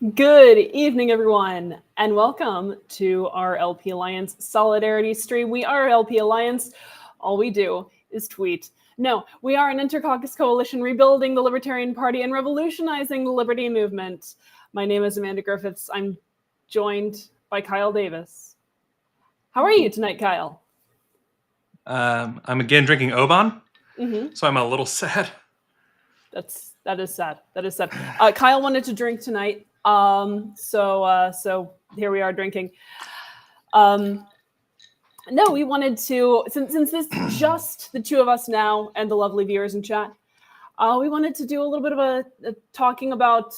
Good evening, everyone, and welcome to our LP Alliance Solidarity stream. We are LP Alliance. All we do is tweet. No, we are an intercaucus coalition rebuilding the Libertarian Party and revolutionizing the liberty movement. My name is Amanda Griffiths. I'm joined by Kyle Davis. How are you tonight, Kyle? I'm again drinking Oban, so I'm a little sad. That is sad. That is sad. Kyle wanted to drink tonight. So here we are drinking. No, we wanted to, since this is just the two of us now and the lovely viewers in chat, we wanted to do a little bit of a talking about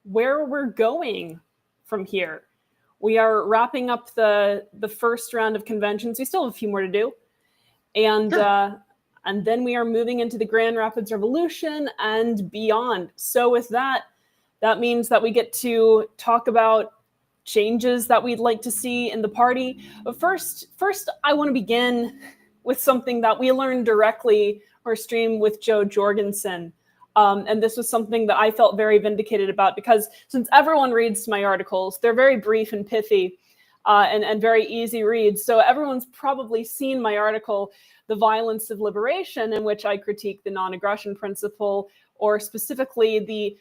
where we're going from here. We are wrapping up the first round of conventions. We still have a few more to do. And then we are moving into the Grand Rapids Revolution and beyond. So with that means that we get to talk about changes that we'd like to see in the party. But first, I want to begin with something that we learned directly our stream with Joe Jorgensen. And this was something that I felt very vindicated about because since everyone reads my articles, they're very brief and pithy and very easy reads. So everyone's probably seen my article, The Violence of Liberation, in which I critique the non-aggression principle, or specifically the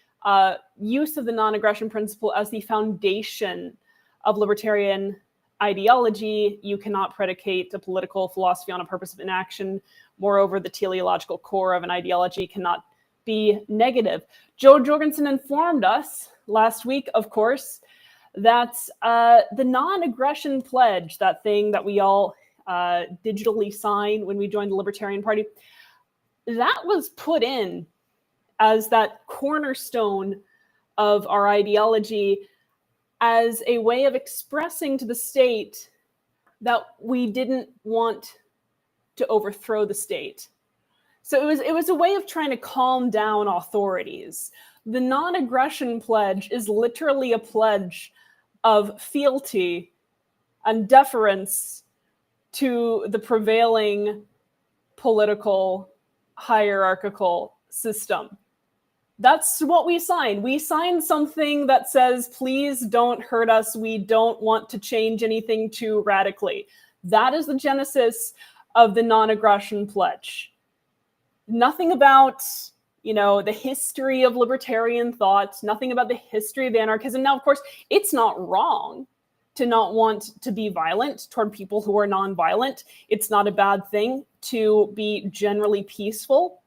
use of the non-aggression principle as the foundation of libertarian ideology. You cannot predicate a political philosophy on a purpose of inaction. Moreover, the teleological core of an ideology cannot be negative. Joe Jorgensen informed us last week, of course, that the non-aggression pledge, that thing that we all digitally sign when we joined the Libertarian Party, that was put in as that cornerstone of our ideology as a way of expressing to the state that we didn't want to overthrow the state. So it was a way of trying to calm down authorities. The non-aggression pledge is literally a pledge of fealty and deference to the prevailing political hierarchical system. That's what we signed. We signed something that says, please don't hurt us. We don't want to change anything too radically. That is the genesis of the non-aggression pledge. Nothing about, the history of libertarian thought, nothing about the history of anarchism. Now, of course, it's not wrong to not want to be violent toward people who are nonviolent. It's not a bad thing to be generally peaceful.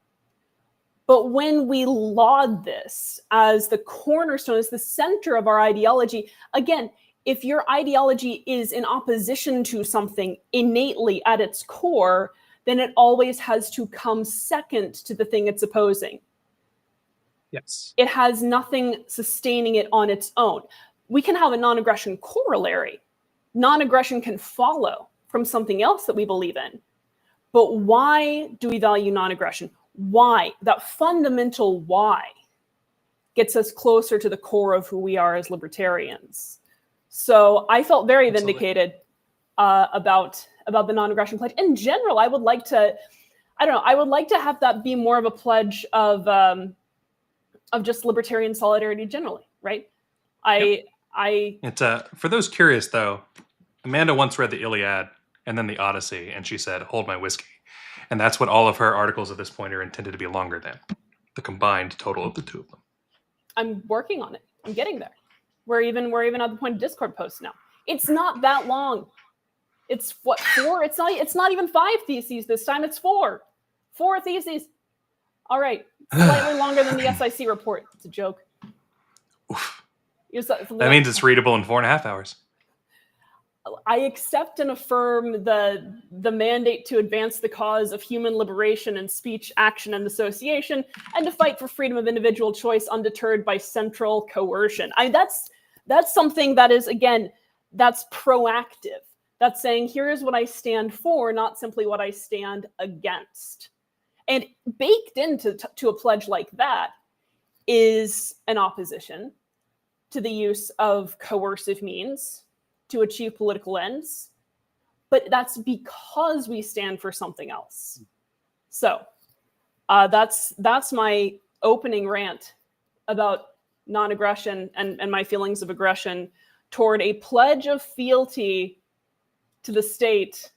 But when we laud this as the cornerstone, as the center of our ideology, again, if your ideology is in opposition to something innately at its core, then it always has to come second to the thing it's opposing. Yes. It has nothing sustaining it on its own. We can have a non-aggression corollary. Non-aggression can follow from something else that we believe in. But why do we value non-aggression? Why? That fundamental why gets us closer to the core of who we are as libertarians. So I felt very vindicated about the non-aggression pledge. In general, I would like to, I would like to have that be more of a pledge of just libertarian solidarity generally, right? It's for those curious though, Amanda once read the Iliad and then the Odyssey, and she said, "Hold my whiskey." And that's what all of her articles at this point are intended to be longer than, the combined total of the two of them. I'm working on it. I'm getting there. We're even at the point of Discord posts now. It's not that long. It's what, 4? It's not even 5 theses this time. It's 4. 4 theses. All right. Slightly longer than the SIC report. It's a joke. Oof. That means it's readable in 4.5 hours. I accept and affirm the mandate to advance the cause of human liberation and speech, action, and association, and to fight for freedom of individual choice undeterred by central coercion. That's something that is, again, that's proactive. That's saying, here is what I stand for, not simply what I stand against. And baked into a pledge like that is an opposition to the use of coercive means to achieve political ends, but that's because we stand for something else. So that's my opening rant about non-aggression and my feelings of aggression toward a pledge of fealty to the state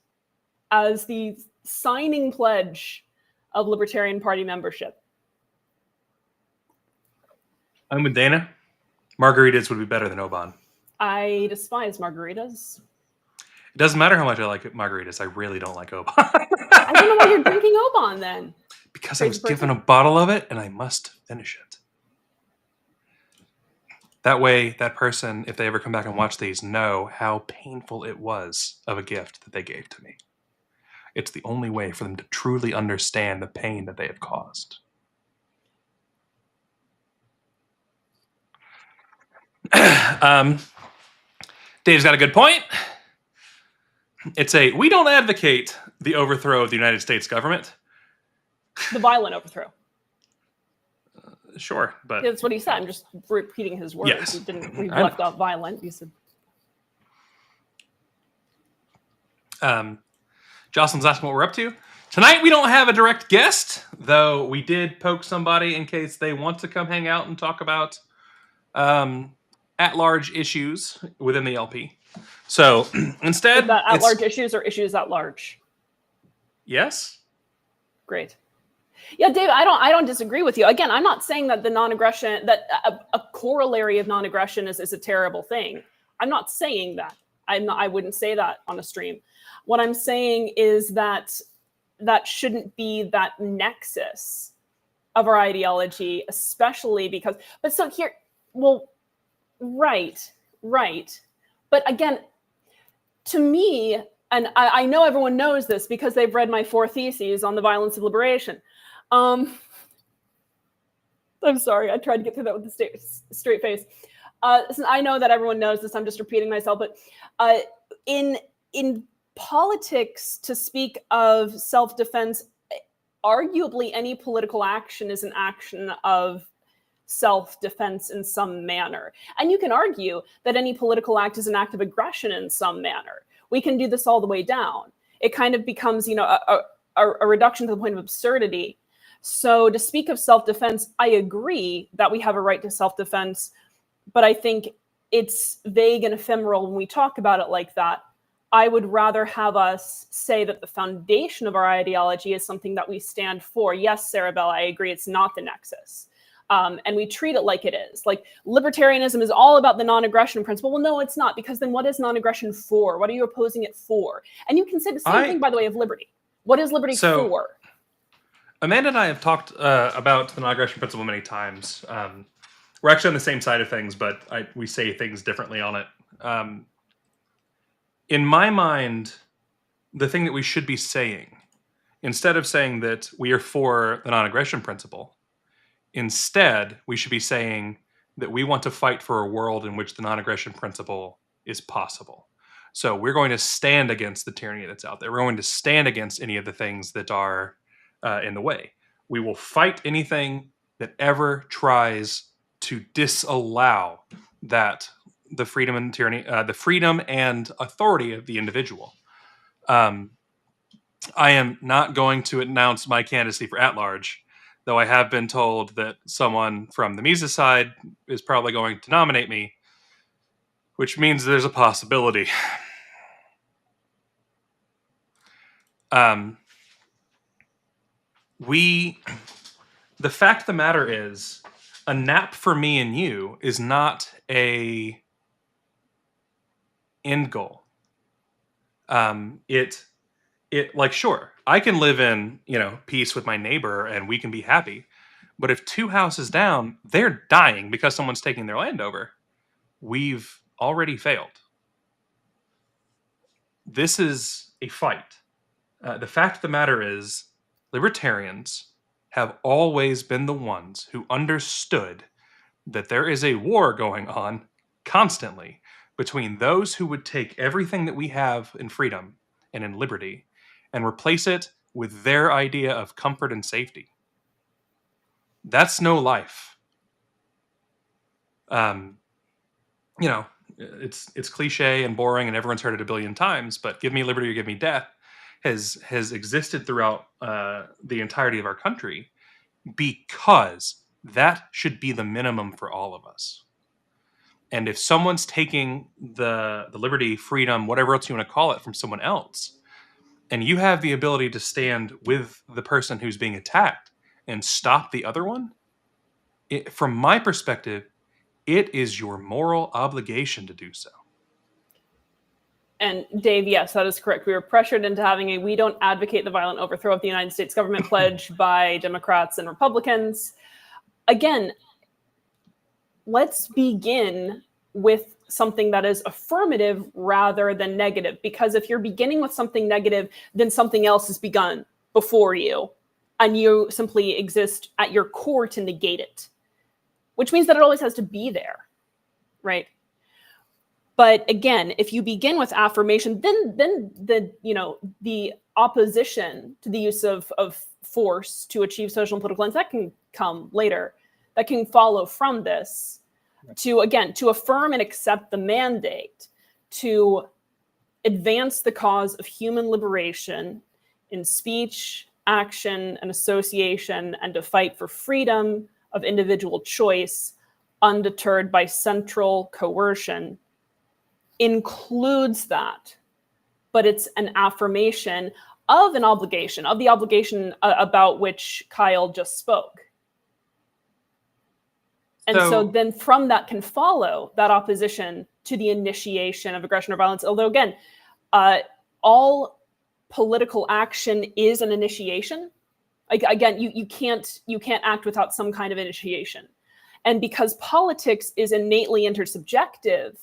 as the signing pledge of Libertarian Party membership. I'm with Dana. Margaritas would be better than Oban. I despise margaritas. It doesn't matter how much I like margaritas. I really don't like Oban. I don't know why you're drinking Oban then. Because I was given a bottle of it and I must finish it. That way, that person, if they ever come back and watch these, know how painful it was of a gift that they gave to me. It's the only way for them to truly understand the pain that they have caused. Dave's got a good point. We don't advocate the overthrow of the United States government. The violent overthrow. Sure, but that's what he said. I'm just repeating his words. Yes. He left out violent. He said. Jocelyn's asking what we're up to. Tonight we don't have a direct guest, though we did poke somebody in case they want to come hang out and talk about at-large issues within the LP. So instead, is that at-large issues or issues at large? Yes. Great. Yeah, Dave, I don't disagree with you. Again, I'm not saying that the non-aggression, that a corollary of non-aggression is a terrible thing. I'm not saying that. I wouldn't say that on a stream. What I'm saying is that shouldn't be that nexus of our ideology, especially because, but so here, well, right. But again, to me, and I know everyone knows this because they've read my 4 theses on the violence of liberation. I'm sorry, I tried to get through that with a straight face. I know that everyone knows this, I'm just repeating myself, but in politics, to speak of self-defense, arguably any political action is an action of self-defense in some manner. And you can argue that any political act is an act of aggression in some manner. We can do this all the way down. It kind of becomes, a reduction to the point of absurdity. So to speak of self-defense, I agree that we have a right to self-defense, but I think it's vague and ephemeral when we talk about it like that. I would rather have us say that the foundation of our ideology is something that we stand for. Yes, Sarabella, I agree, it's not the nexus. And we treat it like it is. Like libertarianism is all about the non-aggression principle. Well, no, it's not, because then what is non-aggression for? What are you opposing it for? And you can say the same thing, by the way, of liberty. What is liberty for? Amanda and I have talked about the non-aggression principle many times. We're actually on the same side of things, but we say things differently on it. In my mind, the thing that we should be saying, instead of saying that we are for the non-aggression principle, instead, we should be saying that we want to fight for a world in which the non-aggression principle is possible. So we're going to stand against the tyranny that's out there. We're going to stand against any of the things that are in the way. We will fight anything that ever tries to disallow that the freedom and tyranny, the freedom and authority of the individual. I am not going to announce my candidacy for at-large, though I have been told that someone from the Mises side is probably going to nominate me, which means there's a possibility. The fact of the matter is, a nap for me and you is not a end goal. Sure, I can live in, peace with my neighbor and we can be happy. But if 2 houses down, they're dying because someone's taking their land over, we've already failed. This is a fight. The fact of the matter is, libertarians have always been the ones who understood that there is a war going on constantly between those who would take everything that we have in freedom and in liberty and replace it with their idea of comfort and safety. That's no life. It's cliche and boring and everyone's heard it a billion times, but give me liberty or give me death has existed throughout the entirety of our country because that should be the minimum for all of us. And if someone's taking the liberty, freedom, whatever else you want to call it, from someone else, and you have the ability to stand with the person who's being attacked and stop the other one, from my perspective, it is your moral obligation to do so. And Dave, yes, that is correct. We were pressured into having a "we don't advocate the violent overthrow of the United States government" pledge by Democrats and Republicans. Again, let's begin with something that is affirmative rather than negative, because if you're beginning with something negative, then something else has begun before you, and you simply exist at your core to negate it, which means that it always has to be there, right? But again, if you begin with affirmation, then the opposition to the use of force to achieve social and political ends, that can come later. That can follow from this, to affirm and accept the mandate to advance the cause of human liberation in speech, action, and association, and to fight for freedom of individual choice, undeterred by central coercion, includes that. But it's an affirmation of an obligation, of the obligation about which Kyle just spoke. And so then from that can follow that opposition to the initiation of aggression or violence. Although, again, all political action is an initiation. Again, you can't act without some kind of initiation. And because politics is innately intersubjective,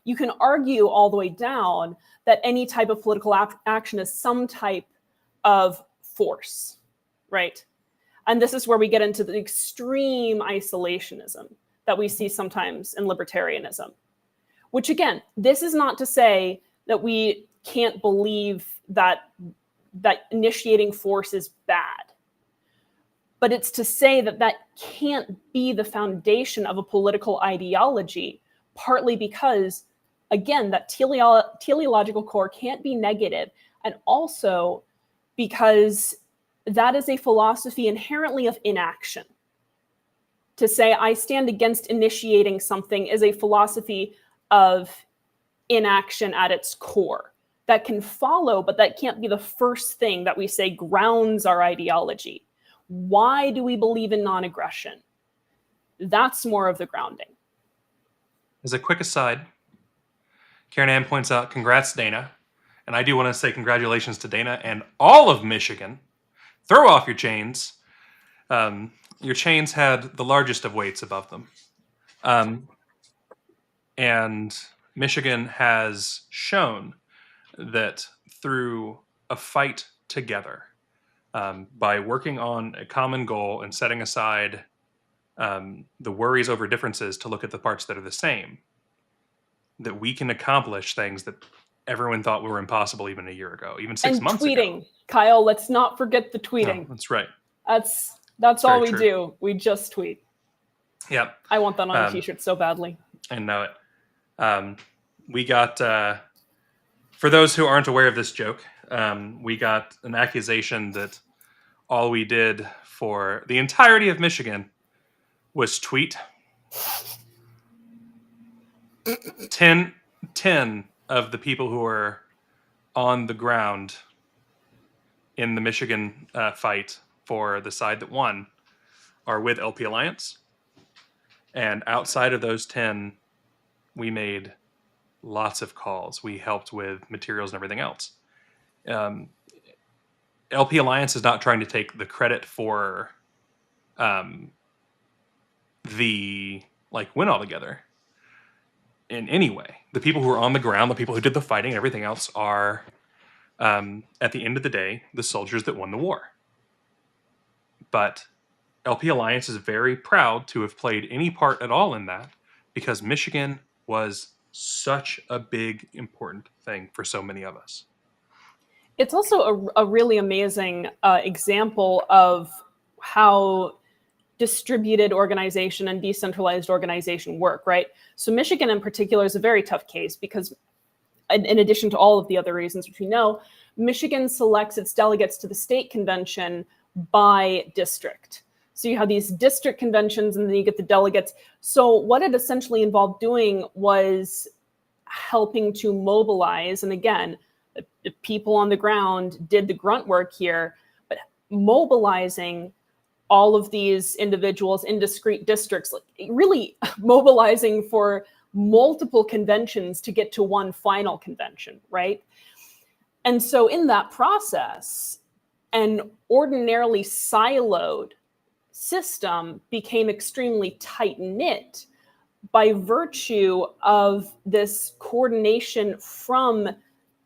you can argue all the way down that any type of political action is some type of force, right? And this is where we get into the extreme isolationism that we see sometimes in libertarianism, which, again, this is not to say that we can't believe that initiating force is bad, but it's to say that can't be the foundation of a political ideology, partly because, again, that teleological core can't be negative, and also because that is a philosophy inherently of inaction. To say I stand against initiating something is a philosophy of inaction at its core. That can follow, but that can't be the first thing that we say grounds our ideology. Why do we believe in non-aggression? That's more of the grounding. As a quick aside, Karen Ann points out, congrats, Dana. And I do want to say congratulations to Dana and all of Michigan. Throw off your chains. Your chains had the largest of weights above them. And Michigan has shown that through a fight together, by working on a common goal and setting aside the worries over differences to look at the parts that are the same, that we can accomplish things that everyone thought were impossible even a year ago, even 6 months ago. And tweeting, Kyle, let's not forget the tweeting. Oh, that's right. That's all we do. We just tweet. Yep. I want that on a t-shirt so badly. I know it. We got, for those who aren't aware of this joke, we got an accusation that all we did for the entirety of Michigan was tweet. 10 of the people who are on the ground in the Michigan fight for the side that won are with LP Alliance. And outside of those 10, we made lots of calls. We helped with materials and everything else. LP Alliance is not trying to take the credit for the win altogether in any way. The people who are on the ground, the people who did the fighting, and everything else are, at the end of the day, the soldiers that won the war. But LP Alliance is very proud to have played any part at all in that, because Michigan was such a big, important thing for so many of us. It's also a really amazing example of how distributed organization and decentralized organization work, right? So Michigan in particular is a very tough case because, in addition to all of the other reasons which we know, Michigan selects its delegates to the state convention by district. So you have these district conventions and then you get the delegates. So what it essentially involved doing was helping to mobilize, and again, the people on the ground did the grunt work here, but mobilizing all of these individuals in discrete districts, like really mobilizing for multiple conventions to get to one final convention, right? And so in that process, an ordinarily siloed system became extremely tight-knit by virtue of this coordination from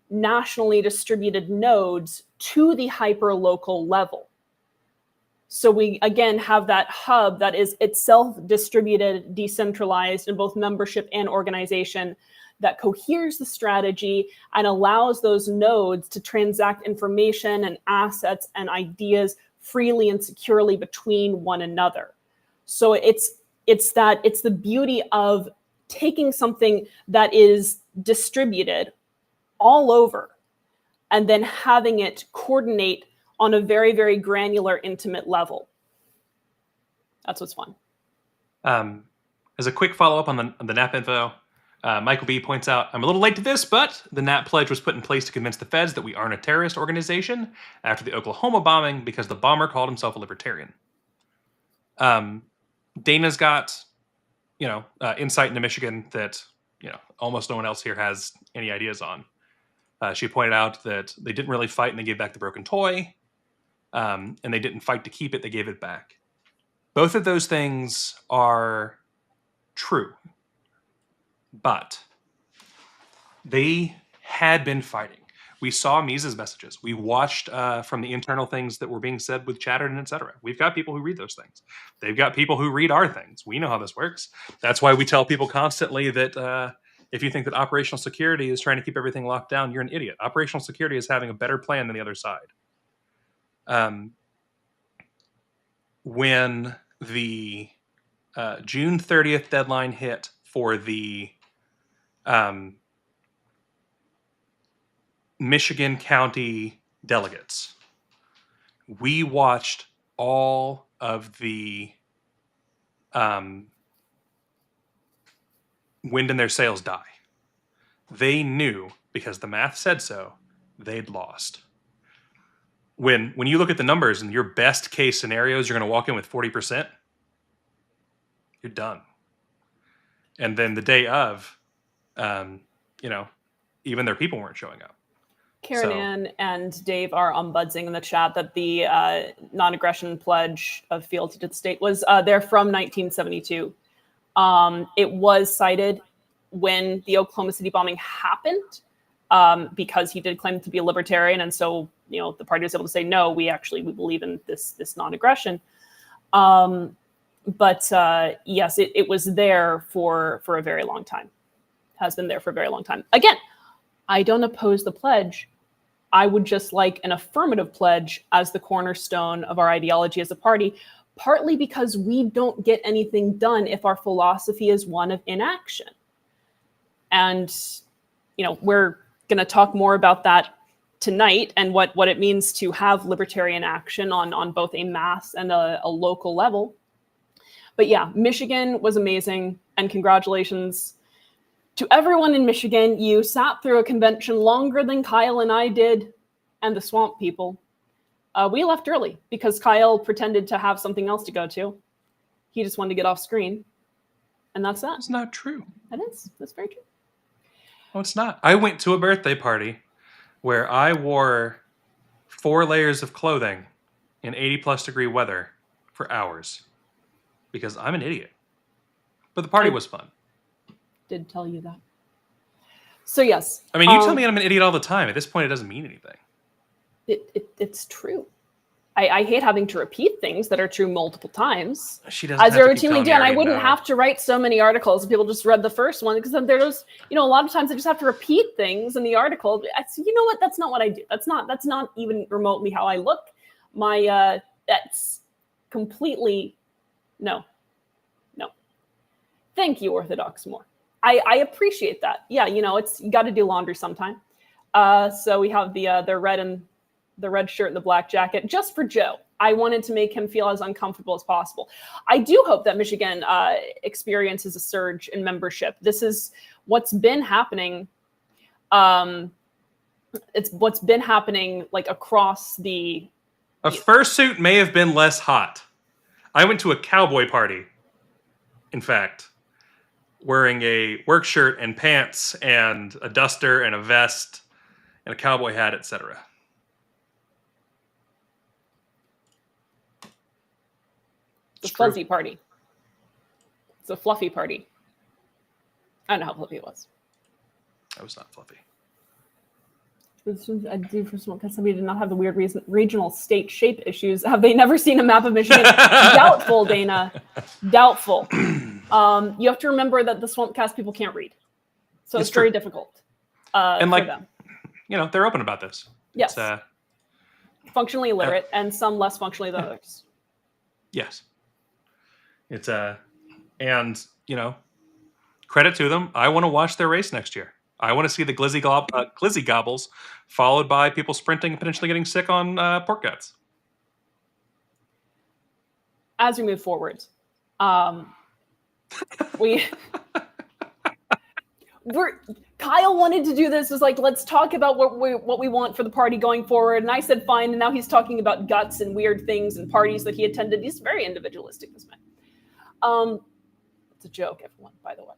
nationally distributed nodes to the hyper-local level. So we, again, have that hub that is itself distributed, decentralized in both membership and organization, that coheres the strategy and allows those nodes to transact information and assets and ideas freely and securely between one another. So it's the beauty of taking something that is distributed all over and then having it coordinate on a very, very granular, intimate level. That's what's fun. As a quick follow-up on the NAP info, Michael B. points out, I'm a little late to this, but the NAP pledge was put in place to convince the feds that we aren't a terrorist organization after the Oklahoma bombing because the bomber called himself a libertarian. Dana's got, insight into Michigan that, almost no one else here has any ideas on. She pointed out that they didn't really fight and they gave back the broken toy. And they didn't fight to keep it, they gave it back. Both of those things are true. But they had been fighting. We saw Mises' messages. We watched from the internal things that were being said with Chatterton, etc. We've got people who read those things. They've got people who read our things. We know how this works. That's why we tell people constantly that if you think that operational security is trying to keep everything locked down, you're an idiot. Operational security is having a better plan than the other side. When the June 30th deadline hit for the Michigan County delegates, we watched all of the wind in their sails die. They knew, because the math said so, they'd lost. When you look at the numbers and your best case scenarios, you're going to walk in with 40%, you're done. And then the day of, even their people weren't showing up. Karen Ann and Dave are umbudsing in the chat that the non-aggression pledge of fealty to the state was they're from 1972. It was cited when the Oklahoma City bombing happened because he did claim to be a libertarian, and so the party was able to say no, we believe in this non-aggression. But yes, it was there for a very long time. Has been there for a very long time. Again, I don't oppose the pledge. I would just like an affirmative pledge as the cornerstone of our ideology as a party, partly because we don't get anything done if our philosophy is one of inaction. And, we're going to talk more about that tonight and what it means to have libertarian action on both a mass and a local level. But yeah, Michigan was amazing, and congratulations to everyone in Michigan. You sat through a convention longer than Kyle and I did, and the swamp people. We left early because Kyle pretended to have something else to go to. He just wanted to get off screen, and that's that. It's not true. That is. That's very true. No, it's not. I went to a birthday party where I wore 4 layers of clothing in 80+ degree weather for hours because I'm an idiot. But the party was fun. Did tell you that. So yes. I mean, you tell me I'm an idiot all the time. At this point, it doesn't mean anything. It's true. I hate having to repeat things that are true multiple times. She doesn't as I routinely do, and I wouldn't have to write so many articles if people just read the first one, because then there's, a lot of times I just have to repeat things in the article. You know what? That's not what I do. That's not even remotely how I look. That's completely no. Thank you, Orthodox More. I appreciate that. Yeah, you got to do laundry sometime. So we have the red shirt and the black jacket just for Joe. I wanted to make him feel as uncomfortable as possible. I do hope that Michigan experiences a surge in membership. This is what's been happening. It's what's been happening like across the. A fursuit may have been less hot. I went to a cowboy party, in fact, wearing a work shirt and pants and a duster and a vest and a cowboy hat, etc. It's a fuzzy party. It's a fluffy party. I don't know how fluffy it was. That was not fluffy. I do for some because somebody did not have the weird regional state shape issues. Have they never seen a map of Michigan? Doubtful, Dana. Doubtful. You have to remember that the Swampcast people can't read, so it's very difficult and for them. They're open about this. Yes. Functionally illiterate, and some less functionally than others. Yes. It's and credit to them. I want to watch their race next year. I want to see the glizzy gobbles followed by people sprinting and potentially getting sick on pork guts. As we move forward, Kyle wanted to do this. Was like, let's talk about what we want for the party going forward. And I said, fine. And now he's talking about guts and weird things and parties that he attended. He's very individualistic, this man. It's a joke, everyone, by the way.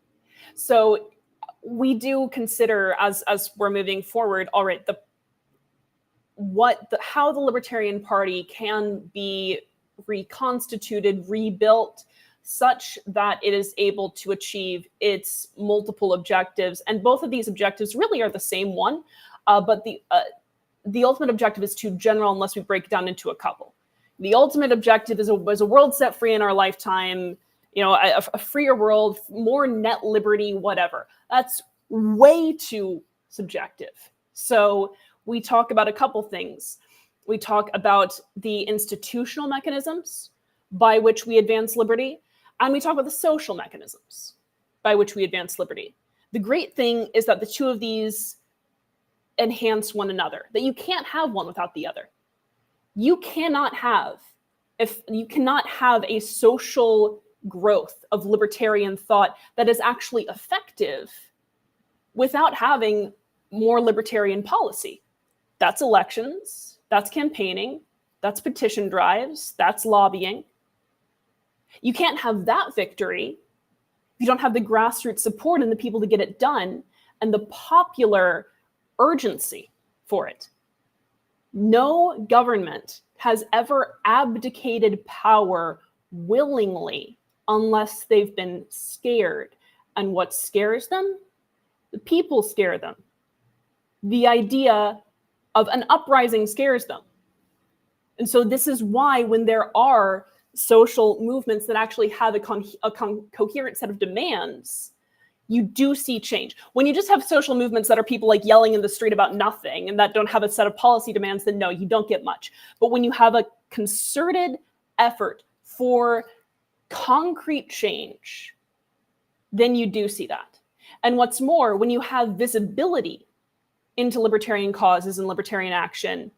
So we do consider as we're moving forward, all right, how the Libertarian Party can be reconstituted, rebuilt, such that it is able to achieve its multiple objectives. And both of these objectives really are the same one, but the ultimate objective is too general unless we break it down into a couple. The ultimate objective is a world set free in our lifetime, a freer world, more net liberty, whatever. That's way too subjective. So we talk about a couple things. We talk about the institutional mechanisms by which we advance liberty, and we talk about the social mechanisms by which we advance liberty. The great thing is that the two of these enhance one another, that you can't have one without the other. You cannot have a social growth of libertarian thought that is actually effective without having more libertarian policy. That's elections, that's campaigning, that's petition drives, that's lobbying. You can't have that victory if you don't have the grassroots support and the people to get it done and the popular urgency for it. No government has ever abdicated power willingly unless they've been scared. And what scares them? The people scare them. The idea of an uprising scares them. And so this is why when there are social movements that actually have a coherent set of demands, you do see change. When you just have social movements that are people like yelling in the street about nothing and that don't have a set of policy demands, then no, you don't get much. But when you have a concerted effort for concrete change, then you do see that. And what's more, when you have visibility into libertarian causes and libertarian action,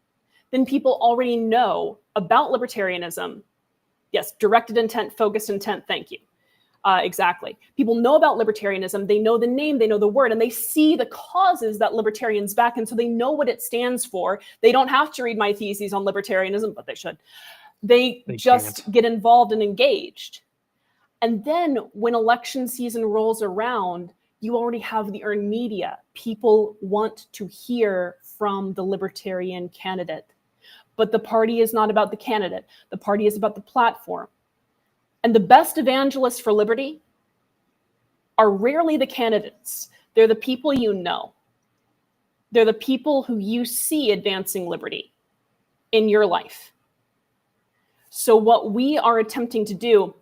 then people already know about libertarianism. Yes, directed intent, focused intent, thank you. Exactly. People know about libertarianism, they know the name, they know the word, and they see the causes that libertarians back, and so they know what it stands for. They don't have to read my theses on libertarianism, but they should. They just get involved and engaged. And then when election season rolls around, you already have the earned media. People want to hear from the libertarian candidate. But the party is not about the candidate. The party is about the platform. And the best evangelists for liberty are rarely the candidates. They're the people you know. They're the people who you see advancing liberty in your life. So what we are attempting to do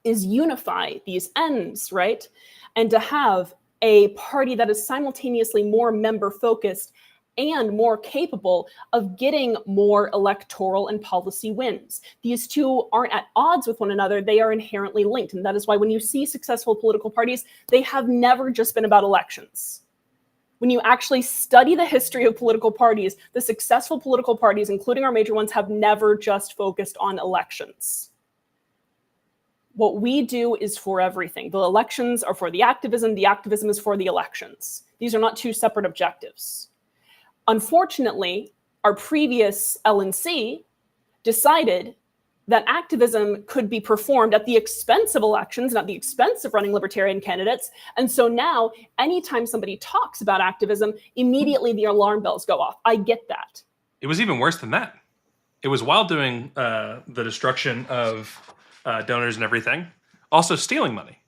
is unify these ends, right? And to have a party that is simultaneously more member-focused and more capable of getting more electoral and policy wins. These two aren't at odds with one another, they are inherently linked. And that is why when you see successful political parties, they have never just been about elections. When you actually study the history of political parties, the successful political parties, including our major ones, have never just focused on elections. What we do is for everything. The elections are for the activism is for the elections. These are not two separate objectives. Unfortunately, our previous LNC decided that activism could be performed at the expense of elections, not the expense of running libertarian candidates. And so now, anytime somebody talks about activism, immediately the alarm bells go off. I get that. It was even worse than that. It was while doing the destruction of donors and everything, also stealing money.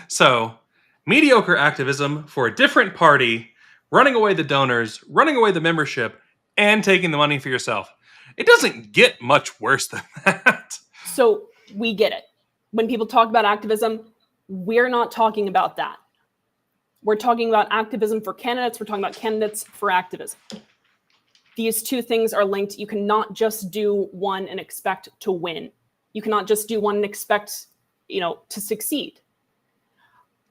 So, mediocre activism for a different party, running away the donors, running away the membership, and taking the money for yourself. It doesn't get much worse than that. So we get it. When people talk about activism, we're not talking about that. We're talking about activism for candidates. We're talking about candidates for activism. These two things are linked. You cannot just do one and expect to win. You cannot just do one and expect, to succeed.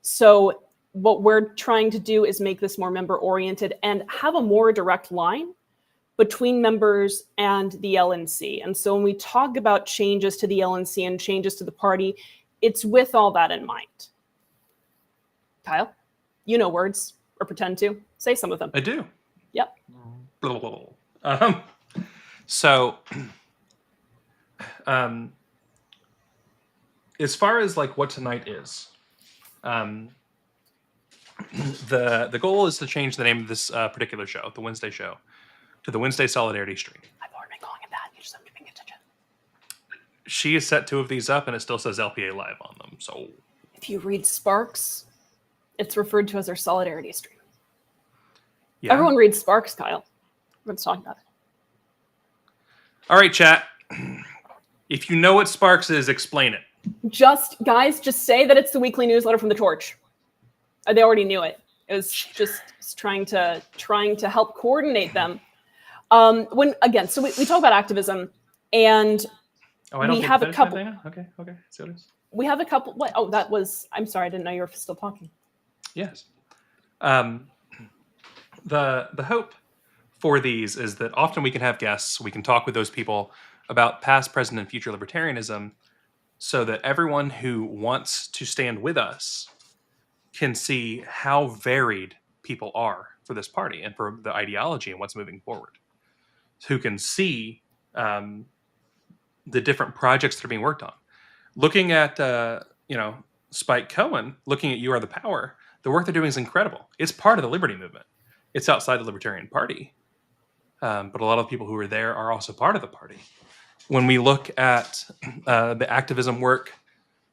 So what we're trying to do is make this more member-oriented and have a more direct line between members and the LNC. And so when we talk about changes to the LNC and changes to the party, it's with all that in mind. Kyle, you know words, or pretend to. Say some of them. I do. Yep. So, as far as like what tonight is, the goal is to change the name of this particular show, the Wednesday show, to the Wednesday Solidarity Stream. I've already been calling it that. You just have to pay attention. She has set 2 of these up, and it still says LPA Live on them. So, if you read Sparks, it's referred to as our Solidarity Stream. Yeah. Everyone reads Sparks, Kyle. Everyone's talking about it. All right, chat. If you know what Sparks is, explain it. Just say that it's the weekly newsletter from the Torch. They already knew it. It was just trying to help coordinate them. So we talk about activism, and we have a couple. Okay. So it is. We have a couple. What? Oh, that was. I'm sorry, I didn't know you were still talking. Yes. The hope for these is that often we can have guests. We can talk with those people about past, present, and future libertarianism, so that everyone who wants to stand with us can see how varied people are for this party and for the ideology and what's moving forward. Who can see the different projects that are being worked on. Looking at, Spike Cohen, looking at You Are the Power, the work they're doing is incredible. It's part of the liberty movement. It's outside the Libertarian Party. But a lot of people who are there are also part of the party. When we look at the activism work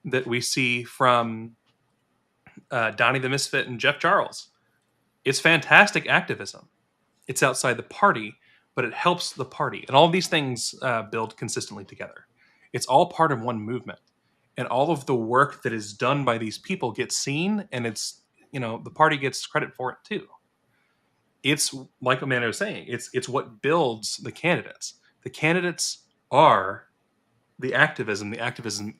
that we see from Donnie the Misfit and Jeff Charles, it's fantastic activism. It's outside the party, but it helps the party. And all of these things build consistently together. It's all part of one movement. And all of the work that is done by these people gets seen, and it's, the party gets credit for it too. It's like Amanda was saying, it's what builds the candidates. The candidates are the activism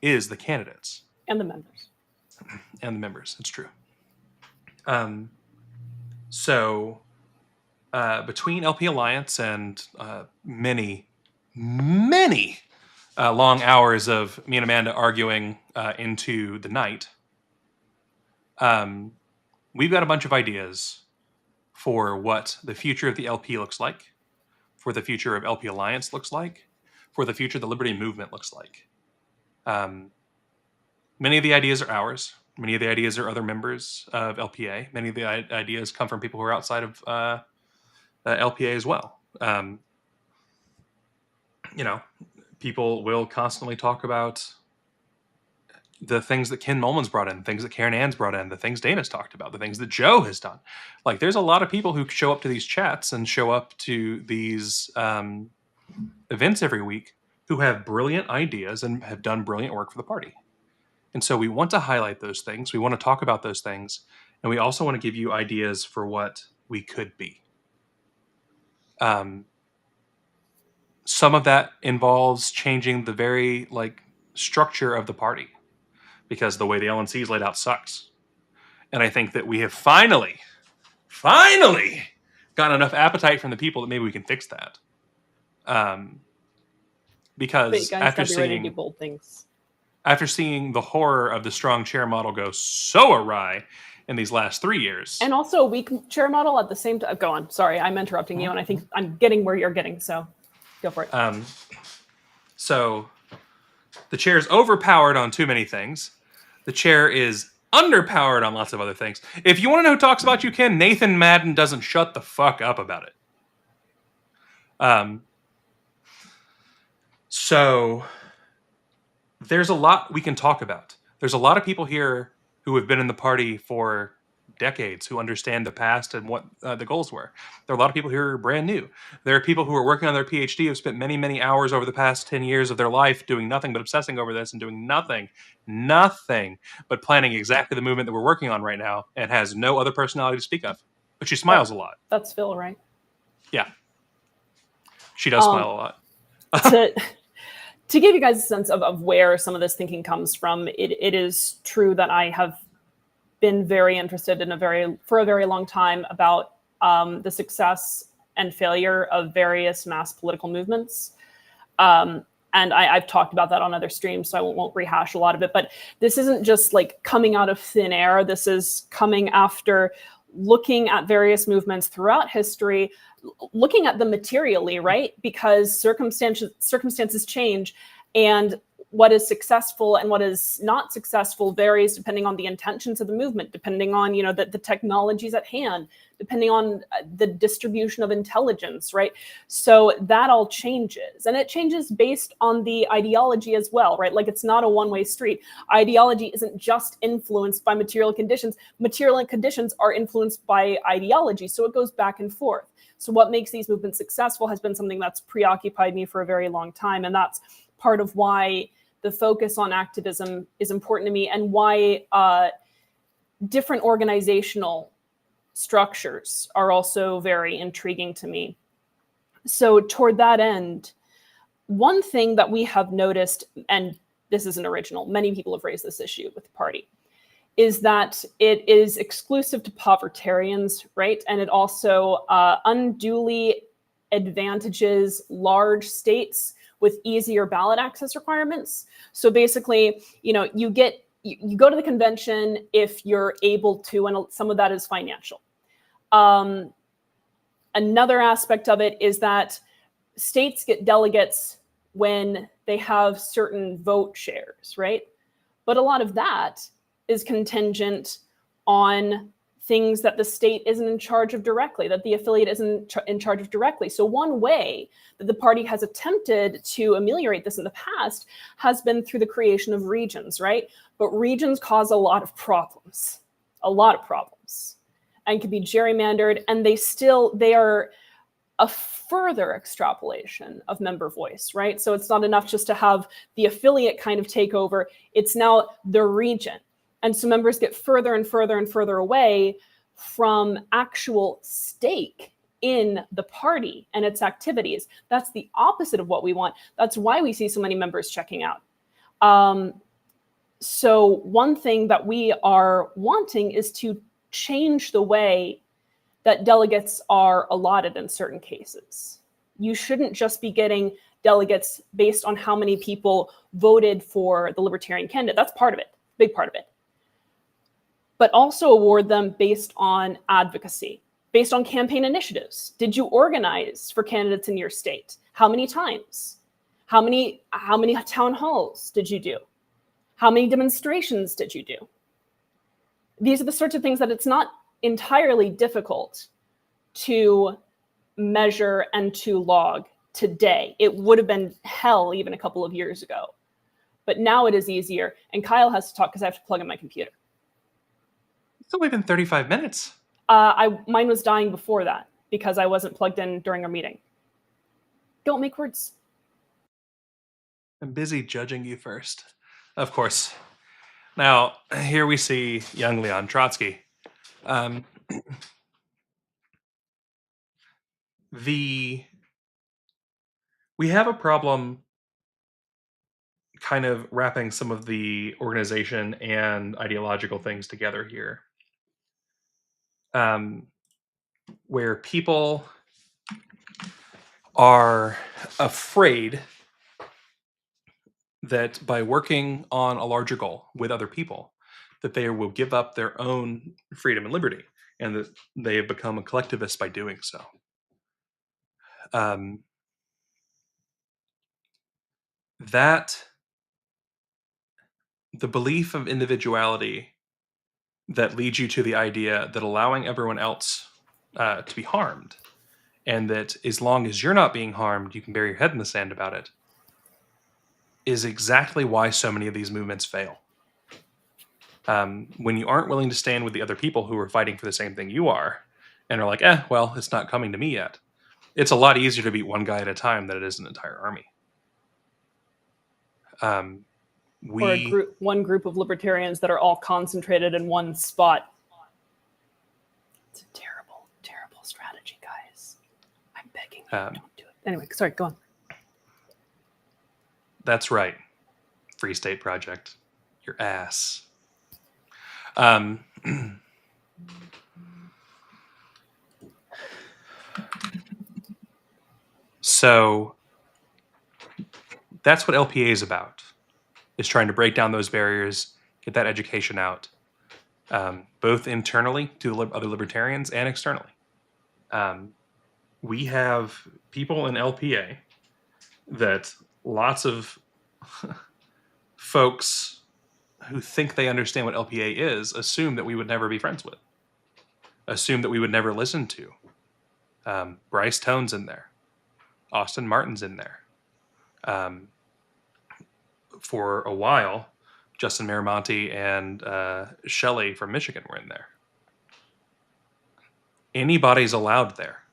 is the candidates. And the members. It's true. So between LP Alliance and many long hours of me and Amanda arguing into the night, we've got a bunch of ideas for what the future of the LP looks like, for the future of LP Alliance looks like, for the future of the Liberty Movement looks like. Many of the ideas are ours. Many of the ideas are other members of LPA. Many of the ideas come from people who are outside of LPA as well. People will constantly talk about the things that Ken Molman's brought in, the things that Karen Ann's brought in, the things Dana's talked about, the things that Joe has done. Like, there's a lot of people who show up to these chats and show up to these events every week who have brilliant ideas and have done brilliant work for the party. And so we want to highlight those things. We want to talk about those things. And we also want to give you ideas for what we could be. Some of that involves changing the very structure of the party, because the way the LNC is laid out sucks. And I think that we have finally finally got enough appetite from the people that maybe we can fix that. Because But you guys gotta be ready to do bold things. After seeing the horror of the strong chair model go so awry in these last 3 years. And also a weak chair model at the same time. Go on. Sorry, I'm interrupting you, and I think I'm getting where you're getting, so go for it. So the chair is overpowered on too many things. The chair is underpowered on lots of other things. If you want to know who talks about you, Ken, Nathan Madden doesn't shut the fuck up about it. So there's a lot we can talk about. There's a lot of people here who have been in the party for decades who understand the past and what the goals were. There are a lot of people here who are brand new. There are people who are working on their PhD who have spent many, many hours over the past 10 years of their life doing nothing but obsessing over this and doing nothing but planning exactly the movement that we're working on right now, and has no other personality to speak of. But she smiles a lot. That's Phil, right? Yeah. She does smile a lot. To give you guys a sense of where some of this thinking comes from, it is true that I have been very interested for a very long time about the success and failure of various mass political movements. And I've talked about that on other streams, so I won't rehash a lot of it. But this isn't just like coming out of thin air. This is coming after looking at various movements throughout history, looking at them materially, right? Because circumstances change, and what is successful and what is not successful varies depending on the intentions of the movement, depending on, you know, the technologies at hand, depending on the distribution of intelligence, right? So that all changes, and it changes based on the ideology as well, right? Like, it's not a one-way street. Ideology isn't just influenced by material conditions. Material conditions are influenced by ideology, so it goes back and forth. So what makes these movements successful has been something that's preoccupied me for a very long time, and that's part of why the focus on activism is important to me, and why different organizational structures are also very intriguing to me. So toward that end, one thing that we have noticed, and this isn't original, many people have raised this issue with the party, is that it is exclusive to povertarians, right? And it also unduly advantages large states with easier ballot access requirements. So basically, you know, you go to the convention if you're able to, and some of that is financial. Another aspect of it is that states get delegates when they have certain vote shares, right? But a lot of that is contingent on things that the state isn't in charge of directly, that the affiliate isn't in charge of directly. So one way that the party has attempted to ameliorate this in the past has been through the creation of regions, right? But regions cause a lot of problems, and can be gerrymandered, and they are a further extrapolation of member voice, right? So it's not enough just to have the affiliate kind of take over, it's now the region. And so members get further and further and further away from actual stake in the party and its activities. That's the opposite of what we want. That's why we see so many members checking out. So one thing that we are wanting is to change the way that delegates are allotted in certain cases. You shouldn't just be getting delegates based on how many people voted for the Libertarian candidate. That's part of it, big part of it. But also award them based on advocacy, based on campaign initiatives. Did you organize for candidates in your state? How many times? How many town halls did you do? How many demonstrations did you do? These are the sorts of things that it's not entirely difficult to measure and to log today. It would have been hell even a couple of years ago. But now it is easier. And Kyle has to talk because I have to plug in my computer. It's only been 35 minutes. Mine was dying before that because I wasn't plugged in during our meeting. Don't make words. I'm busy judging you first. Of course. Now, here we see young Leon Trotsky. We have a problem kind of wrapping some of the organization and ideological things together here. where people are afraid that by working on a larger goal with other people, that they will give up their own freedom and liberty, and that they have become a collectivist by doing so. That the belief of individuality that leads you to the idea that allowing everyone else to be harmed, and that as long as you're not being harmed, you can bury your head in the sand about it, is exactly why so many of these movements fail. When you aren't willing to stand with the other people who are fighting for the same thing you are, and are like, well, it's not coming to me yet. It's a lot easier to beat one guy at a time than it is an entire army. Or one group of libertarians that are all concentrated in one spot. It's a terrible, terrible strategy, guys. I'm begging you, don't do it. Anyway, sorry, go on. That's right. Free State Project. Your ass. So that's what LPA is about, is trying to break down those barriers, get that education out, both internally to other libertarians and externally. We have people in LPA that lots of folks who think they understand what LPA is assume that we would never be friends with, assume that we would never listen to. Bryce Tone's in there. Austin Martin's in there. For a while, Justin Miramonte and Shelley from Michigan were in there. Anybody's allowed there.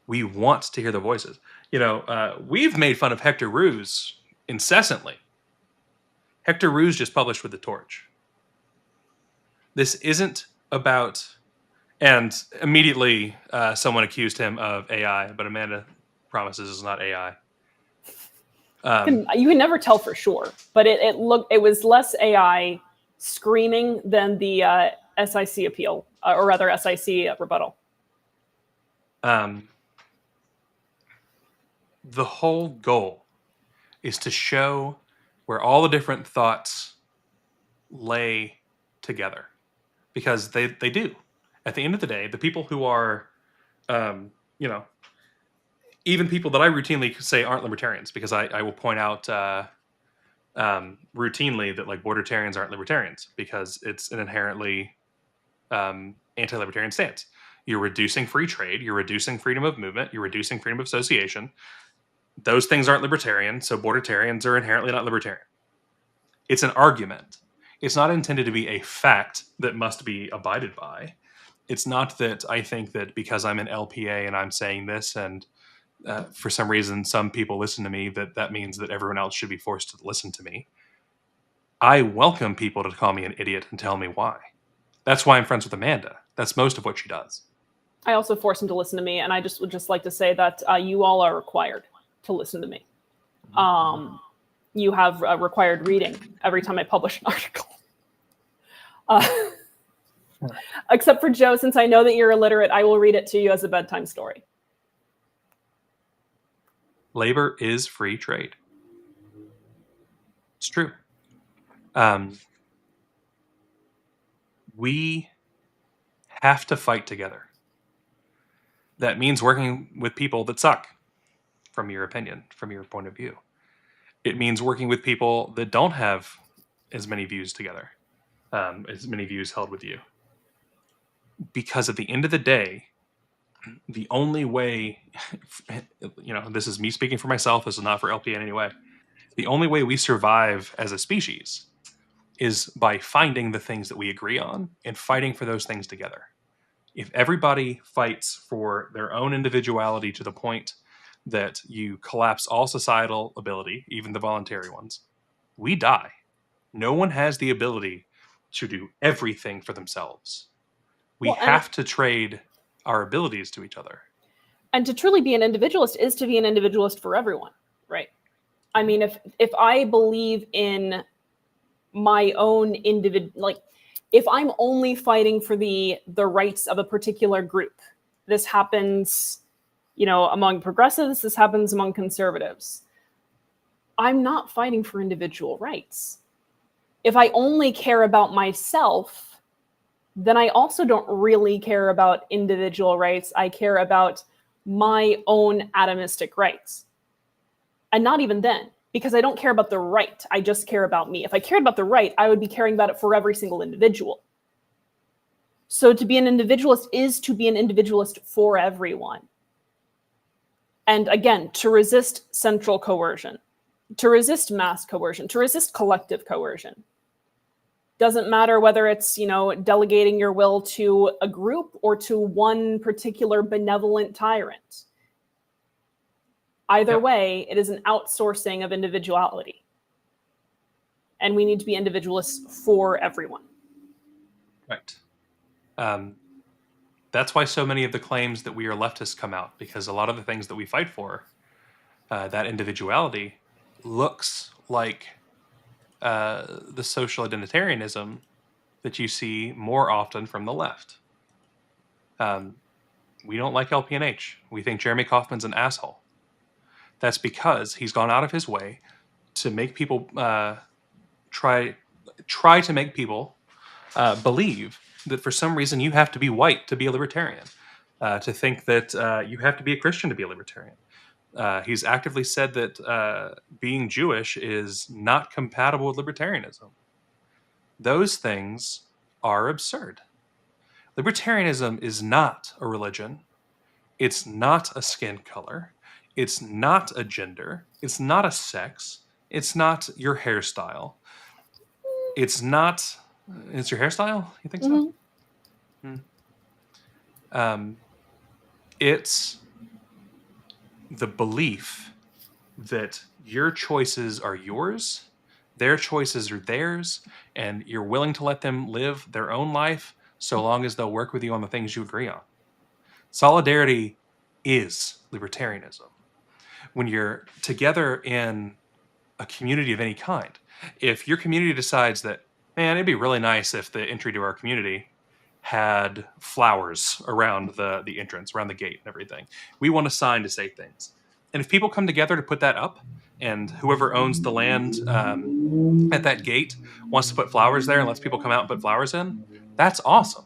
We want to hear the voices. We've made fun of Hector Ruse incessantly. Hector Ruse just published with The Torch. This isn't about... And immediately someone accused him of AI, but Amanda promises it's not AI. You can never tell for sure, but it was less AI screaming than the SIC appeal, or rather SIC rebuttal. The whole goal is to show where all the different thoughts lay together, because they do. At the end of the day, the people who are, even people that I routinely say aren't libertarians, because I will point out routinely that like bordertarians aren't libertarians, because it's an inherently anti-libertarian stance. You're reducing free trade, you're reducing freedom of movement, you're reducing freedom of association. Those things aren't libertarian, so bordertarians are inherently not libertarian. It's an argument. It's not intended to be a fact that must be abided by. It's not that I think that because I'm an LPA and I'm saying this, and for some reason some people listen to me, that means that everyone else should be forced to listen to me. I welcome people to call me an idiot and tell me why. That's why I'm friends with Amanda. That's most of what she does. I also force them to listen to me, and I would just like to say that you all are required to listen to me. You have required reading every time I publish an article. Except for Joe, since I know that you're illiterate, I will read it to you as a bedtime story. Labor is free trade. It's true. We have to fight together. That means working with people that suck, from your opinion, from your point of view. It means working with people that don't have as many views together, as many views held with you. Because at the end of the day, the only way, this is me speaking for myself, this is not for LPA in any way. The only way we survive as a species is by finding the things that we agree on and fighting for those things together. If everybody fights for their own individuality to the point that you collapse all societal ability, even the voluntary ones, we die. No one has the ability to do everything for themselves. We have to trade our abilities to each other. And to truly be an individualist is to be an individualist for everyone, right? I mean, if I believe in my own if I'm only fighting for the rights of a particular group, this happens, among progressives, this happens among conservatives. I'm not fighting for individual rights. If I only care about myself, then I also don't really care about individual rights. I care about my own atomistic rights. And not even then, because I don't care about the right. I just care about me. If I cared about the right, I would be caring about it for every single individual. So to be an individualist is to be an individualist for everyone. And again, to resist central coercion, to resist mass coercion, to resist collective coercion. Doesn't matter whether it's, delegating your will to a group or to one particular benevolent tyrant. Either way, it is an outsourcing of individuality. And we need to be individualists for everyone. Right. That's why so many of the claims that we are leftists come out, because a lot of the things that we fight for, that individuality, looks like the social identitarianism that you see more often from the left. We don't like LPNH. We think Jeremy Kauffman's an asshole. That's because he's gone out of his way to make people try to make people believe that for some reason you have to be white to be a libertarian, to think that you have to be a Christian to be a libertarian. He's actively said that being Jewish is not compatible with libertarianism. Those things are absurd. Libertarianism is not a religion. It's not a skin color. It's not a gender. It's not a sex. It's not your hairstyle. It's not... It's your hairstyle? You think so? Mm-hmm. It's the belief that your choices are yours, their choices are theirs, and you're willing to let them live their own life so long as they'll work with you on the things you agree on. Solidarity is libertarianism. When you're together in a community of any kind, if your community decides that, man, it'd be really nice if the entry to our community had flowers around the entrance, around the gate and everything. We want a sign to say things. And if people come together to put that up, and whoever owns the land at that gate wants to put flowers there and lets people come out and put flowers in, that's awesome.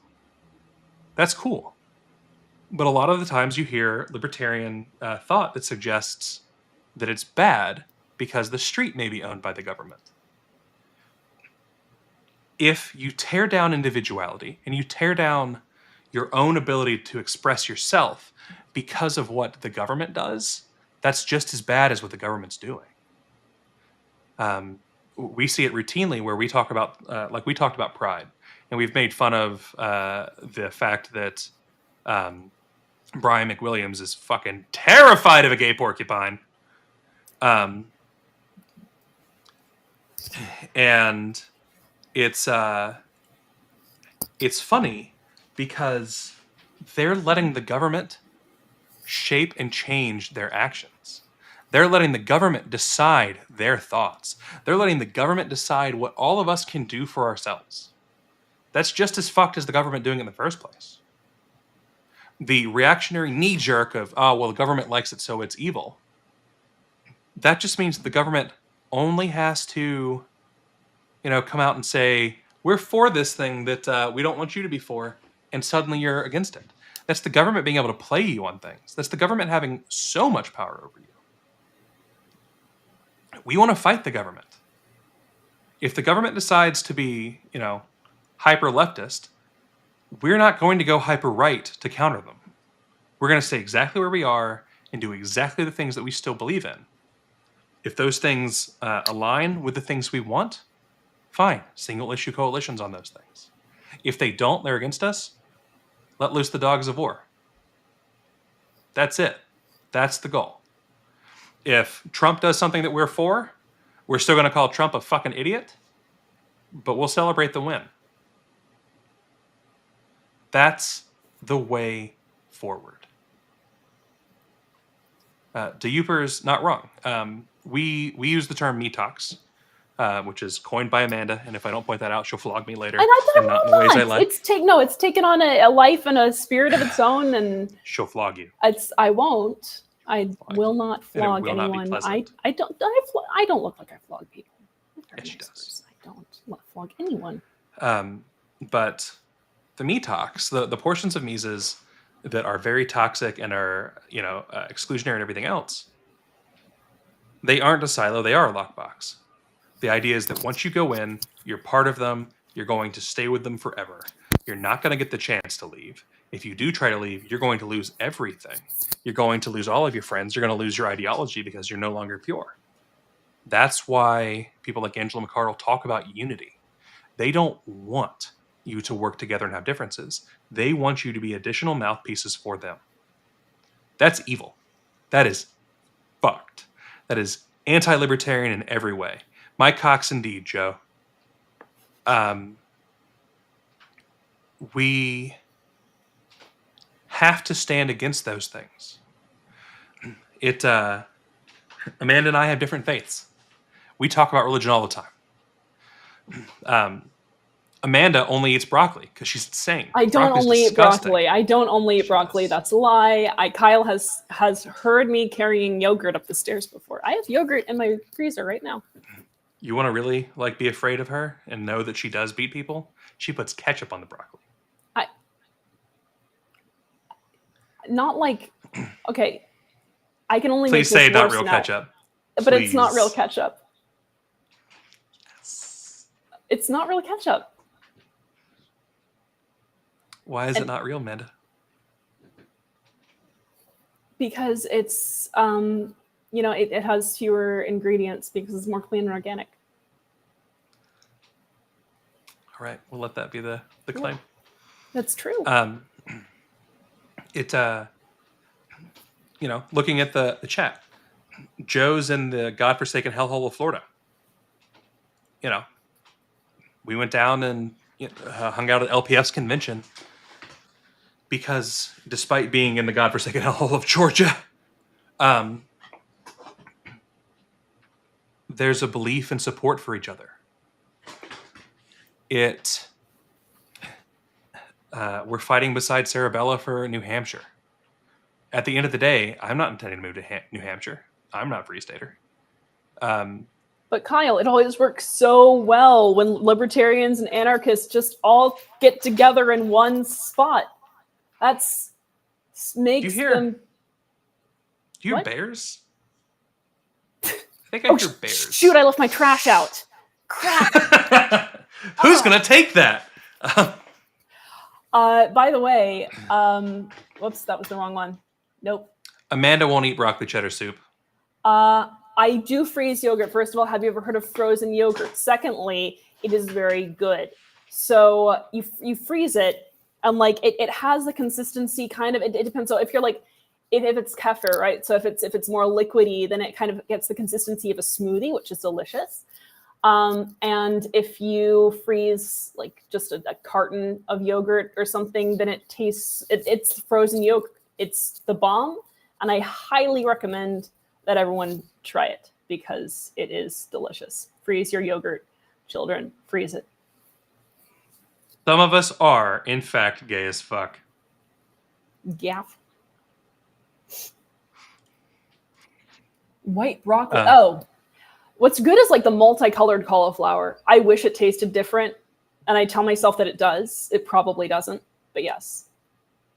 That's cool. But a lot of the times you hear libertarian thought that suggests that it's bad because the street may be owned by the government. If you tear down individuality and you tear down your own ability to express yourself because of what the government does, that's just as bad as what the government's doing. We see it routinely where we talk about, like we talked about pride, and we've made fun of the fact that Brian McWilliams is fucking terrified of a gay porcupine. And it's funny because they're letting the government shape and change their actions. They're letting the government decide their thoughts. They're letting the government decide what all of us can do for ourselves. That's just as fucked as the government doing it in the first place. The reactionary knee-jerk of, oh, well, the government likes it, so it's evil. That just means the government only has to, come out and say, we're for this thing that we don't want you to be for, and suddenly you're against it. That's the government being able to play you on things. That's the government having so much power over you. We want to fight the government. If the government decides to be, hyper-leftist, we're not going to go hyper-right to counter them. We're going to stay exactly where we are and do exactly the things that we still believe in. If those things align with the things we want, fine, single-issue coalitions on those things. If they don't, they're against us, let loose the dogs of war. That's it. That's the goal. If Trump does something that we're for, we're still going to call Trump a fucking idiot, but we'll celebrate the win. That's the way forward. DeYuper's not wrong. We use the term me talks which is coined by Amanda. And if I don't point that out, she'll flog me later. And I thought not in the ways I like. It's taken on a life and a spirit of its own, and she'll flog you. I won't. I will not flog anyone. I don't look like I flog people. Yes, she does. I don't flog anyone. But the me talks, the portions of Mises that are very toxic and are exclusionary and everything else, they aren't a silo. They are a lockbox. The idea is that once you go in, you're part of them. You're going to stay with them forever. You're not going to get the chance to leave. If you do try to leave, you're going to lose everything. You're going to lose all of your friends. You're going to lose your ideology because you're no longer pure. That's why people like Angela McArdle talk about unity. They don't want you to work together and have differences. They want you to be additional mouthpieces for them. That's evil. That is fucked. That is anti-libertarian in every way. My cocks indeed, Joe. We have to stand against those things. Amanda and I have different faiths. We talk about religion all the time. Amanda only eats broccoli because she's insane. I don't only eat broccoli. I don't only eat broccoli. That's a lie. Kyle has heard me carrying yogurt up the stairs before. I have yogurt in my freezer right now. You want to really be afraid of her and know that she does beat people? She puts ketchup on the broccoli. Not like, okay, I can only Please make say this not worse real now. Ketchup. But Please. It's not real ketchup. It's not real ketchup. Why is it not real, Amanda? Because it's, it has fewer ingredients because it's more clean and organic. All right, we'll let that be the claim. That's true. Looking at the chat, Joe's in the godforsaken hellhole of Florida. We went down and hung out at LPF's convention because despite being in the godforsaken hellhole of Georgia, there's a belief and support for each other. We're fighting beside Sarabella for New Hampshire. At the end of the day, I'm not intending to move to New Hampshire. I'm not a free stater. But Kyle, it always works so well when libertarians and anarchists just all get together in one spot. Makes them... Do you hear bears? I think I hear bears. Shoot, I left my trash out. Crap. Who's going to take that? By the way, whoops, that was the wrong one. Nope. Amanda won't eat broccoli cheddar soup. I do freeze yogurt. First of all, have you ever heard of frozen yogurt? Secondly, it is very good. So you freeze it, and it has the consistency kind of. It depends. So if you're if it's kefir, right? So if it's more liquidy, then it kind of gets the consistency of a smoothie, which is delicious. And if you freeze just a carton of yogurt or something, then it's frozen yogurt. It's the bomb. And I highly recommend that everyone try it because it is delicious. Freeze your yogurt, children, freeze it. Some of us are, in fact, gay as fuck. Gaff. White broccoli. What's good is the multicolored cauliflower. I wish it tasted different, and I tell myself that it does. It probably doesn't, but yes.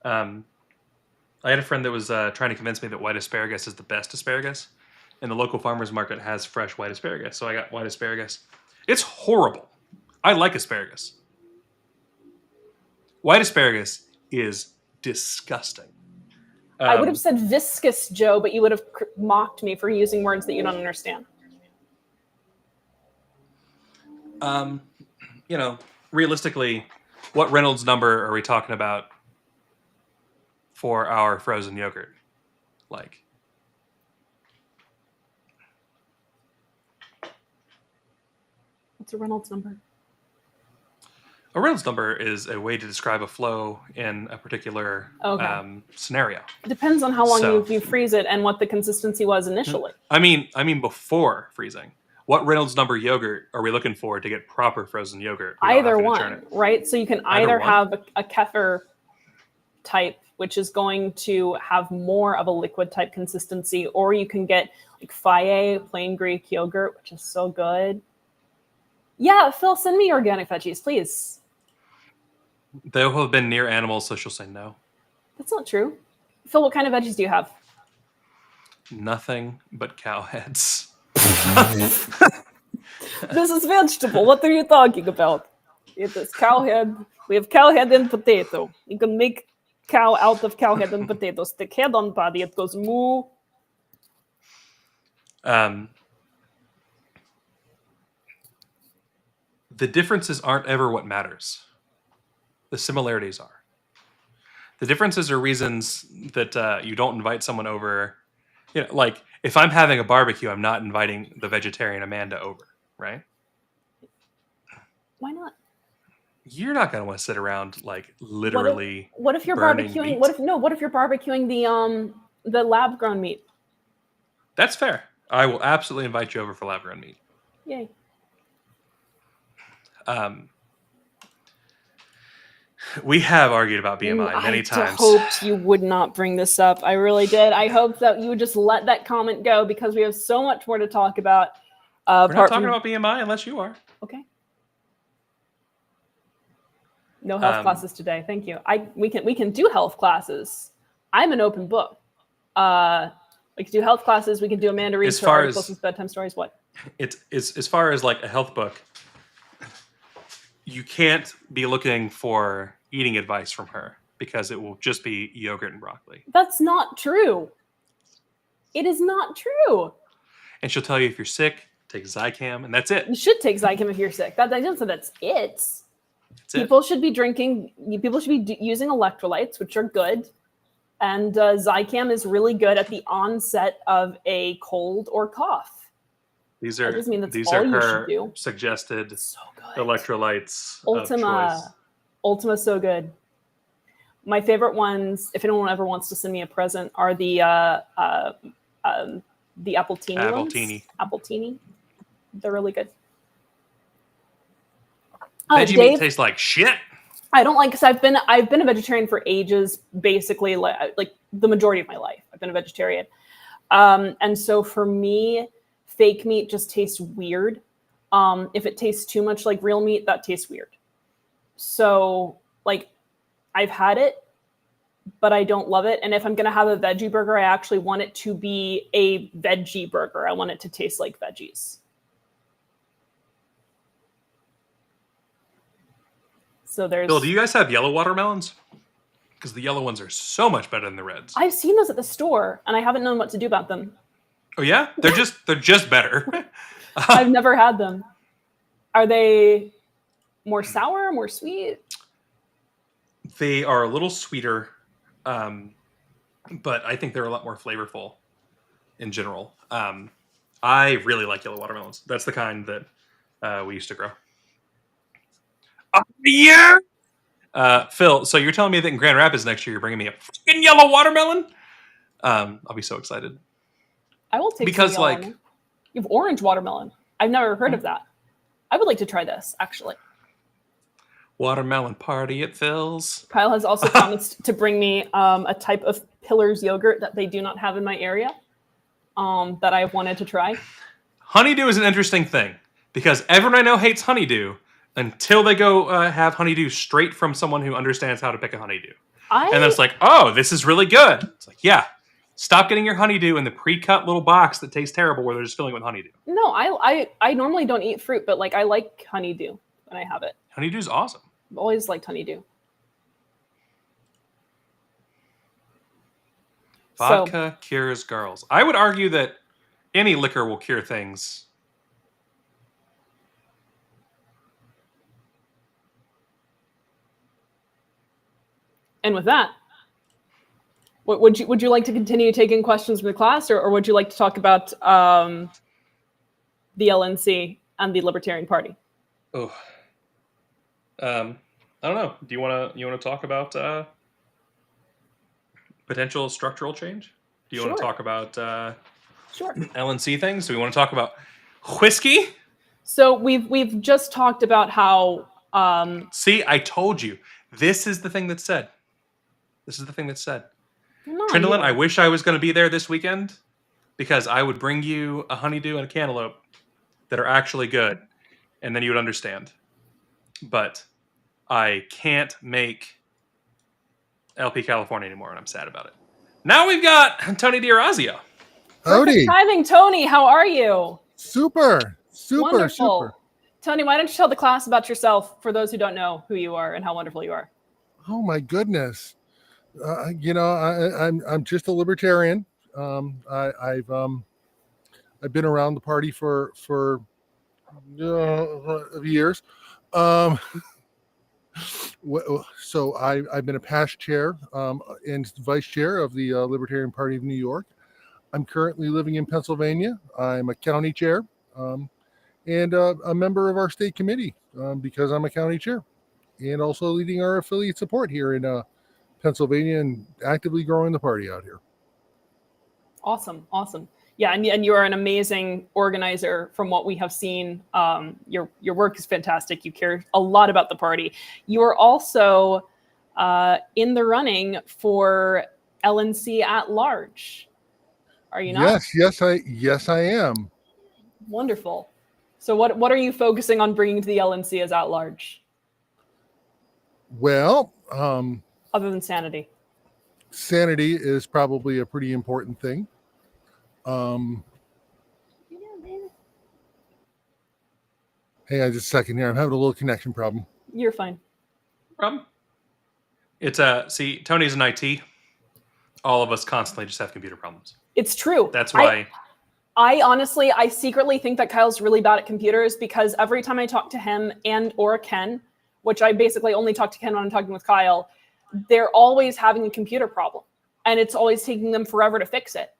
I had a friend that was trying to convince me that white asparagus is the best asparagus, and the local farmer's market has fresh white asparagus, so I got white asparagus. It's horrible. I like asparagus. White asparagus is disgusting. I would have said viscous, Joe, but you would have mocked me for using words that you don't understand. Realistically, what Reynolds number are we talking about for our frozen yogurt? What's a Reynolds number? A Reynolds number is a way to describe a flow in a particular scenario. It depends on how long you freeze it and what the consistency was initially. I mean before freezing. what Reynolds number yogurt are we looking for to get proper frozen yogurt? Either one, right? So you can either have a kefir type, which is going to have more of a liquid type consistency, or you can get like Faye plain Greek yogurt, which is so good. Yeah, Phil, send me organic veggies, please. They will have been near animals, so she'll say no. That's not true. Phil, what kind of veggies do you have? Nothing but cow heads. This is vegetable. What are you talking about? It is cow head. We have cow head and potato. You can make cow out of cow head and potato. Stick head on body. It goes moo. The differences aren't ever what matters. The similarities are. The differences are reasons that you don't invite someone over. You know, like if I'm having a barbecue, I'm not inviting the vegetarian Amanda over, right? Why not? You're not going to want to sit around like literally. What if you're barbecuing? Meat? What if you're barbecuing the lab grown meat? That's fair. I will absolutely invite you over for lab grown meat. Yay. We have argued about BMI many times. I hoped you would not bring this up. I really did. I hoped that you would just let that comment go because we have so much more to talk about. We're not talking about BMI unless you are. Okay. No health classes today. Thank you. We can do health classes. I'm an open book. We can do health classes. We can do Amanda reads her articles with bedtime stories. What? It's as far as like a health book. You can't be looking for eating advice from her because it will just be yogurt and broccoli. That's not true. It is not true. And she'll tell you if you're sick, take Zicam, and that's it. You should take Zicam if you're sick. I don't say that's it. People should be drinking. People should be using electrolytes, which are good. And Zicam is really good at the onset of a cold or cough. These are her suggested electrolytes. Ultima's so good. My favorite ones, if anyone ever wants to send me a present, are the Appletini ones. Appletini. They're really good. Veggie meat tastes like shit. I don't like, because I've been a vegetarian for ages, basically like the majority of my life. I've been a vegetarian, and so for me, fake meat just tastes weird. If it tastes too much like real meat, that tastes weird. So, like, I've had it, but I don't love it. And if I'm going to have a veggie burger, I actually want it to be a veggie burger. I want it to taste like veggies. So there's... Bill, do you guys have yellow watermelons? Because the yellow ones are so much better than the reds. I've seen those at the store, and I haven't known what to do about them. Oh yeah? They're just better. I've never had them. Are they more sour, more sweet? They are a little sweeter, but I think they're a lot more flavorful in general. I really like yellow watermelons. That's the kind that we used to grow. Yeah. Phil, so you're telling me that in Grand Rapids next year you're bringing me a freaking yellow watermelon? I'll be so excited. I will take some yellow watermelon. You have orange watermelon. I've never heard of that. I would like to try this, actually. Watermelon party at Phil's. Kyle has also promised to bring me a type of Pillar's yogurt that they do not have in my area that I've wanted to try. Honeydew is an interesting thing because everyone I know hates honeydew until they go have honeydew straight from someone who understands how to pick a honeydew. And then it's like, oh, this is really good. It's like, yeah. Stop getting your honeydew in the pre-cut little box that tastes terrible where they're just filling it with honeydew. No, I normally don't eat fruit, but like I like honeydew when I have it. Honeydew's awesome. I've always liked honeydew. Vodka cures girls. I would argue that any liquor will cure things. And with that, would you like to continue taking questions from the class, or would you like to talk about the LNC and the Libertarian Party? Oh, I don't know. Do you want to talk about potential structural change? Do you want to talk about sure LNC things? Do we want to talk about Whiskey? So we've just talked about how. See, I told you. This is the thing that's said. Trindolin, I wish I was going to be there this weekend because I would bring you a honeydew and a cantaloupe that are actually good, and then you would understand. But I can't make LP California anymore, and I'm sad about it. Now we've got Tony D'Orazio. Perfect timing, Tony. How are you? Super. Wonderful. Tony, why don't you tell the class about yourself for those who don't know who you are and how wonderful you are? Oh my goodness. I'm just a libertarian. I've been around the party for years. So I've been a past chair and vice chair of the Libertarian Party of New York. I'm currently living in Pennsylvania. I'm a county chair and a member of our state committee because I'm a county chair, and also leading our affiliate support here in Pennsylvania and actively growing the party out here. Awesome. Yeah, and you are an amazing organizer from what we have seen. Your work is fantastic. You care a lot about the party. You are also in the running for LNC at large. Are you not? Yes, I am. Wonderful. So what are you focusing on bringing to the LNC as at large? Well, other than sanity. Sanity is probably a pretty important thing. Hang on just a second here. I'm having a little connection problem. You're fine. Problem? It's see, Tony's in IT. All of us constantly just have computer problems. It's true. That's why. I honestly, I secretly think that Kyle's really bad at computers because every time I talk to him and or Ken, which I basically only talk to Ken when I'm talking with Kyle, they're always having a computer problem, and it's always taking them forever to fix it.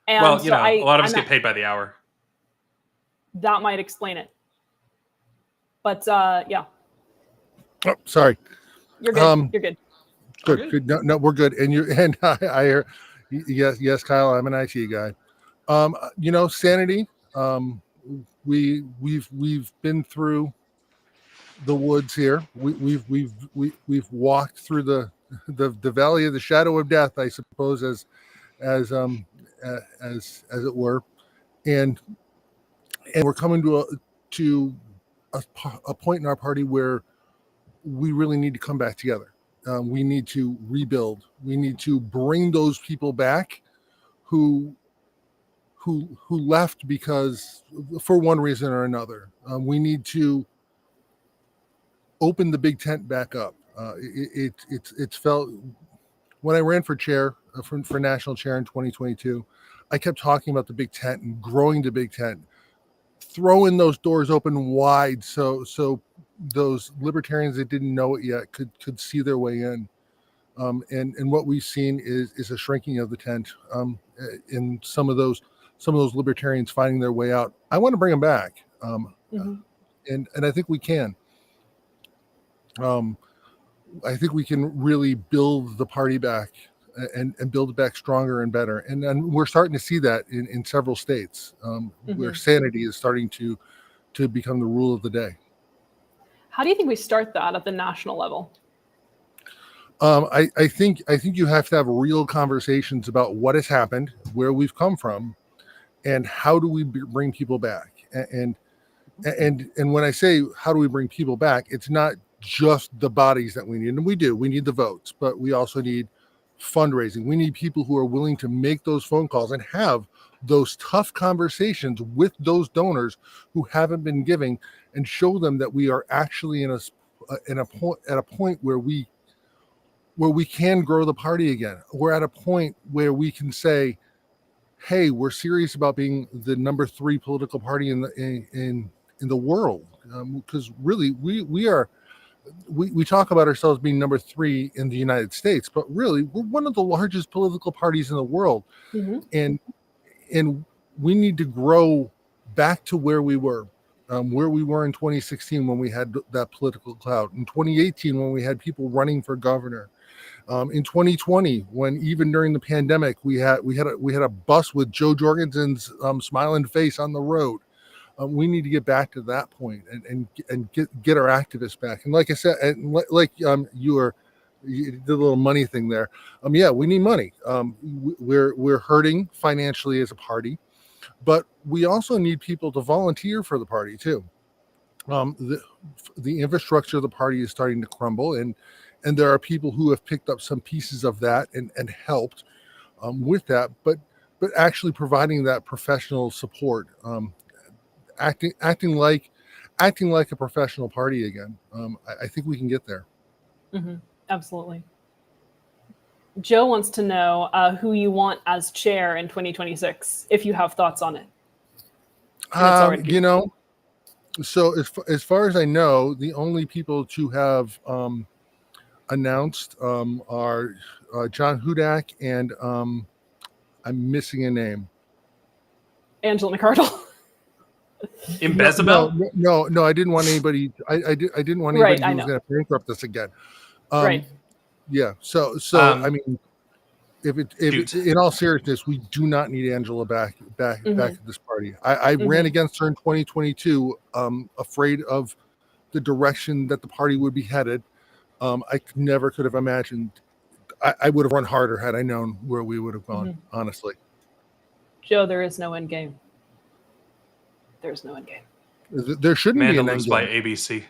And well, a lot of us get paid by the hour. That might explain it. But yeah. Oh, sorry. You're good. You're good. Good. No, we're good. And I hear, yes, Kyle, I'm an IT guy. Sanity. We've been through the woods here. We've walked through the valley of the shadow of death, I suppose, as it were, and we're coming to a point in our party where we really need to come back together. We need to rebuild. We need to bring those people back who left because for one reason or another. We need to open the big tent back up. It's felt when I ran for chair for national chair in 2022, I kept talking about the big tent and growing the big tent, throwing those doors open wide so those libertarians that didn't know it yet could see their way in. And what we've seen is a shrinking of the tent, and some of those libertarians finding their way out. I want to bring them back, and I think we can. I think we can really build the party back and build it back stronger and better. And we're starting to see that in several states where sanity is starting to become the rule of the day. How do you think we start that at the national level? I think you have to have real conversations about what has happened, where we've come from, and how do we bring people back. And when I say how do we bring people back, it's not just the bodies that we need, and we need the votes, but we also need fundraising. We need people who are willing to make those phone calls and have those tough conversations with those donors who haven't been giving, and show them that we are actually at a point where we can grow the party again. We're at a point where we can say, hey, we're serious about being the number 3 political party in the world, because really we talk about ourselves being number 3 in the United States, but really we're one of the largest political parties in the world. And we need to grow back to where we were. where we were in 2016 when we had that political clout, in 2018 when we had people running for governor, in 2020 when even during the pandemic we had a bus with Joe Jorgensen's smiling face on the road. We need to get back to that point and get our activists back. And like I said, and you did a little money thing there. Yeah, we need money. We're hurting financially as a party, but we also need people to volunteer for the party too. The infrastructure of the party is starting to crumble, and there are people who have picked up some pieces of that and helped with that, but actually providing that professional support, acting like a professional party again. I think we can get there. Mm-hmm. Absolutely. Joe wants to know who you want as chair in 2026, if you have thoughts on it. So as far as I know, the only people to have announced are John Hudak and I'm missing a name. Angela McArdle. Imbezabel? No, I didn't want anybody. I didn't want anybody who was going to bankrupt us again. Right. Yeah. So I mean, if in all seriousness, we do not need Angela back at this party. I ran against her in 2022, afraid of the direction that the party would be headed. I never could have imagined. I would have run harder had I known where we would have gone. Honestly, Joe, there is no end game. There's no end game. There shouldn't be an end game. By ABC.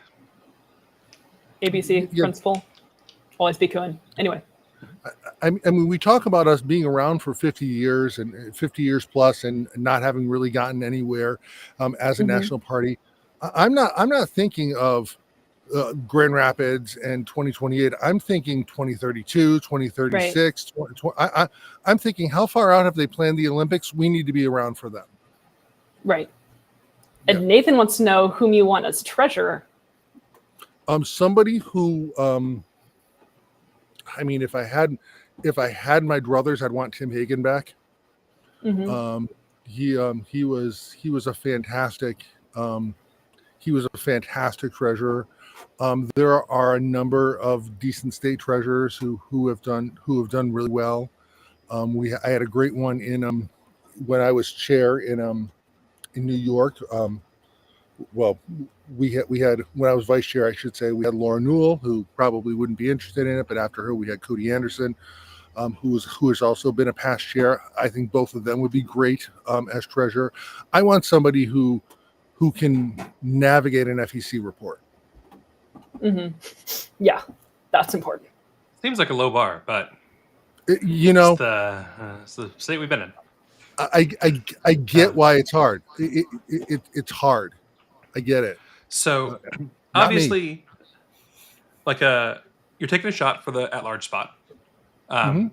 ABC principle. Always be Cohen. Anyway. I mean, we talk about us being around for 50 years and 50 years plus and not having really gotten anywhere as a national party. I'm not thinking of Grand Rapids and 2028. I'm thinking 2032, 2036. Right. I'm thinking, how far out have they planned the Olympics? We need to be around for them. Right. And Nathan wants to know whom you want as treasurer. Somebody who, I mean, if I had my druthers, I'd want Tim Hagen back. He was a fantastic treasurer. There are a number of decent state treasurers who have done really well. I had a great one in when I was chair in New York. Well, we had when I was vice chair, I should say, we had Laura Newell, who probably wouldn't be interested in it, but after her we had Cody Anderson, who has also been a past chair. I think both of them would be great as treasurer. I want somebody who can navigate an FEC report. Yeah, that's important. Seems like a low bar, but it's the state we've been in. I get why it's hard. It's hard. I get it. So obviously, like you're taking a shot for the at-large spot, and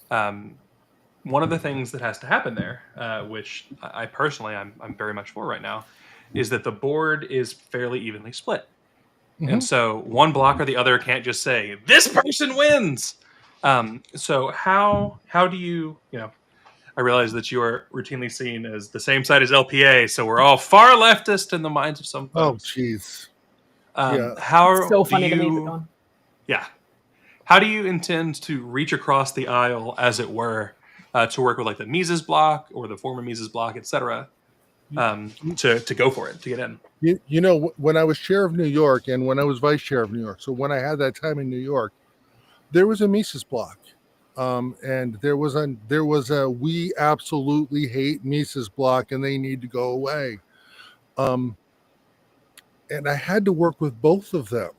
one of the things that has to happen there, which I personally I'm very much for right now, is that the board is fairly evenly split, and so one block or the other can't just say this person wins. So how do you I realize that you are routinely seen as the same side as LPA, so we're all far leftist in the minds of some folks. Oh, jeez. It's so funny to me. Yeah. How do you intend to reach across the aisle, as it were, to work with like the Mises block or the former Mises block, et cetera, to go for it, to get in? When I was chair of New York and when I was vice chair of New York, so when I had that time in New York, there was a Mises block. And there was a we absolutely hate Mises block and they need to go away. And I had to work with both of them.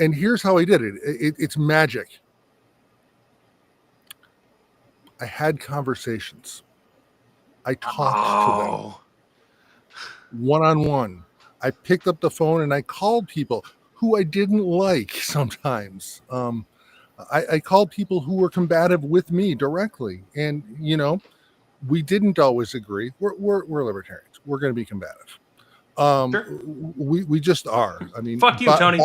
And here's how I did it. It's magic. I had conversations. I talked to them one-on-one. I picked up the phone and I called people who I didn't like sometimes. I called people who were combative with me directly, and we didn't always agree. We're libertarians. We're going to be combative. Sure. We just are. I mean, fuck you, Tony.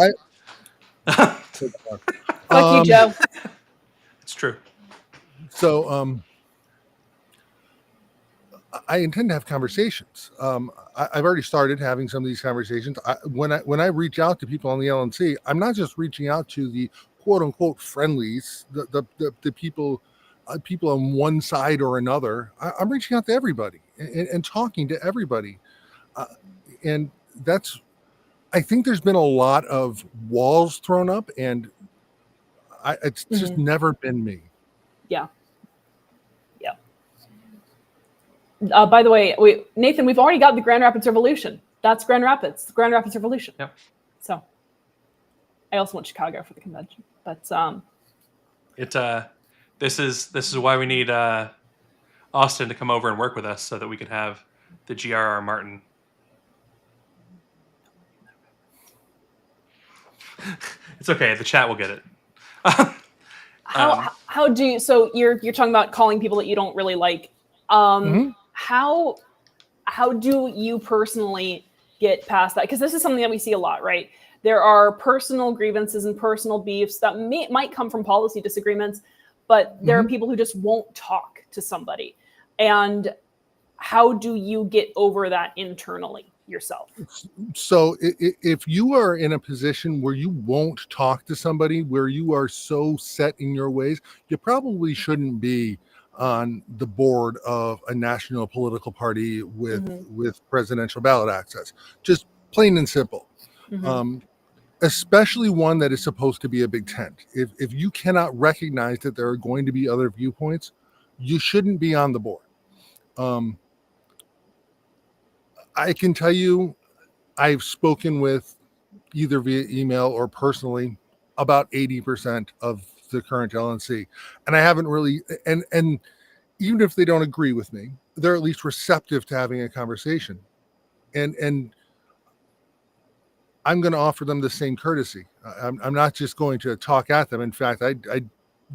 Fuck you, Joe. It's true. So I intend to have conversations. I've already started having some of these conversations. When I reach out to people on the LNC, I'm not just reaching out to the quote unquote friendlies, the people people on one side or another. I'm reaching out to everybody and talking to everybody, and that's. I think there's been a lot of walls thrown up, and it's just never been me. Yeah. Yeah. By the way, Nathan, we've already got the Grand Rapids Revolution. That's Grand Rapids, the Grand Rapids Revolution. Yep. So I also went to Chicago for the convention. But this is why we need Austin to come over and work with us so that we can have the G.R.R. Martin. It's okay. The chat will get it. how do you? So you're talking about calling people that you don't really like. How do you personally get past that? Because this is something that we see a lot, right? There are personal grievances and personal beefs that might come from policy disagreements, but there are people who just won't talk to somebody. And how do you get over that internally yourself? So if you are in a position where you won't talk to somebody, where you are so set in your ways, you probably shouldn't be on the board of a national political party with presidential ballot access. Just plain and simple. Especially one that is supposed to be a big tent. If you cannot recognize that there are going to be other viewpoints, you shouldn't be on the board. I can tell you, I've spoken with either via email or personally about 80% of the current LNC, and I haven't really, and even if they don't agree with me, they're at least receptive to having a conversation, and I'm going to offer them the same courtesy. I'm not just going to talk at them. In fact,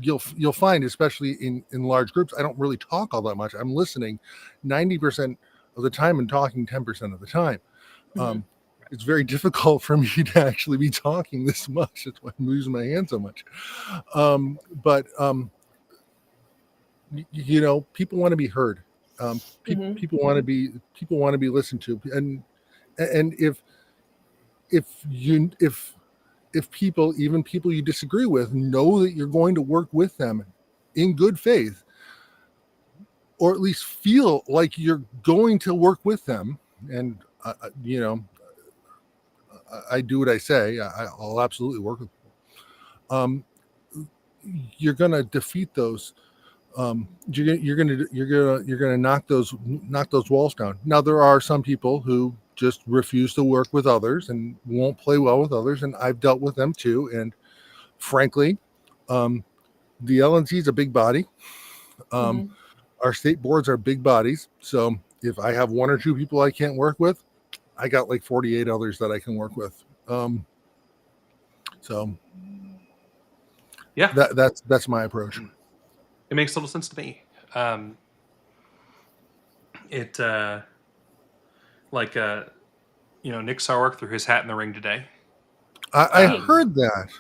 you'll find, especially in large groups, I don't really talk all that much. I'm listening 90% of the time and talking 10% of the time. It's very difficult for me to actually be talking this much. That's why I'm using my hand so much. But people want to be heard. People want to be listened to, and if people, even people you disagree with, know that you're going to work with them in good faith, or at least feel like you're going to work with them, and I do what I say, I'll absolutely work with people. You're going to defeat those. You're going to knock those walls down. Now there are some people who just refuse to work with others and won't play well with others, and I've dealt with them too. And frankly, the LNC is a big body. Our state boards are big bodies. So if I have one or two people I can't work with, I got like 48 others that I can work with. So yeah, that's my approach. It makes total sense to me. Nick Sarwark threw his hat in the ring today. I heard that.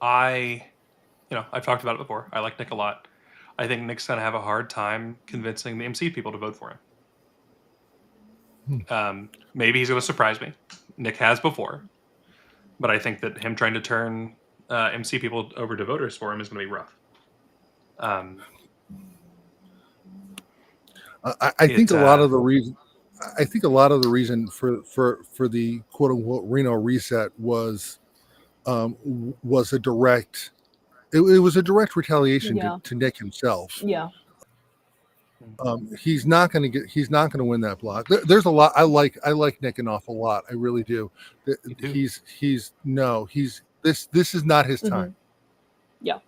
I've talked about it before. I like Nick a lot. I think Nick's going to have a hard time convincing the MC people to vote for him. Maybe he's going to surprise me. Nick has before. But I think that him trying to turn MC people over to voters for him is going to be rough. I think a lot of the reason for the quote unquote Reno reset was a direct. It was a direct retaliation to Nick himself. Yeah. He's not going to win that block. There's a lot. I like Nick an awful lot. I really do. This is not his time. Yeah.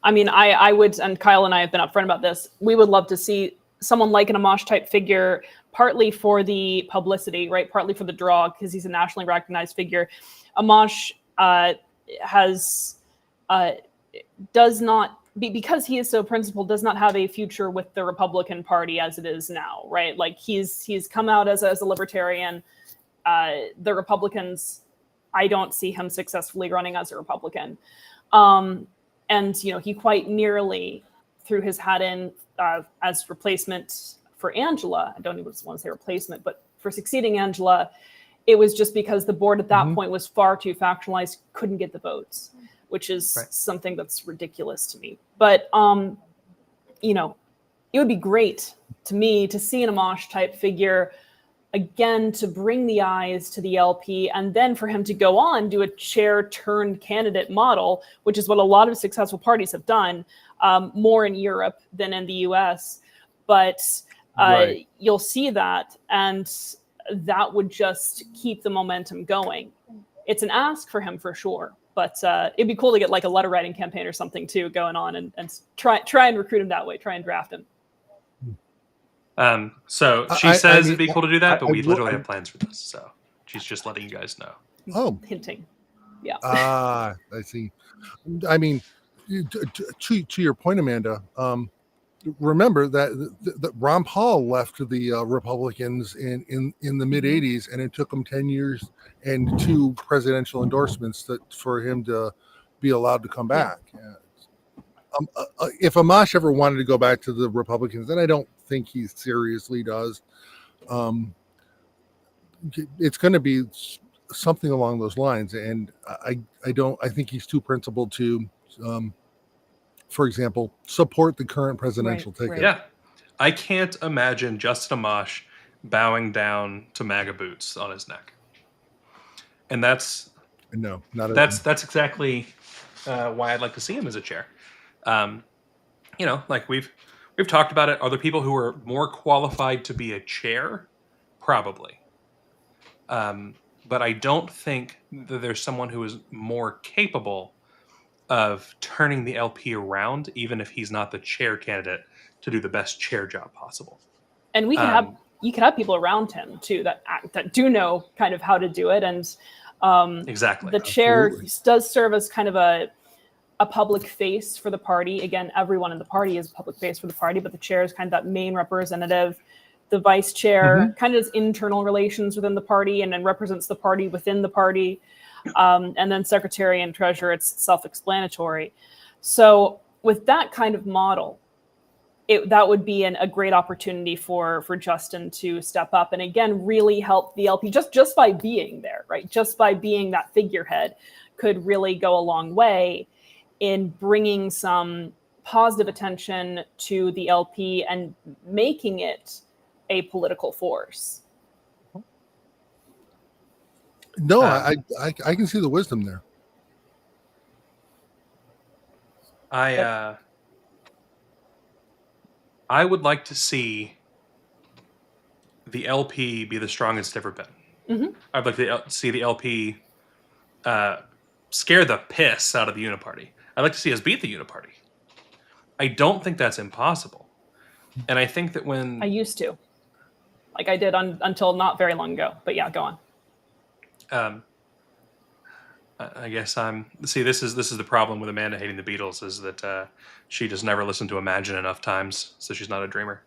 I mean, I would, and Kyle and I have been upfront about this. We would love to see someone like an Amash type figure, partly for the publicity, right? Partly for the draw, because he's a nationally recognized figure. Amash does not, because he is so principled, does not have a future with the Republican Party as it is now, right? Like he's come out as a libertarian. The Republicans, I don't see him successfully running as a Republican. And he quite nearly threw his hat in as replacement for Angela. I don't even want to say replacement, but for succeeding Angela, it was just because the board at that point was far too factionalized, couldn't get the votes, which is something that's ridiculous to me. But, you know, it would be great to me to see an Amash type figure again, to bring the eyes to the LP, and then for him to go on, do a chair turned candidate model, which is what a lot of successful parties have done, more in Europe than in the US. But you'll see that, and that would just keep the momentum going. It's an ask for him for sure, but it'd be cool to get like a letter writing campaign or something too going on, and try and recruit him that way, try and draft him. So she says it'd be cool to do that, but we literally have plans for this. So she's just letting you guys know. Oh, hinting. Yeah. I see. I mean, to your point, Amanda, remember that Ron Paul left the Republicans in the mid 80s, and it took him 10 years and 2 presidential endorsements for him to be allowed to come back. Yeah. If Amash ever wanted to go back to the Republicans, and I don't think he seriously does, it's going to be something along those lines. And I think he's too principled to, for example, support the current presidential ticket. Yeah, I can't imagine Justin Amash bowing down to MAGA boots on his neck, and that's exactly why I'd like to see him as a chair. You know, like we've talked about it. Are there people who are more qualified to be a chair? Probably. But I don't think that there's someone who is more capable of turning the LP around, even if he's not the chair candidate, to do the best chair job possible. And we can you can have people around him too that do know kind of how to do it. And exactly, the chair does serve as kind of a public face for the party. Again, everyone in the party is a public face for the party, but the chair is kind of that main representative. The vice chair kind of does internal relations within the party and then represents the party within the party. And then secretary and treasurer, it's self-explanatory. So with that kind of model, that would be a great opportunity for Justin to step up and again really help the LP just by being there, right? Just by being that figurehead could really go a long way in bringing some positive attention to the LP and making it a political force. No, I can see the wisdom there. I would like to see the LP be the strongest it's ever been. I'd like to see the LP scare the piss out of the Uniparty. I'd like to see us beat the Uniparty. I don't think that's impossible. And I think that when... I used to. Like I did until not very long ago. But yeah, go on. I guess this is the problem with Amanda hating the Beatles, is that she just never listened to Imagine enough times, so she's not a dreamer.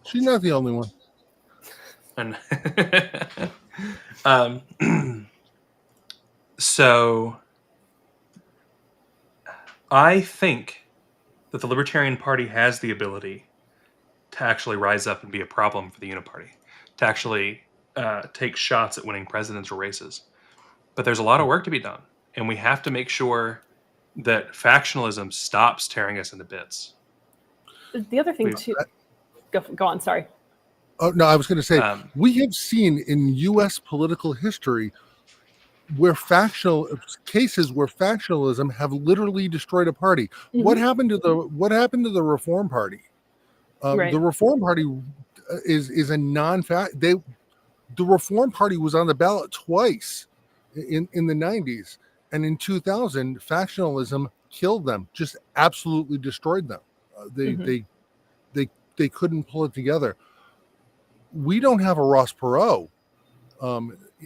She's not the only one. And so I think that the Libertarian Party has the ability to actually rise up and be a problem for the Uniparty, to actually take shots at winning presidential races. But there's a lot of work to be done, and we have to make sure that factionalism stops tearing us into bits. The other thing too... Go on, sorry. Oh, no, I was going to say, we have seen in U.S. political history where cases where factionalism have literally destroyed a party. What happened to the Reform Party? The Reform Party is a non-fact. The Reform Party was on the ballot twice in the 90s, and in 2000, factionalism killed them, just absolutely destroyed them. They couldn't pull it together. We don't have a Ross Perot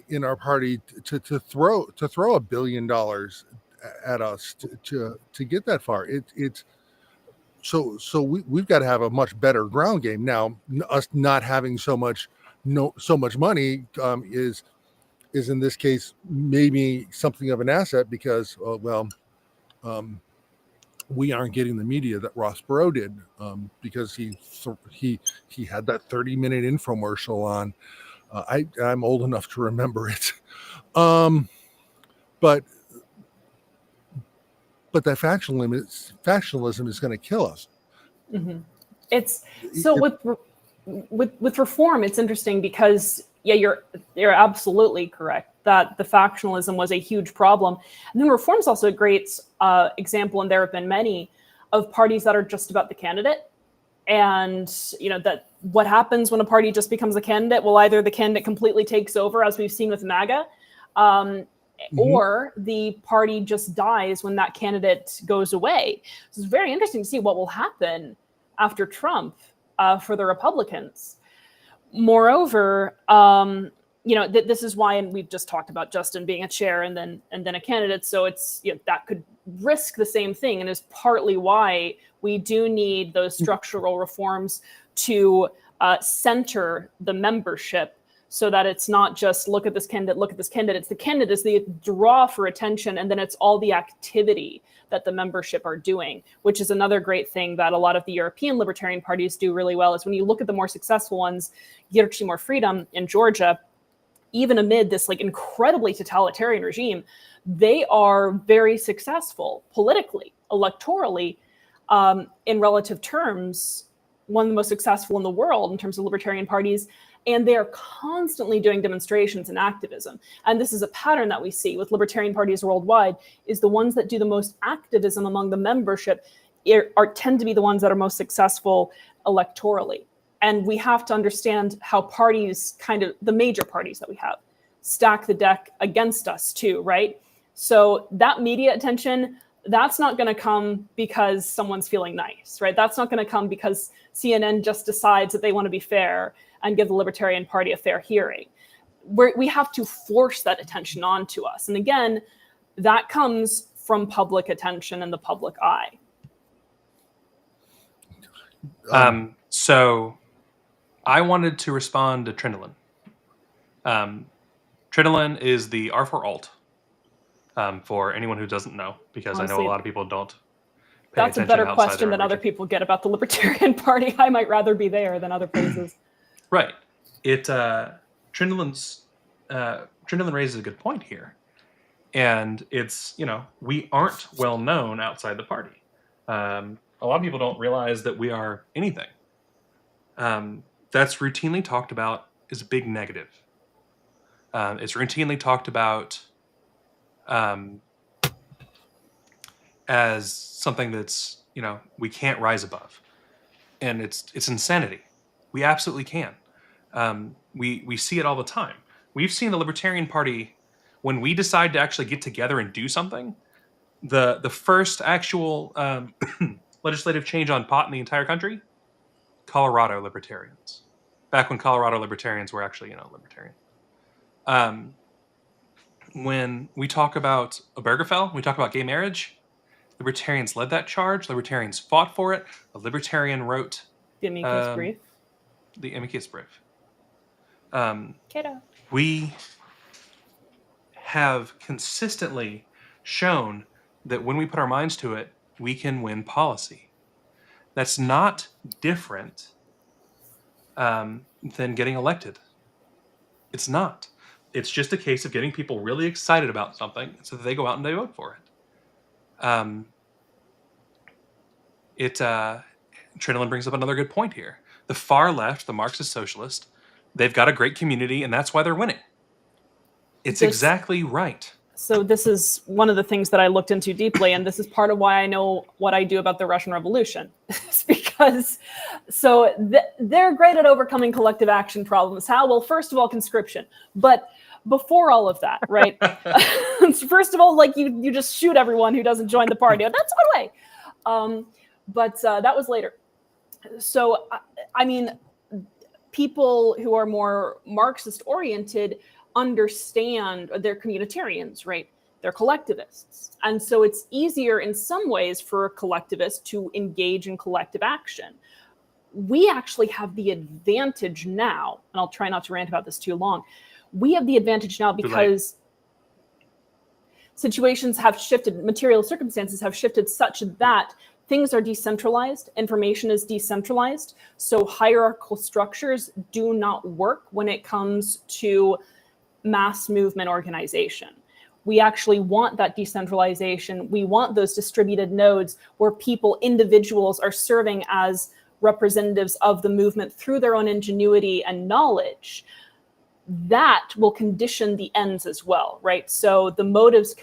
in our party to throw $1 billion at us to get that far. So we've got to have a much better ground game. Now, us not having so much money is in this case maybe something of an asset because we aren't getting the media that Ross Perot did, because he had that 30-minute infomercial on. I'm old enough to remember it, but that factionalism is going to kill us. Mm-hmm. It's so with reform. It's interesting because you're absolutely correct that the factionalism was a huge problem, and then reform is also a great example, and there have been many of parties that are just about the candidate. And that what happens when a party just becomes a candidate? Well, either the candidate completely takes over, as we've seen with MAGA, or the party just dies when that candidate goes away. So it's very interesting to see what will happen after Trump for the Republicans. Moreover, this is why, and we've just talked about Justin being a chair and then a candidate. So it's that could risk the same thing, and is partly why we do need those structural reforms to center the membership, so that it's not just look at this candidate, look at this candidate. It's the candidate is the draw for attention, and then it's all the activity that the membership are doing, which is another great thing that a lot of the European libertarian parties do really well. Is when you look at the more successful ones, Gierci More Freedom in Georgia, even amid this incredibly totalitarian regime, they are very successful politically, electorally, in relative terms, one of the most successful in the world in terms of libertarian parties. And they are constantly doing demonstrations and activism. And this is a pattern that we see with libertarian parties worldwide, is the ones that do the most activism among the membership tend to be the ones that are most successful electorally. And we have to understand how parties, the major parties that we have, stack the deck against us too, right? So that media attention, that's not going to come because someone's feeling nice, right? That's not going to come because CNN just decides that they want to be fair and give the Libertarian Party a fair hearing. We have to force that attention onto us. And again, that comes from public attention and the public eye. So I wanted to respond to Trinolin. Trinolin is the R4 alt, for anyone who doesn't know, because honestly, I know a lot of people don't pay that's a better question than other people get about the Libertarian Party. I might rather be there than other places. Right. Trinolin raises a good point here. And it's, we aren't well known outside the party. A lot of people don't realize that we are anything. That's routinely talked about as a big negative. It's routinely talked about as something that's, we can't rise above. And it's insanity. We absolutely can. We see it all the time. We've seen the Libertarian Party, when we decide to actually get together and do something, the first actual legislative change on pot in the entire country, Colorado Libertarians. Back when Colorado Libertarians were actually, libertarian. When we talk about Obergefell, we talk about gay marriage, Libertarians led that charge. Libertarians fought for it. A Libertarian wrote the amicus brief. The amicus brief. Kiddo. We have consistently shown that when we put our minds to it, we can win policy. That's not different than getting elected. It's not. It's just a case of getting people really excited about something so that they go out and they vote for it. Trinolin brings up another good point here. The far left, the Marxist socialist, they've got a great community, and that's why they're winning. It's exactly right. So this is one of the things that I looked into deeply, and this is part of why I know what I do about the Russian Revolution. It's because, they're great at overcoming collective action problems. How? Well, first of all, conscription. But before all of that, right? First of all, you just shoot everyone who doesn't join the party. That's one way. But that was later. So, I mean, people who are more Marxist-oriented understand they're communitarians, right? They're collectivists. And so it's easier in some ways for a collectivist to engage in collective action. We actually have the advantage now, and I'll try not to rant about this too long. We have the advantage now because situations have shifted, material circumstances have shifted such that things are decentralized, information is decentralized, so hierarchical structures do not work when it comes to mass movement organization. We actually want that decentralization. We want those distributed nodes where people, individuals, are serving as representatives of the movement through their own ingenuity and knowledge. That will condition the ends as well, right? So the motives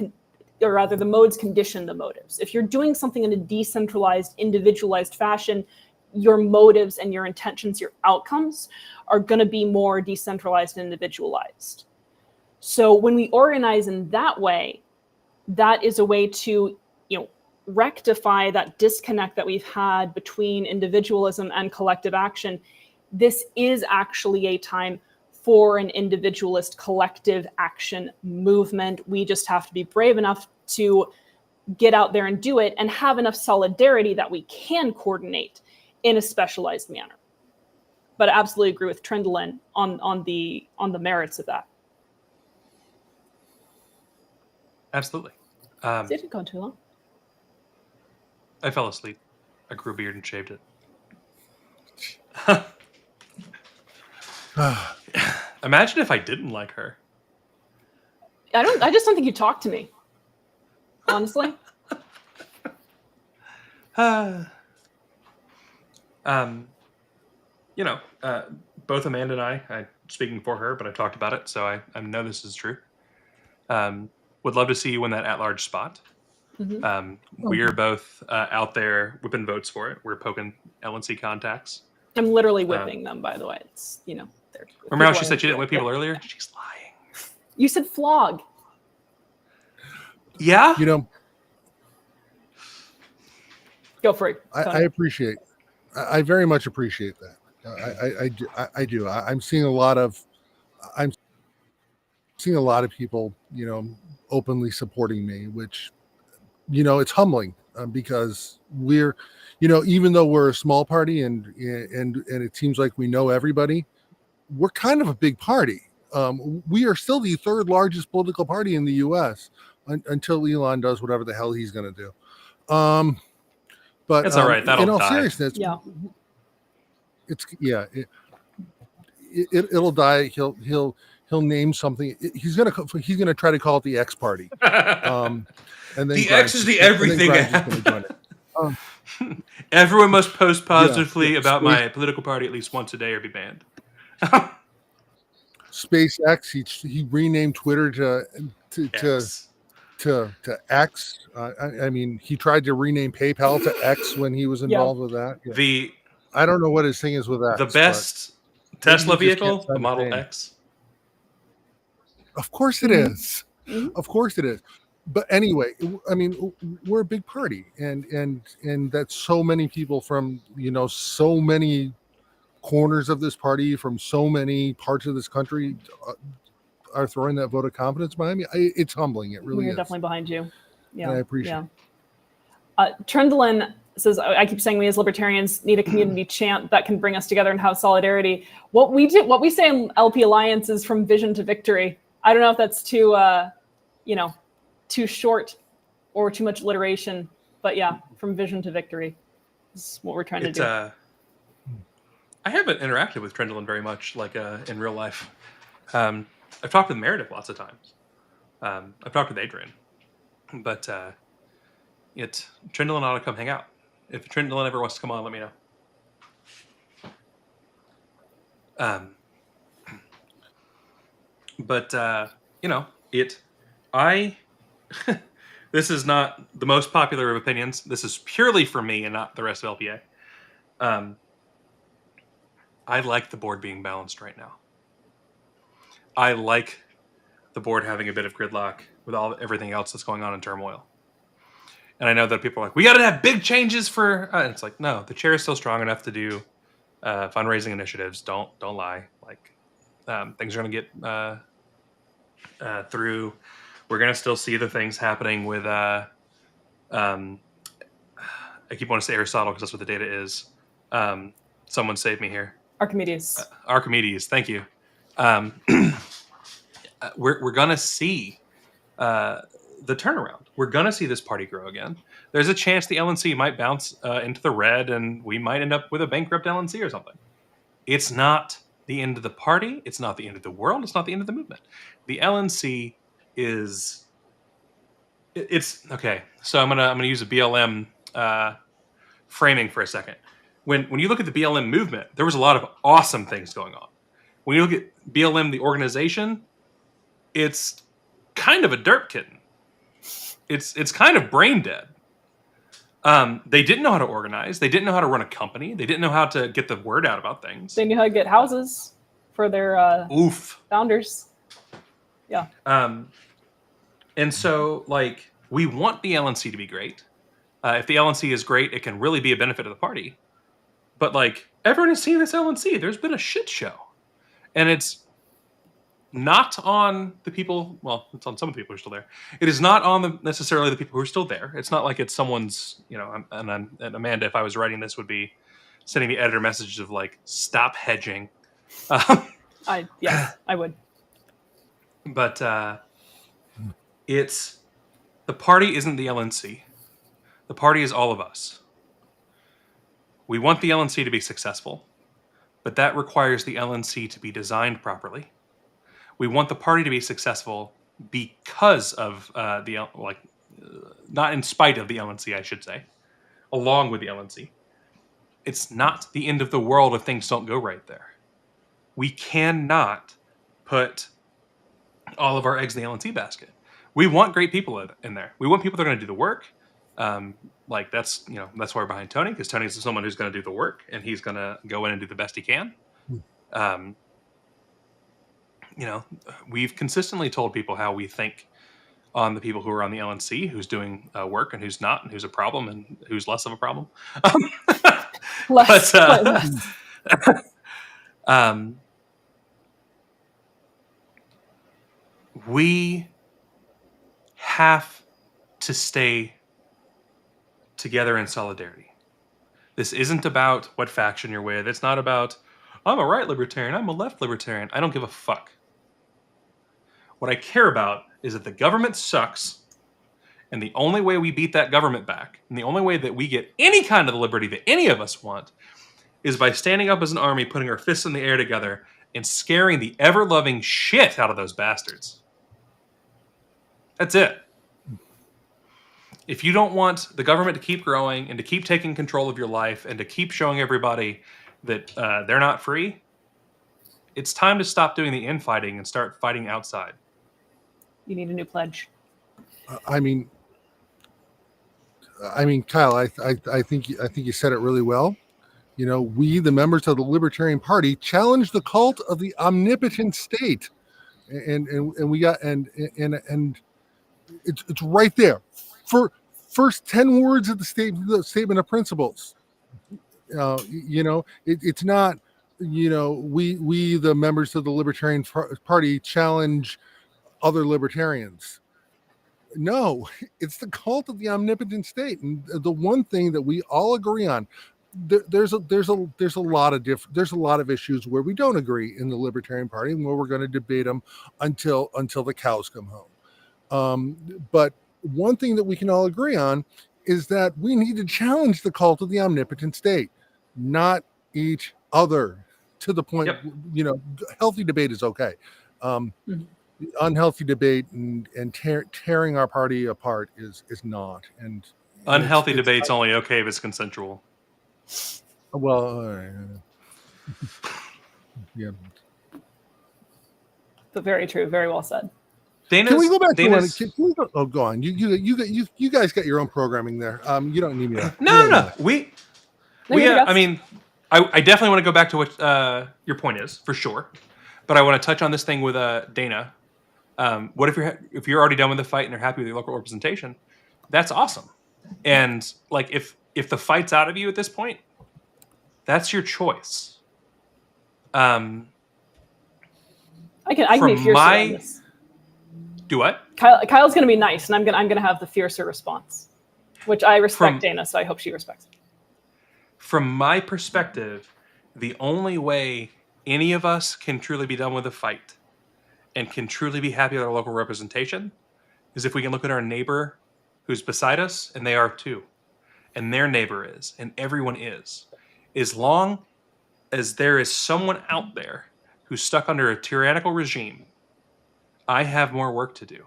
or rather the modes condition the motives. If you're doing something in a decentralized, individualized fashion, your motives and your intentions, your outcomes are going to be more decentralized and individualized. So when we organize in that way, that is a way to, rectify that disconnect that we've had between individualism and collective action. This is actually a time for an individualist collective action movement. We just have to be brave enough to get out there and do it and have enough solidarity that we can coordinate in a specialized manner. But I absolutely agree with Trendlin on the merits of that. Absolutely. It didn't go too long. I fell asleep. I grew a beard and shaved it. Imagine if I didn't like her. I just don't think you talk to me. Honestly. Both Amanda and I speaking for her, but I talked about it, so I know this is true. Would love to see you win that at-large spot. Mm-hmm. We're both out there whipping votes for it. We're poking LNC contacts. I'm literally whipping them, by the way. It's, remember how she said she didn't whip people earlier? She's lying. You said flog. Yeah? Go for it. I appreciate. I very much appreciate that. I do. I'm seeing a lot of people, openly supporting me, which, it's humbling because we're, even though we're a small party and it seems like we know everybody, we're kind of a big party. We are still the third largest political party in the U.S. Until Elon does whatever the hell he's going to do. But it's all right. That'll in all die. seriousness, it'll die. He'll name something. He's gonna try to call it the X Party. And then the X is the everything app. Everyone must post positively about my political party at least once a day or be banned. SpaceX. He renamed Twitter to X. I mean, he tried to rename PayPal to X when he was involved with that. Yeah. I don't know what his thing is with that. The best Tesla vehicle, the Model X. Of course it is. Of course it is. But anyway, I mean, we're a big party, and that's so many people from so many corners of this party from so many parts of this country are throwing that vote of confidence behind me. It's humbling. It really is. We're definitely behind you. Yeah, and I appreciate it. Trendlin says, I keep saying we as libertarians need a community chant that can bring us together and have solidarity. What we say in LP Alliance is from vision to victory. I don't know if that's too short or too much alliteration, but yeah, from vision to victory is what we're trying to do. I haven't interacted with Trendlin very much, like in real life. I've talked with Meredith lots of times. I've talked with Adrian, but Trendlin ought to come hang out. If Trendlin ever wants to come on, let me know. This is not the most popular of opinions. This is purely for me and not the rest of LPA. I like the board being balanced right now. I like the board having a bit of gridlock with everything else that's going on in turmoil. And I know that people are like, we got to have big changes for. And it's like, no, the chair is still strong enough to do fundraising initiatives. Don't lie. Like things are going to get through. We're going to still see the things happening with. I keep wanting to say Aristotle because that's what the data is. Someone save me here. Archimedes. Archimedes. Thank you. We're going to see the turnaround. We're going to see this party grow again. There's a chance the LNC might bounce into the red and we might end up with a bankrupt LNC or something. It's not the end of the party. It's not the end of the world. It's not the end of the movement. The LNC is... It's... Okay, so I'm gonna use a BLM framing for a second. When you look at the BLM movement, there was a lot of awesome things going on. When you look at BLM, the organization, it's kind of a dirt kitten. It's kind of brain dead. They didn't know how to organize. They didn't know how to run a company. They didn't know how to get the word out about things. They knew how to get houses for their founders. Yeah. And so, like, we want the LNC to be great. If the LNC is great, it can really be a benefit of the party. But, like, everyone has seen this LNC. There's been a shit show. And it's not on the people... Well, it's on some of the people who are still there. It is not on necessarily the people who are still there. It's not like it's someone's... You know, and Amanda, if I was writing this, would be sending the editor messages of, like, stop hedging. Yes, I would. But it's... The party isn't the LNC. The party is all of us. We want the LNC to be successful, but that requires the LNC to be designed properly. We want the party to be successful because of not in spite of the LNC, I should say, along with the LNC. It's not the end of the world if things don't go right there. We cannot put all of our eggs in the LNC basket. We want great people in there. We want people that are going to do the work. That's why we're behind Tony, because Tony's someone who's going to do the work and he's going to go in and do the best he can. We've consistently told people how we think on the people who are on the LNC, who's doing work and who's not, and who's a problem and who's less of a problem. We have to stay together in solidarity. This isn't about what faction you're with. It's not about, I'm a right libertarian, I'm a left libertarian. I don't give a fuck. What I care about is that the government sucks, and the only way we beat that government back, and the only way that we get any kind of liberty that any of us want, is by standing up as an army, putting our fists in the air together, and scaring the ever-loving shit out of those bastards. That's it. If you don't want the government to keep growing and to keep taking control of your life and to keep showing everybody that they're not free, it's time to stop doing the infighting and start fighting outside. You need a new pledge. I mean, Kyle, I think you said it really well. You know, we, the members of the Libertarian Party, challenge the cult of the omnipotent state, and we got and it's right there. For first 10 words of the statement of principles. It's not, we the members of the Libertarian Party challenge other libertarians. No, it's the cult of the omnipotent state. And the one thing that we all agree on, there's a lot of issues where we don't agree in the Libertarian Party, and where we're going to debate them until the cows come home. But one thing that we can all agree on is that we need to challenge the cult of the omnipotent state, not each other, to the point. Yep. Healthy debate is okay. Unhealthy debate and tearing our party apart is not. And unhealthy debate's only okay if it's consensual. Well, yeah. But very true. Very well said. Can we go back to one? Oh, go on. You guys got your own programming there. You don't need me to. No. I definitely want to go back to what your point is, for sure. But I want to touch on this thing with Dana. What if you're already done with the fight and you're happy with your local representation? That's awesome. And like if the fight's out of you at this point, that's your choice. I can be fiercer on this. Do what? Kyle's going to be nice, and I'm going to have the fiercer response, which I respect Dana, so I hope she respects it. From my perspective, the only way any of us can truly be done with a fight and can truly be happy with our local representation is if we can look at our neighbor who's beside us, and they are too, and their neighbor is, and everyone is. As long as there is someone out there who's stuck under a tyrannical regime, I have more work to do.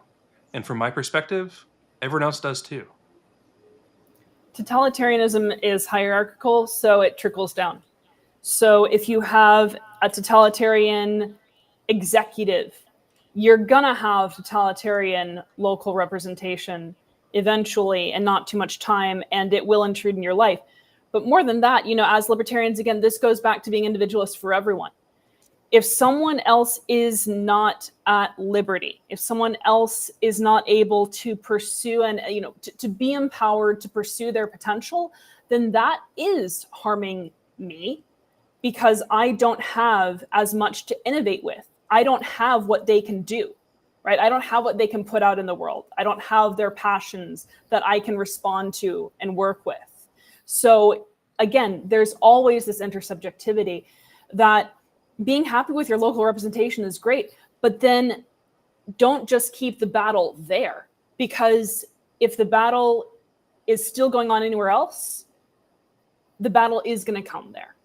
And from my perspective, everyone else does too. Totalitarianism is hierarchical, so it trickles down. So if you have a totalitarian executive, you're gonna have totalitarian local representation eventually, and not too much time, and it will intrude in your life. But more than that, as libertarians, again, this goes back to being individualist for everyone. If someone else is not at liberty, if someone else is not able to pursue and to be empowered to pursue their potential, then that is harming me, because I don't have as much to innovate with. I don't have what they can do, right? I don't have what they can put out in the world. I don't have their passions that I can respond to and work with. So again, there's always this intersubjectivity that being happy with your local representation is great, but then don't just keep the battle there, because if the battle is still going on anywhere else, the battle is going to come there.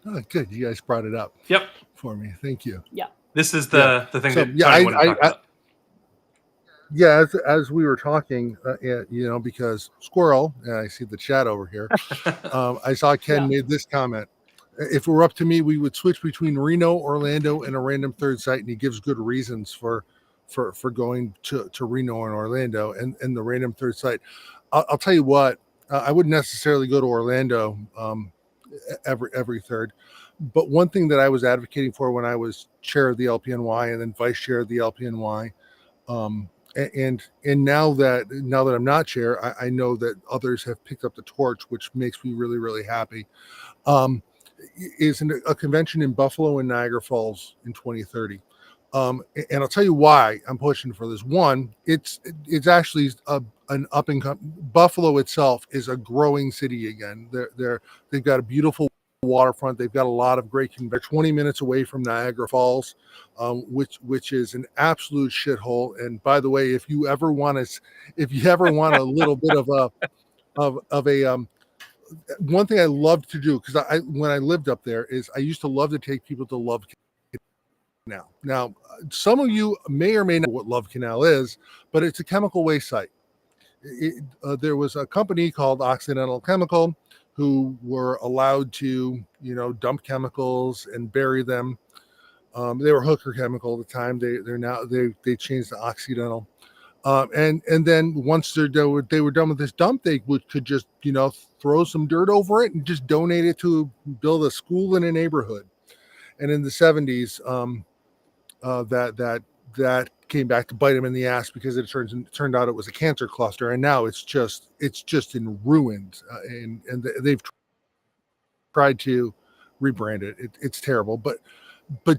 Oh, good. You guys brought it up. Yep. For me. Thank you. Yeah. This is the thing So, that Tony wanted to talk about. Yeah, as we were talking, because squirrel, and I see the chat over here. I saw Ken made this comment. If it were up to me, we would switch between Reno, Orlando, and a random third site, and he gives good reasons for going to Reno and Orlando and the random third site. I'll tell you what, I wouldn't necessarily go to Orlando every third. But one thing that I was advocating for when I was chair of the LPNY and then vice chair of the LPNY, and now that I'm not chair, I know that others have picked up the torch, which makes me really, really happy. Is a convention in Buffalo and Niagara Falls in 2030. And I'll tell you why I'm pushing for this. One, it's actually an up and coming. Buffalo itself is a growing city again. They've got a beautiful waterfront. They've got a lot of great conventions. 20 minutes away from Niagara Falls, which is an absolute shithole. And by the way, if you ever want a little bit of a one thing I love to do, because when I lived up there, is I used to love to take people to Love Canal. Now, some of you may or may not know what Love Canal is, but it's a chemical waste site. There was a company called Occidental Chemical who were allowed to, dump chemicals and bury them. They were Hooker Chemical at the time. They changed to Occidental. And then once they were done with this dump, they could just throw some dirt over it and just donate it to build a school in a neighborhood. And in the 70s, that came back to bite them in the ass, because it turned out it was a cancer cluster, and now it's just in ruins. And they've tried to rebrand it. It's terrible, but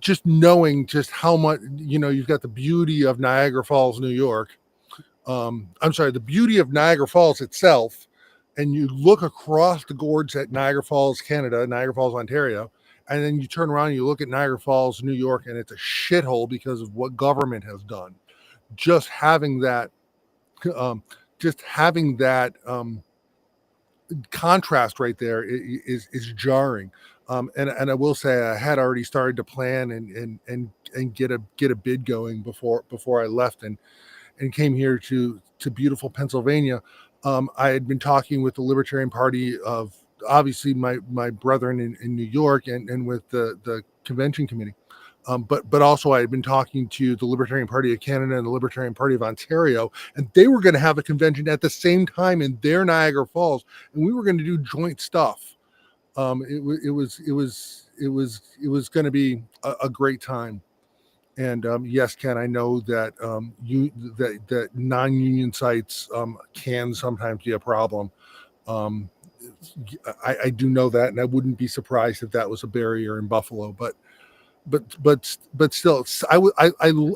just knowing just how much, you've got the beauty of Niagara Falls, New York. The beauty of Niagara Falls itself, and you look across the gorge at Niagara Falls, Canada, Niagara Falls, Ontario, and then you turn around and you look at Niagara Falls, New York, and it's a shithole because of what government has done. Just having that contrast right there is jarring. And I will say I had already started to plan and get a bid going before I left and came here to beautiful Pennsylvania. I had been talking with the Libertarian Party of, obviously, my brethren in New York and with the convention committee. But also I had been talking to the Libertarian Party of Canada and the Libertarian Party of Ontario, and they were going to have a convention at the same time in their Niagara Falls, and we were going to do joint stuff. It was going to be a great time. And yes, Ken, I know that that non-union sites can sometimes be a problem. I do know that, and I wouldn't be surprised if that was a barrier in Buffalo. But still, I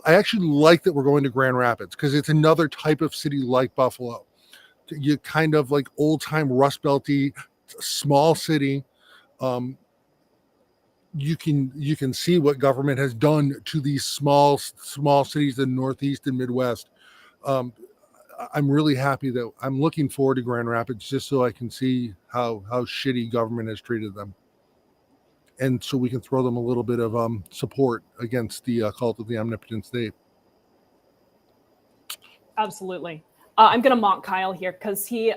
actually like that we're going to Grand Rapids, because it's another type of city like Buffalo. You kind of like old time Rust Belty, small city. you can see what government has done to these small cities in Northeast and Midwest. I'm really happy that I'm looking forward to Grand Rapids just so I can see how shitty government has treated them, and so we can throw them a little bit of support against the cult of the omnipotent state. Absolutely. I'm going to mock Kyle here because he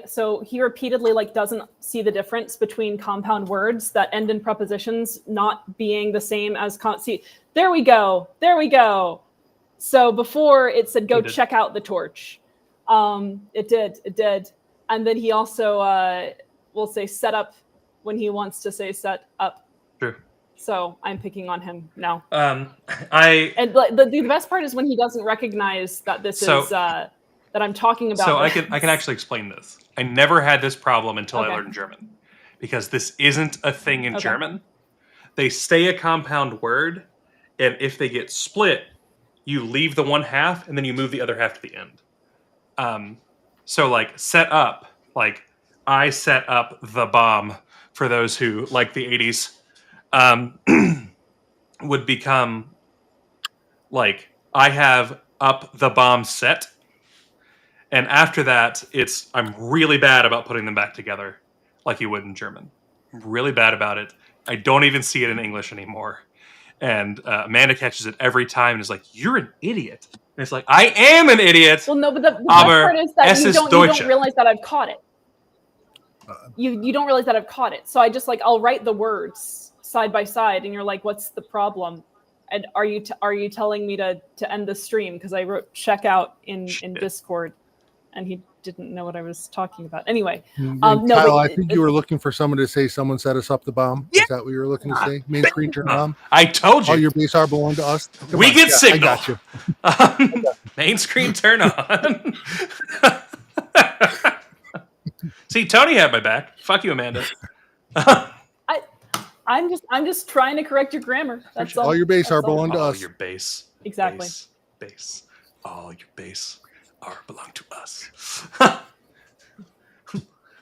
repeatedly doesn't see the difference between compound words that end in prepositions not being the same as see. There we go. So before it said go check out the torch. It did. And then he also will say set up when he wants to say set up. True. So I'm picking on him now. And the best part is when he doesn't recognize that this is that I'm talking about. So I can actually explain this. I never had this problem until I learned German, because this isn't a thing in German. They stay a compound word, and if they get split, you leave the one half and then you move the other half to the end. So set up, I set up the bomb, for those who like the 80s, would become I have up the bomb set. And after that, I'm really bad about putting them back together like you would in German. I'm really bad about it. I don't even see it in English anymore. And Amanda catches it every time and is like, "You're an idiot." And it's like, I am an idiot. Well, no, but the best part is that you don't realize that I've caught it. You don't realize that I've caught it. So I just I'll write the words side by side, and you're like, "What's the problem?" And are you telling me to end the stream because I wrote check out in Discord? And he didn't know what I was talking about. Anyway, Kyle, I think you were looking for someone to say someone set us up the bomb. Yeah. Is that what you were looking to say? Main screen turn on. I told you. All your base are belong to us. We get signal. I got you. Main screen turn on. See, Tony had my back. Fuck you, Amanda. I'm just trying to correct your grammar. That's all. All your base are belong to us. All your base. Exactly. Base. All your base belong to us.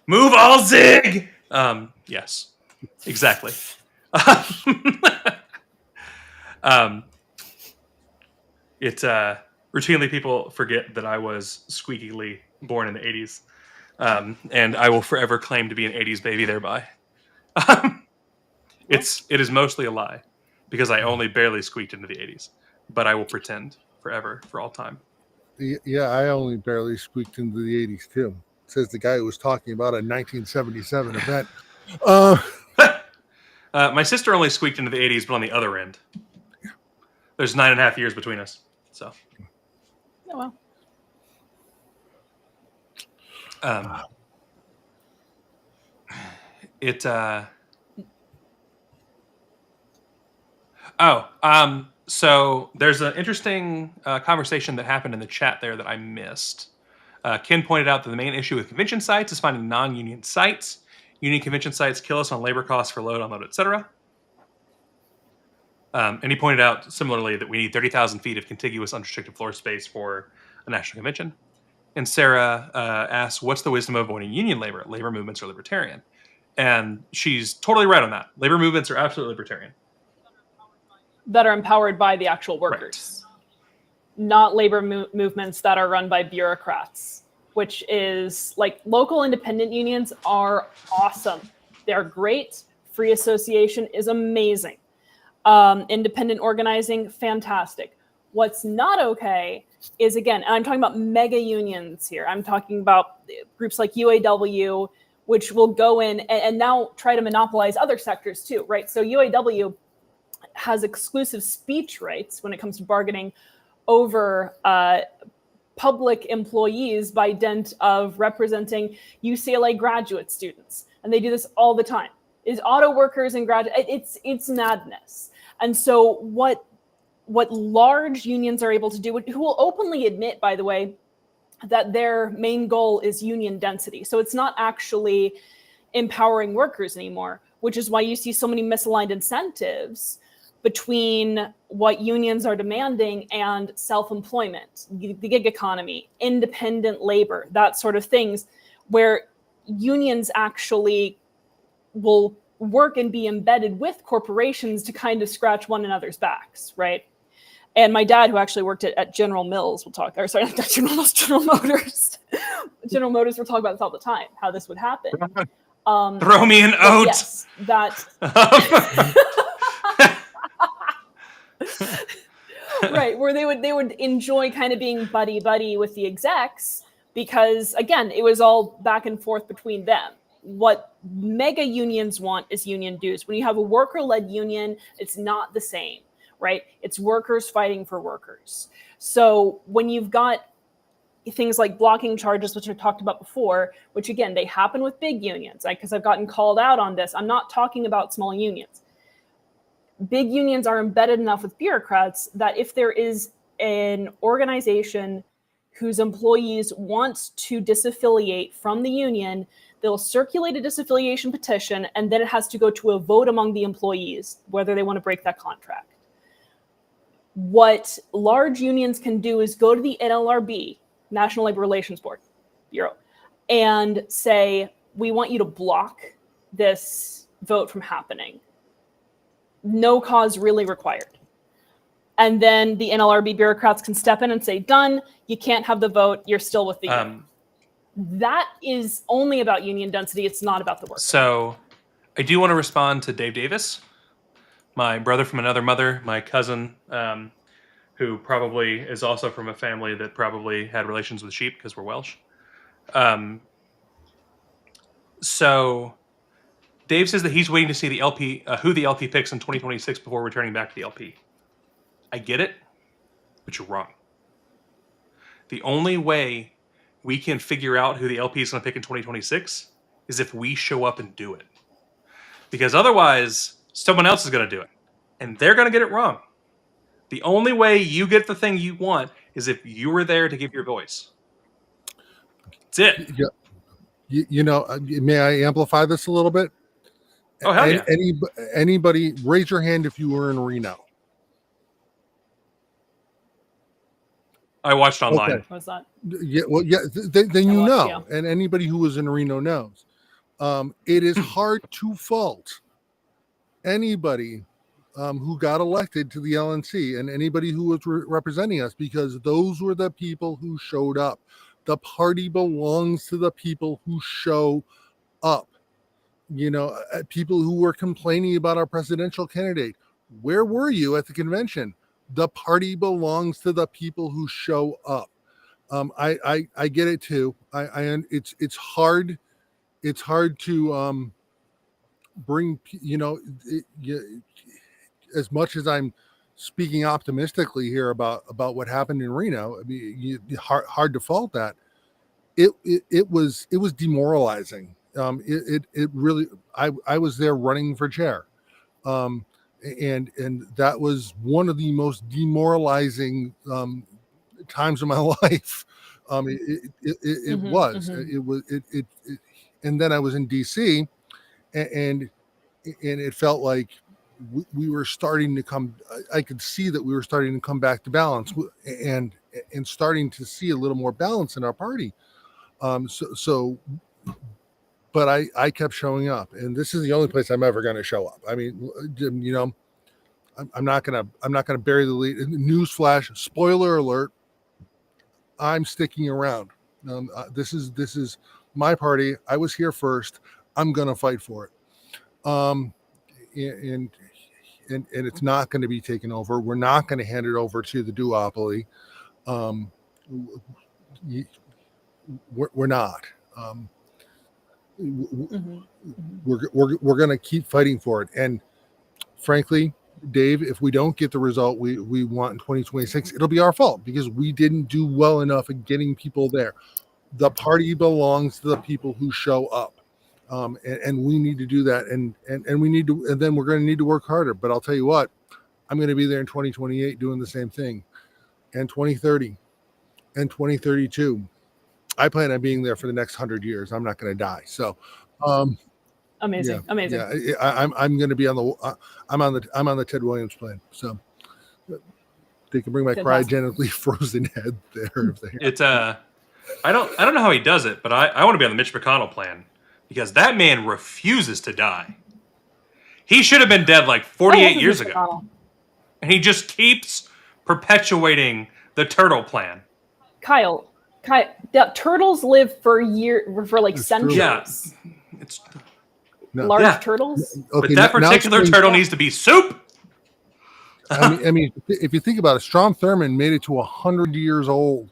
Move all zig. Yes, exactly. Routinely people forget that I was squeakily born in the 80s, and I will forever claim to be an 80s baby thereby. It is mostly a lie, because I only barely squeaked into the 80s, but I will pretend forever, for all time. Yeah, I only barely squeaked into the 80s too. Says the guy who was talking about a 1977 event. My sister only squeaked into the 80s, but on the other end. There's 9.5 years between us. So. Oh well. So there's an interesting conversation that happened in the chat there that I missed. Ken pointed out that the main issue with convention sites is finding non-union sites. Union convention sites kill us on labor costs for load, unload, etc. And he pointed out similarly that we need 30,000 feet of contiguous unrestricted floor space for a national convention. And Sarah asks, what's the wisdom of avoiding union labor? Labor movements are libertarian. And she's totally right on that. Labor movements are absolutely libertarian. That are empowered by the actual workers, not labor movements that are run by bureaucrats, which is local independent unions are awesome. They're great. Free association is amazing. Independent organizing, fantastic. What's not okay is, again, and I'm talking about mega unions here. I'm talking about groups like UAW, which will go in and now try to monopolize other sectors too, right? So UAW has exclusive speech rights when it comes to bargaining over public employees by dint of representing UCLA graduate students. And they do this all the time. Is auto workers and it's madness. And so what large unions are able to do, who will openly admit, by the way, that their main goal is union density. So it's not actually empowering workers anymore, which is why you see so many misaligned incentives between what unions are demanding and self-employment, the gig economy, independent labor, that sort of things, where unions actually will work and be embedded with corporations to kind of scratch one another's backs, right? And my dad, who actually worked at General Mills, not General Mills, General Motors. General Motors will talk about this all the time, how this would happen. Throw me an oat. Yes, that. Right, where they would enjoy kind of being buddy with the execs, because again, it was all back and forth between them. What mega unions want is union dues. When you have a worker-led union, it's not the same, right? It's workers fighting for workers. So when you've got things like blocking charges, which I talked about before, which again, they happen with big unions, because I've gotten called out on this. I'm not talking about small unions. Big unions are embedded enough with bureaucrats that if there is an organization whose employees want to disaffiliate from the union, they'll circulate a disaffiliation petition, and then it has to go to a vote among the employees whether they want to break that contract. What large unions can do is go to the NLRB, National Labor Relations Bureau, and say, we want you to block this vote from happening. No cause really required. And then the NLRB bureaucrats can step in and say, done, you can't have the vote, you're still with the union. That is only about union density, it's not about the work. So I do want to respond to Dave Davis, my brother from another mother, my cousin, who probably is also from a family that probably had relations with sheep because we're Welsh. So Dave says that he's waiting to see the LP, who the LP picks in 2026 before returning back to the LP. I get it, but you're wrong. The only way we can figure out who the LP is going to pick in 2026 is if we show up and do it. Because otherwise, someone else is going to do it. And they're going to get it wrong. The only way you get the thing you want is if you were there to give your voice. That's it. Yeah. May I amplify this a little bit? Oh, hell yeah. Anybody, raise your hand if you were in Reno. I watched online. Okay. What's that? Yeah, well, yeah. Then you know, yeah. And anybody who was in Reno knows. It is hard to fault anybody who got elected to the LNC and anybody who was representing us, because those were the people who showed up. The party belongs to the people who show up. People who were complaining about our presidential candidate. Where were you at the convention? The party belongs to the people who show up. I get it too. It's hard. It's hard to bring. As much as I'm speaking optimistically here about what happened in Reno, I mean, hard to fault that. It was demoralizing. It really. I was there running for chair. And that was one of the most demoralizing times of my life. It was. And then I was in DC, and it felt like we were starting to come. I could see that we were starting to come back to balance, and starting to see a little more balance in our party. But I kept showing up, and this is the only place I'm ever going to show up. I mean, I'm not going to bury the lead. Newsflash, spoiler alert. I'm sticking around. This is my party. I was here first. I'm going to fight for it. And it's not going to be taken over. We're not going to hand it over to the duopoly. We're not. We're going to keep fighting for it. And frankly, Dave, if we don't get the result we want in 2026, it'll be our fault because we didn't do well enough at getting people there. The party belongs to the people who show up. And we need to do that. And we need to, and then we're going to need to work harder. But I'll tell you what, I'm going to be there in 2028 doing the same thing, and 2030 and 2032. I plan on being there for the next 100 years. I'm not going to die. So, amazing. Yeah, I'm going to be on the. I'm on the Ted Williams plan. So they can bring my cryogenically frozen head there. If they. It's I don't know how he does it, but I want to be on the Mitch McConnell plan because that man refuses to die. He should have been dead like 48 years Mitch ago. McConnell. And he just keeps perpetuating the turtle plan. Kyle, the turtles live for like It's centuries. Yeah. It's large turtles. Okay, but that particular turtle needs to be soup. I mean, if you think about it, Strom Thurmond made it to 100 years old.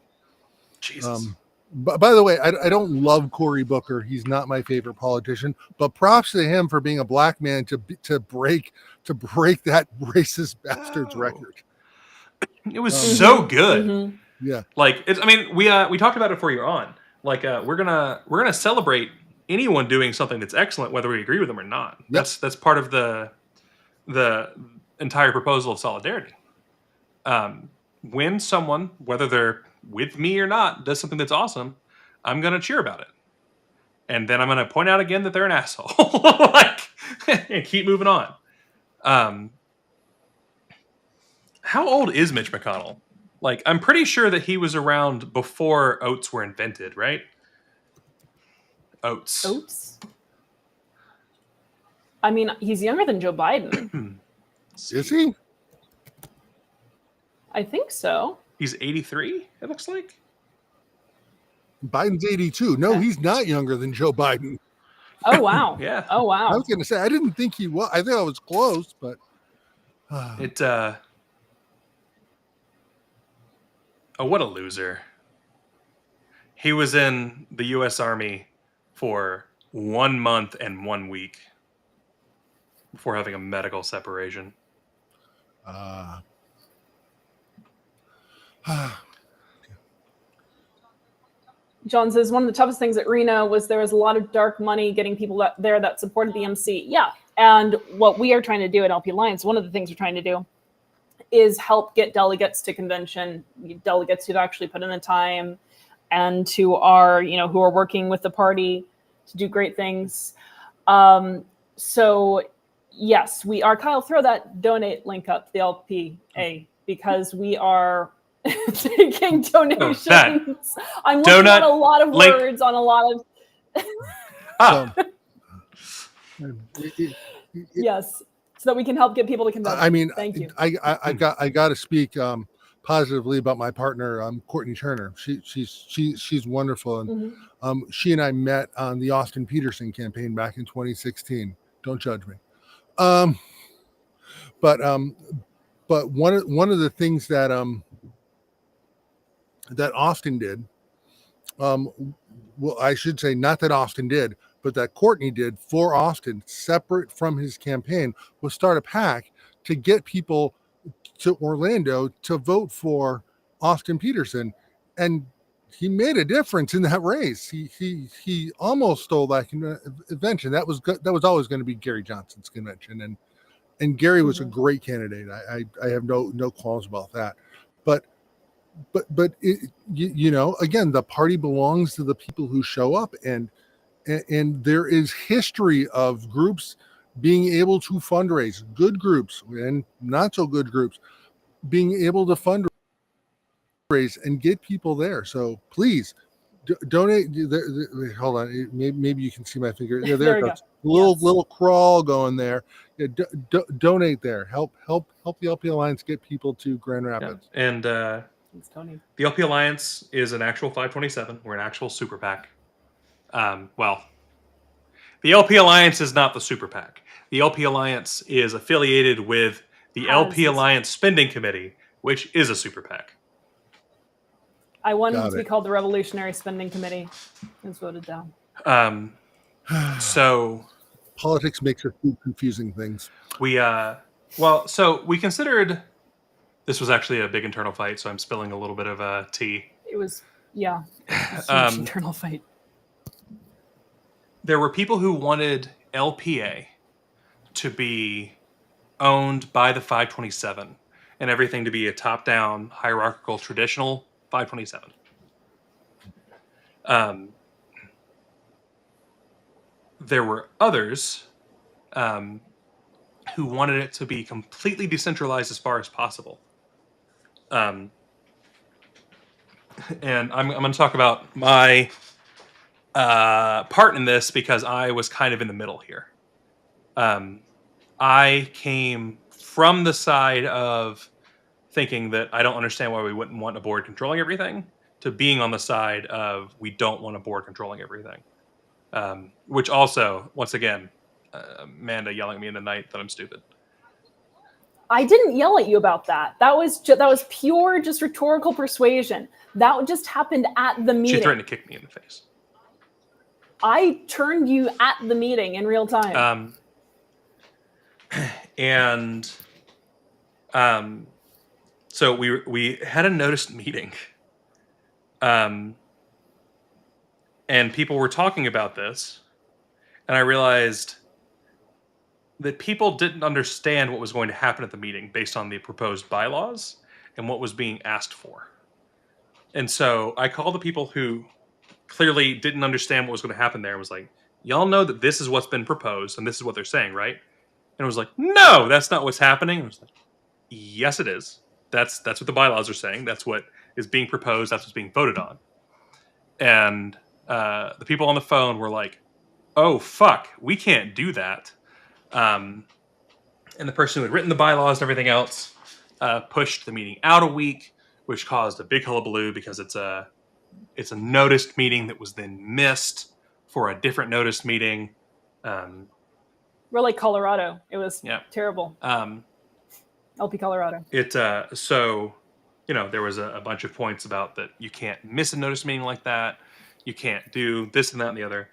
Jesus. By the way, I don't love Cory Booker. He's not my favorite politician, but props to him for being a black man to break that racist bastard's record. It was so good. Mm-hmm. Yeah. Like it's. I mean, we talked about it before you're on. Like we're gonna celebrate anyone doing something that's excellent, whether we agree with them or not. Yep. That's part of the entire proposal of solidarity. When someone, whether they're with me or not, does something that's awesome, I'm gonna cheer about it, and then I'm gonna point out again that they're an asshole, and keep moving on. How old is Mitch McConnell? Like, I'm pretty sure that he was around before oats were invented, right? Oats. I mean, he's younger than Joe Biden. Is he? I think so. He's 83, it looks like. Biden's 82. No, he's not younger than Joe Biden. Oh, wow. Yeah. Oh, wow. I was going to say, I didn't think he was. I think I was close, but. Oh, what a loser. He was in the U.S. Army for 1 month and 1 week before having a medical separation. John says one of the toughest things at Reno was there was a lot of dark money getting people there that supported the MC. Yeah. And what we are trying to do at LP Alliance, one of the things we're trying to do is help get delegates to convention, delegates who've actually put in the time and who are working with the party to do great things. So yes, we are. Kyle, throw that donate link up, the LPA, because we are taking donations. I'm looking at a lot of words on a lot of. Yes, so that we can help get people to convention. I mean, thank you. I got to speak positively about my partner, Courtney Turner. She's wonderful, and she and I met on the Austin Peterson campaign back in 2016. Don't judge me. But one of the things that Austin did, well, I should say not that Austin did, but that Courtney did for Austin, separate from his campaign, was start a PAC to get people to Orlando to vote for Austin Peterson, and he made a difference in that race. He almost stole that convention. That was always going to be Gary Johnson's convention, and Gary was a great candidate. I have no qualms about that, but it, again, the party belongs to the people who show up, and there is history of groups being able to fundraise, good groups and not so good groups being able to fundraise and get people there. So please donate. Hold on, maybe you can see my finger. Yeah, there it goes. Little crawl going there. Yeah, donate there. Help the LP Alliance get people to Grand Rapids. Yeah. And thanks, Tony. The LP Alliance is an actual 527. We're an actual super PAC. Well, the LP Alliance is not the super PAC. The LP Alliance is affiliated with the LP Alliance Spending Committee, which is a super PAC. I wanted it to be called the Revolutionary Spending Committee. It was voted down. So politics makes us do confusing things. So we considered this was actually a big internal fight, so I'm spilling a little bit of tea. It was a huge internal fight. There were people who wanted LPA to be owned by the 527 and everything to be a top-down, hierarchical, traditional 527. There were others who wanted it to be completely decentralized as far as possible. And I'm going to talk about my part in this because I was kind of in the middle here. I came from the side of thinking that I don't understand why we wouldn't want a board controlling everything, to being on the side of we don't want a board controlling everything. Which also, once again, Amanda yelling at me in the night that I'm stupid. I didn't yell at you about that. That was pure, just rhetorical persuasion. That just happened at the meeting. She threatened to kick me in the face. I turned you at the meeting in real time. So we had a noticed meeting, and people were talking about this, and I realized that people didn't understand what was going to happen at the meeting based on the proposed bylaws and what was being asked for. And so I called the people who clearly didn't understand what was going to happen there and was like, y'all know that this is what's been proposed and this is what they're saying, right? And it was like, no, that's not what's happening. And I was like, yes, it is. That's what the bylaws are saying. That's what is being proposed. That's what's being voted on. And the people on the phone were like, oh, fuck, we can't do that. And the person who had written the bylaws and everything else pushed the meeting out a week, which caused a big hullabaloo because it's a noticed meeting that was then missed for a different noticed meeting. We're like Colorado. It was terrible. LP Colorado. So, there was a bunch of points about that you can't miss a notice meeting like that. You can't do this and that and the other.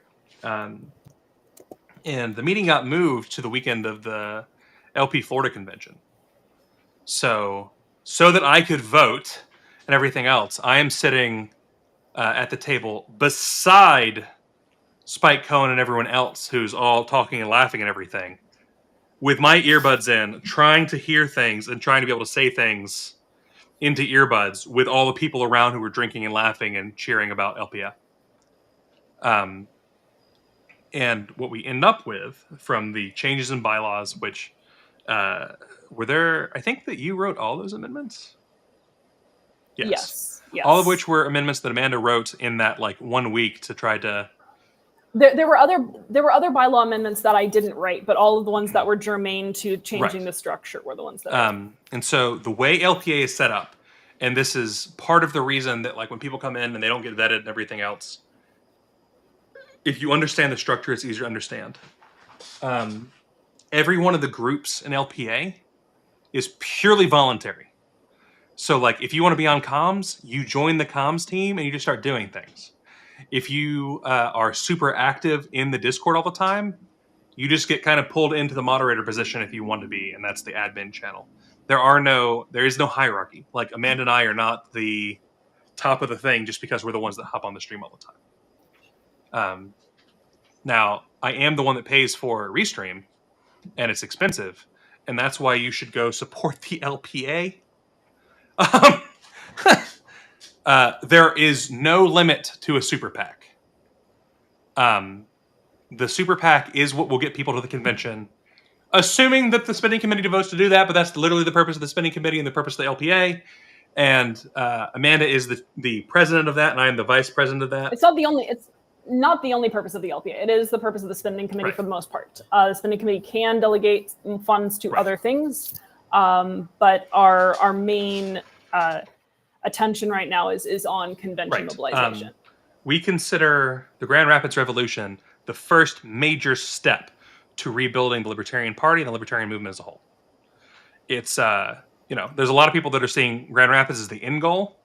And the meeting got moved to the weekend of the LP Florida convention. So that I could vote and everything else, I am sitting at the table beside Spike Cohen and everyone else who's all talking and laughing and everything, with my earbuds in, trying to hear things and trying to be able to say things into earbuds with all the people around who were drinking and laughing and cheering about LPA. And what we end up with from the changes in bylaws, which were there, I think that you wrote all those amendments? Yes. All of which were amendments that Amanda wrote in that 1 week to try to... There were other bylaw amendments that I didn't write, but all of the ones that were germane to changing the structure were the ones that and so the way LPA is set up, and this is part of the reason that when people come in and they don't get vetted and everything else, if you understand the structure, it's easier to understand. Every one of the groups in LPA is purely voluntary. So if you want to be on comms, you join the comms team and you just start doing things. If you are super active in the Discord all the time, you just get kind of pulled into the moderator position if you want to be, and that's the admin channel. There is no hierarchy. Amanda and I are not the top of the thing just because we're the ones that hop on the stream all the time. Now, I am the one that pays for Restream, and it's expensive, and that's why you should go support the LPA. There is no limit to a super PAC. The super PAC is what will get people to the convention, assuming that the spending committee votes to do that, but that's literally the purpose of the spending committee and the purpose of the LPA. And Amanda is the president of that, and I am the vice president of that. It's not the only purpose of the LPA. It is the purpose of the spending committee for the most part. The spending committee can delegate funds to other things, but our main attention right now is on convention mobilization. We consider the Grand Rapids Revolution the first major step to rebuilding the Libertarian Party and the Libertarian movement as a whole. It's, there's a lot of people that are seeing Grand Rapids as the end goal,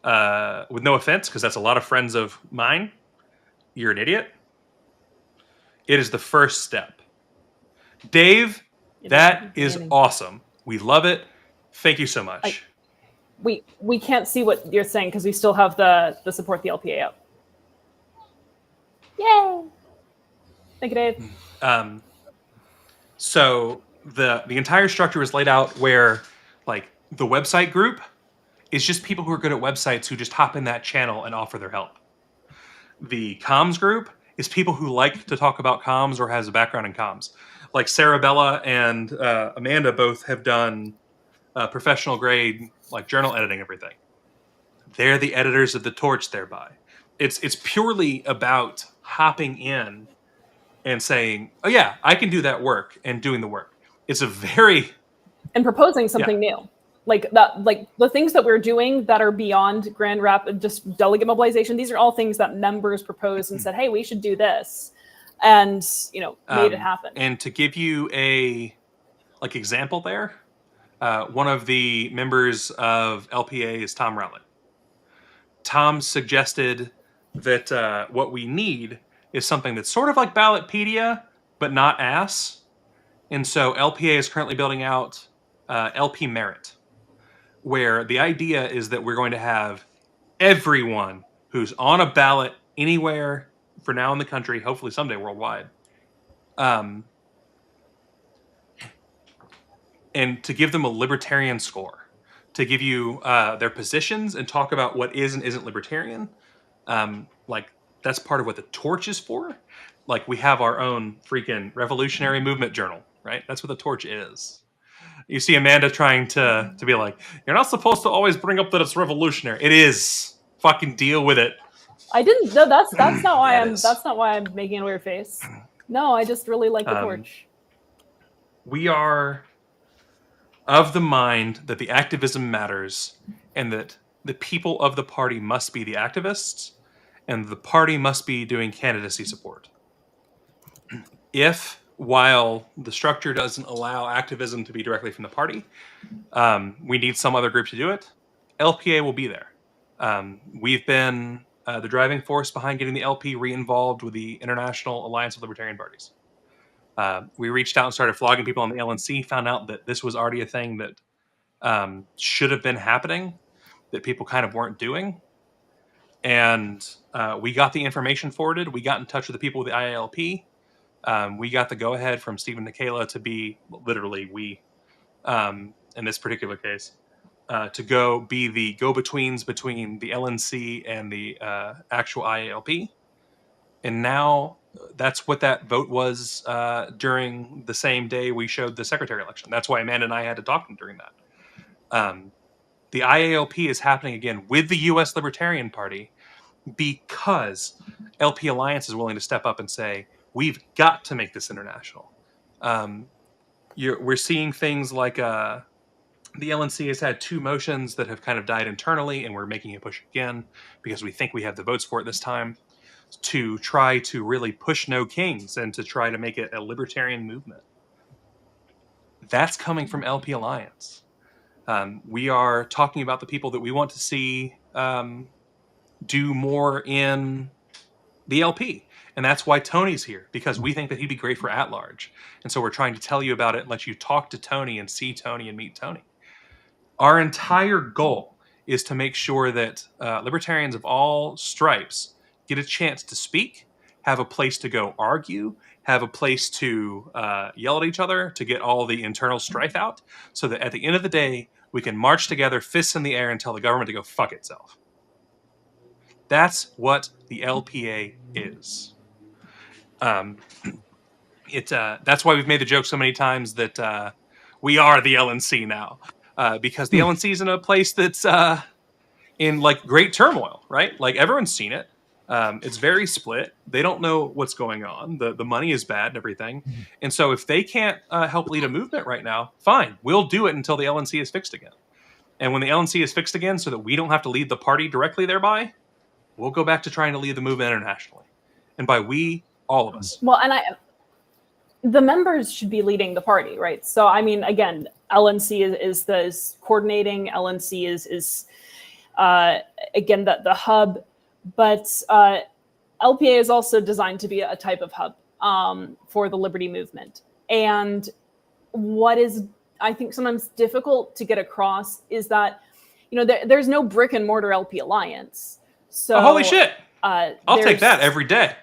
with no offense, because that's a lot of friends of mine. You're an idiot. It is the first step. Dave, that is awesome. We love it. Thank you so much. We can't see what you're saying because we still have the support the LPA up. Yay! Thank you, Dave. So the entire structure is laid out where the website group is just people who are good at websites who just hop in that channel and offer their help. The comms group is people who like to talk about comms or has a background in comms. Like Sarah Bella and Amanda both have done professional grade journal editing, everything. They're the editors of the torch thereby. It's purely about hopping in and saying, "Oh yeah, I can do that work," and doing the work. It's a very and proposing something new. Like that, like the things that we're doing that are beyond Grand Rapid, just delegate mobilization. These are all things that members proposed and said, "Hey, we should do this," and made it happen. And to give you a example there, one of the members of LPA is Tom Rowlett. Tom suggested that what we need is something that's sort of like Ballotpedia, but not ass. And so LPA is currently building out LP Merit, where the idea is that we're going to have everyone who's on a ballot anywhere for now in the country, hopefully someday worldwide, and to give them a libertarian score, to give you their positions and talk about what is and isn't libertarian. Like, that's part of what the Torch is for. Like, we have our own freaking Revolutionary Movement Journal, right? That's what the Torch is. You see Amanda trying to be like, you're not supposed to always bring up that it's revolutionary. It is. Fucking deal with it. I didn't. No, that's not why that's not why I'm making a weird face. No, I just really like the Torch. We are of the mind that the activism matters, and that the people of the party must be the activists, and the party must be doing candidacy support. If, while the structure doesn't allow activism to be directly from the party, we need some other group to do it, LPA will be there. We've been the driving force behind getting the LP re-involved with the International Alliance of Libertarian Parties. We reached out and started flogging people on the LNC, found out that this was already a thing that should have been happening, that people kind of weren't doing. And we got the information forwarded. We got in touch with the people with the IALP. We got the go-ahead from Stephen Nikela to be, literally we, in this particular case, to go be the go-betweens between the LNC and the actual IALP. And now that's what that vote was during the same day we showed the secretary election. That's why Amanda and I had to talk to them during that. The IALP is happening again with the U.S. Libertarian Party because LP Alliance is willing to step up and say, we've got to make this international. We're seeing things like the LNC has had 2 motions that have kind of died internally, and we're making a push again because we think we have the votes for it this time, to try to really push No Kings and to try to make it a libertarian movement. That's coming from LP Alliance. We are talking about the people that we want to see do more in the LP. And that's why Tony's here, because we think that he'd be great for at-large. And so we're trying to tell you about it and let you talk to Tony and see Tony and meet Tony. Our entire goal is to make sure that libertarians of all stripes get a chance to speak, have a place to go argue, have a place to yell at each other, to get all the internal strife out, so that at the end of the day, we can march together, fists in the air, and tell the government to go fuck itself. That's what the LPA is. That's why we've made the joke so many times that we are the LNC now. Because the LNC is in a place that's in like great turmoil, right? Like everyone's seen it. It's very split. They don't know what's going on. The money is bad and everything. And so if they can't help lead a movement right now, fine. We'll do it until the LNC is fixed again. And when the LNC is fixed again so that we don't have to lead the party directly thereby, we'll go back to trying to lead the movement internationally. And by we, all of us. Well, and the members should be leading the party, right? So, I mean, again, LNC is coordinating. LNC is again, the hub. But LPA is also designed to be a type of hub for the liberty movement. And what is, I think, sometimes difficult to get across is that, there's no brick and mortar LP Alliance. So, holy shit. I'll take that every day.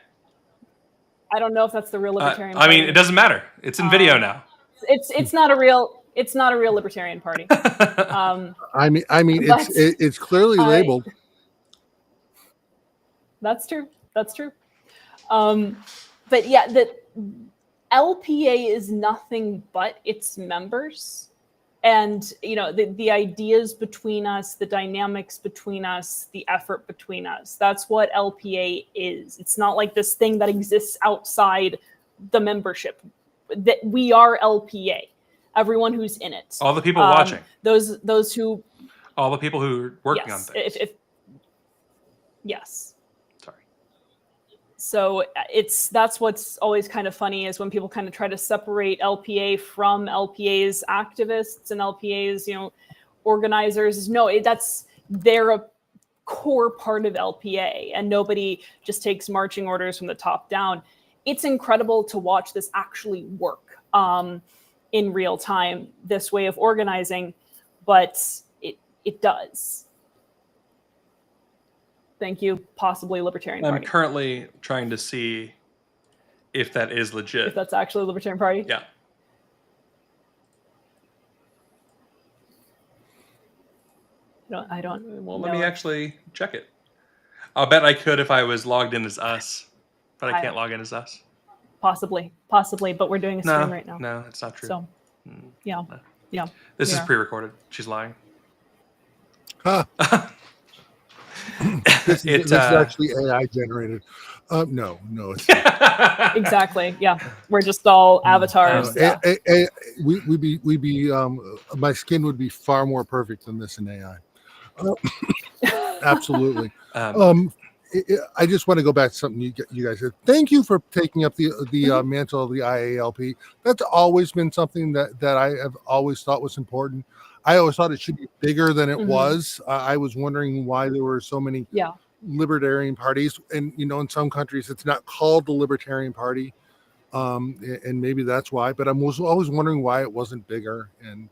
I don't know if that's the real libertarian party. I mean, it doesn't matter. It's in video now. It's not a real libertarian party. It's clearly labeled. That's true. But yeah, the LPA is nothing but its members. And, the ideas between us, the dynamics between us, the effort between us, that's what LPA is. It's not like this thing that exists outside the membership. That we are LPA. Everyone who's in it. All the people watching. Those who. All the people who are working yes, on things. Yes. Sorry. So that's what's always kind of funny is when people kind of try to separate LPA from LPA's activists and LPA's, organizers. No, they're a core part of LPA, and nobody just takes marching orders from the top down. It's incredible to watch this actually work in real time, this way of organizing, but it does. Thank you, possibly Libertarian Party. I'm currently trying to see if that is legit. If that's actually the Libertarian Party? Yeah. I don't. Well, let me actually check it. I'll bet I could if I was logged in as us, but I can't log in as us. Possibly, but we're doing a stream right now. No, it's not true. So, yeah. This is pre-recorded. She's lying. Huh. This is actually AI generated. No, it's not. Exactly. Yeah, we're just all avatars. My skin would be far more perfect than this in AI. Absolutely. I just want to go back to something you guys said. Thank you for taking up the mantle of the IALP. That's always been something that I have always thought was important. I always thought it should be bigger than it was. I was wondering why there were so many libertarian parties, and in some countries it's not called the Libertarian Party, and maybe that's why. But I was always wondering why it wasn't bigger, and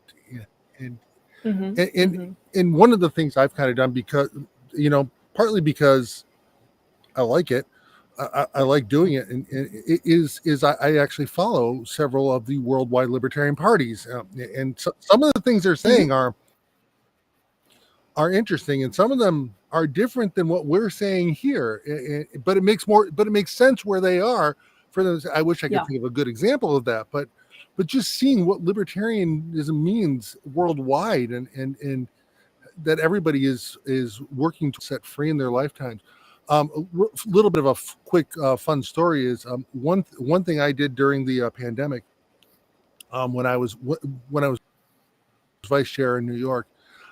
one of the things I've kind of done, because partly because I like it, I like doing it, and it is I actually follow several of the worldwide libertarian parties, and some of the things they're saying are interesting, and some of them are different than what we're saying here. But it makes sense where they are for them. I wish I could think of a good example of that, but just seeing what libertarianism means worldwide, and that everybody is working to set free in their lifetimes. A little bit of a quick fun story is one thing I did during the pandemic, when I was vice chair in New York.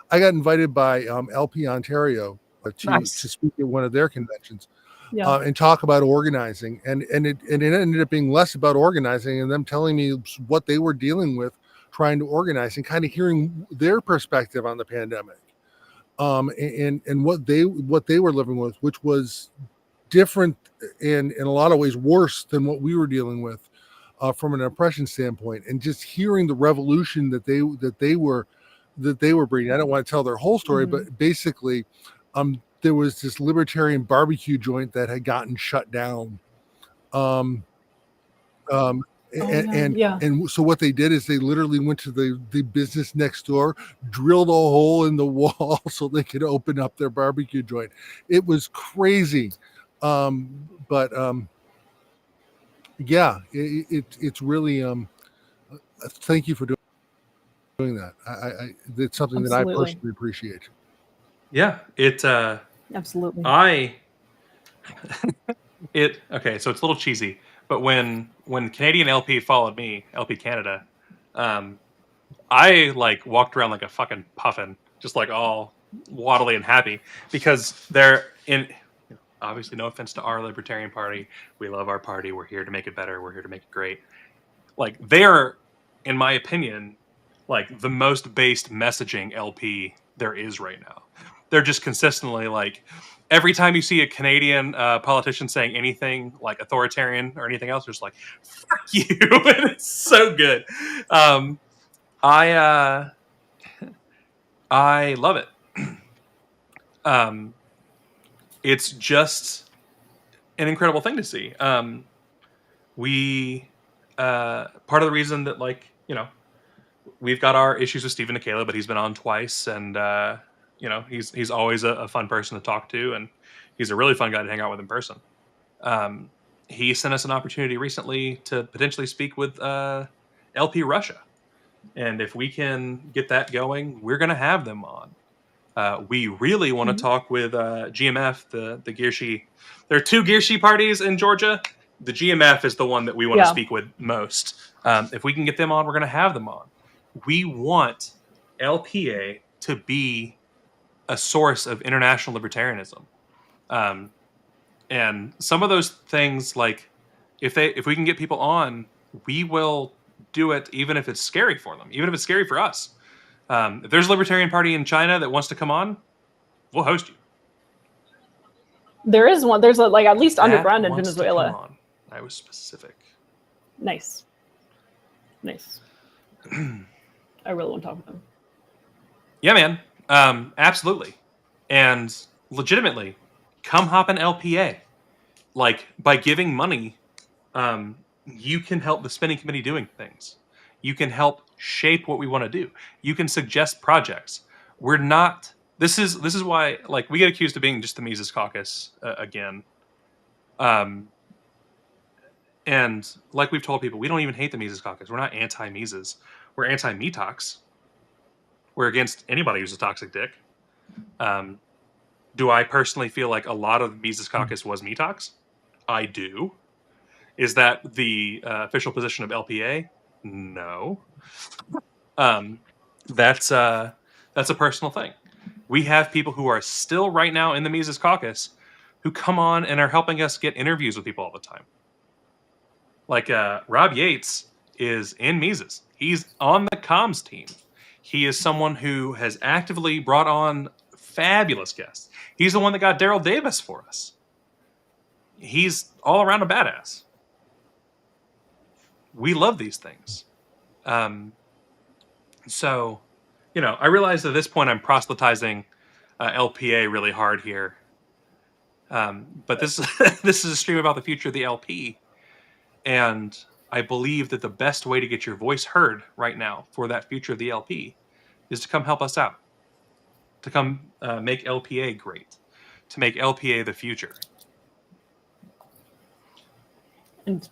I got invited by LPA Ontario to speak at one of their conventions, and talk about organizing, and it ended up being less about organizing and them telling me what they were dealing with trying to organize, and kind of hearing their perspective on the pandemic. And what they were living with, which was different and in a lot of ways worse than what we were dealing with from an oppression standpoint, and just hearing the revolution that they were breeding. I don't want to tell their whole story, but basically, there was this libertarian barbecue joint that had gotten shut down. And so what they did is they literally went to the business next door, drilled a hole in the wall so they could open up their barbecue joint. It was crazy. It's really thank you for doing that. It's something that I personally appreciate. Yeah, it absolutely. Okay, so it's a little cheesy, but when Canadian LP followed me, LP Canada, I walked around like a fucking puffin, just all waddly and happy, because they're in. Obviously, no offense to our Libertarian Party, we love our party. We're here to make it better. We're here to make it great. They're, in my opinion, the most based messaging LP there is right now. They're just consistently every time you see a Canadian politician saying anything authoritarian or anything else, they're just fuck you. And it's so good. I love it. It's just an incredible thing to see. We part of the reason that we've got our issues with Stephen Nikela, but he's been on twice, and he's always a fun person to talk to, and he's a really fun guy to hang out with in person. He sent us an opportunity recently to potentially speak with LP Russia, and if we can get that going, we're going to have them on. We really want to talk with GMF, the Gearshy. There are two Gearshy parties in Georgia, the GMF is the one that we want to speak with most. If we can get them on, we're going to have them on. We want LPA to be a source of international libertarianism. And some of those things, like if we can get people on, we will do it, even if it's scary for them, even if it's scary for us. If there's a libertarian party in China that wants to come on, we'll host you. There is one. There's like at least underground in Venezuela. Come on. I was specific. Nice. I really want to talk with them. Yeah, man. Absolutely. And legitimately, come hop an LPA. Like, by giving money, you can help the spending committee doing things. You can help shape what we want to do. You can suggest projects. We're not... This is why, like, we get accused of being just the Mises Caucus again. And like we've told people, we don't even hate the Mises Caucus. We're not anti-Mises. We're anti-Metox. We're against anybody who's a toxic dick. Do I personally feel like a lot of the Mises Caucus was Metox? I do. Is that the official position of LPA? No. That's a personal thing. We have people who are still right now in the Mises Caucus who come on and are helping us get interviews with people all the time. Like Rob Yates is in Mises. He's on the comms team. He is someone who has actively brought on fabulous guests. He's the one that got Daryl Davis for us. He's all around a badass. We love these things. So, you know, I realize at this point I'm proselytizing LPA really hard here. But this this is a stream about the future of the LP. And I believe that the best way to get your voice heard right now for that future of the LP is to come help us out. To come make LPA great. To make LPA the future. And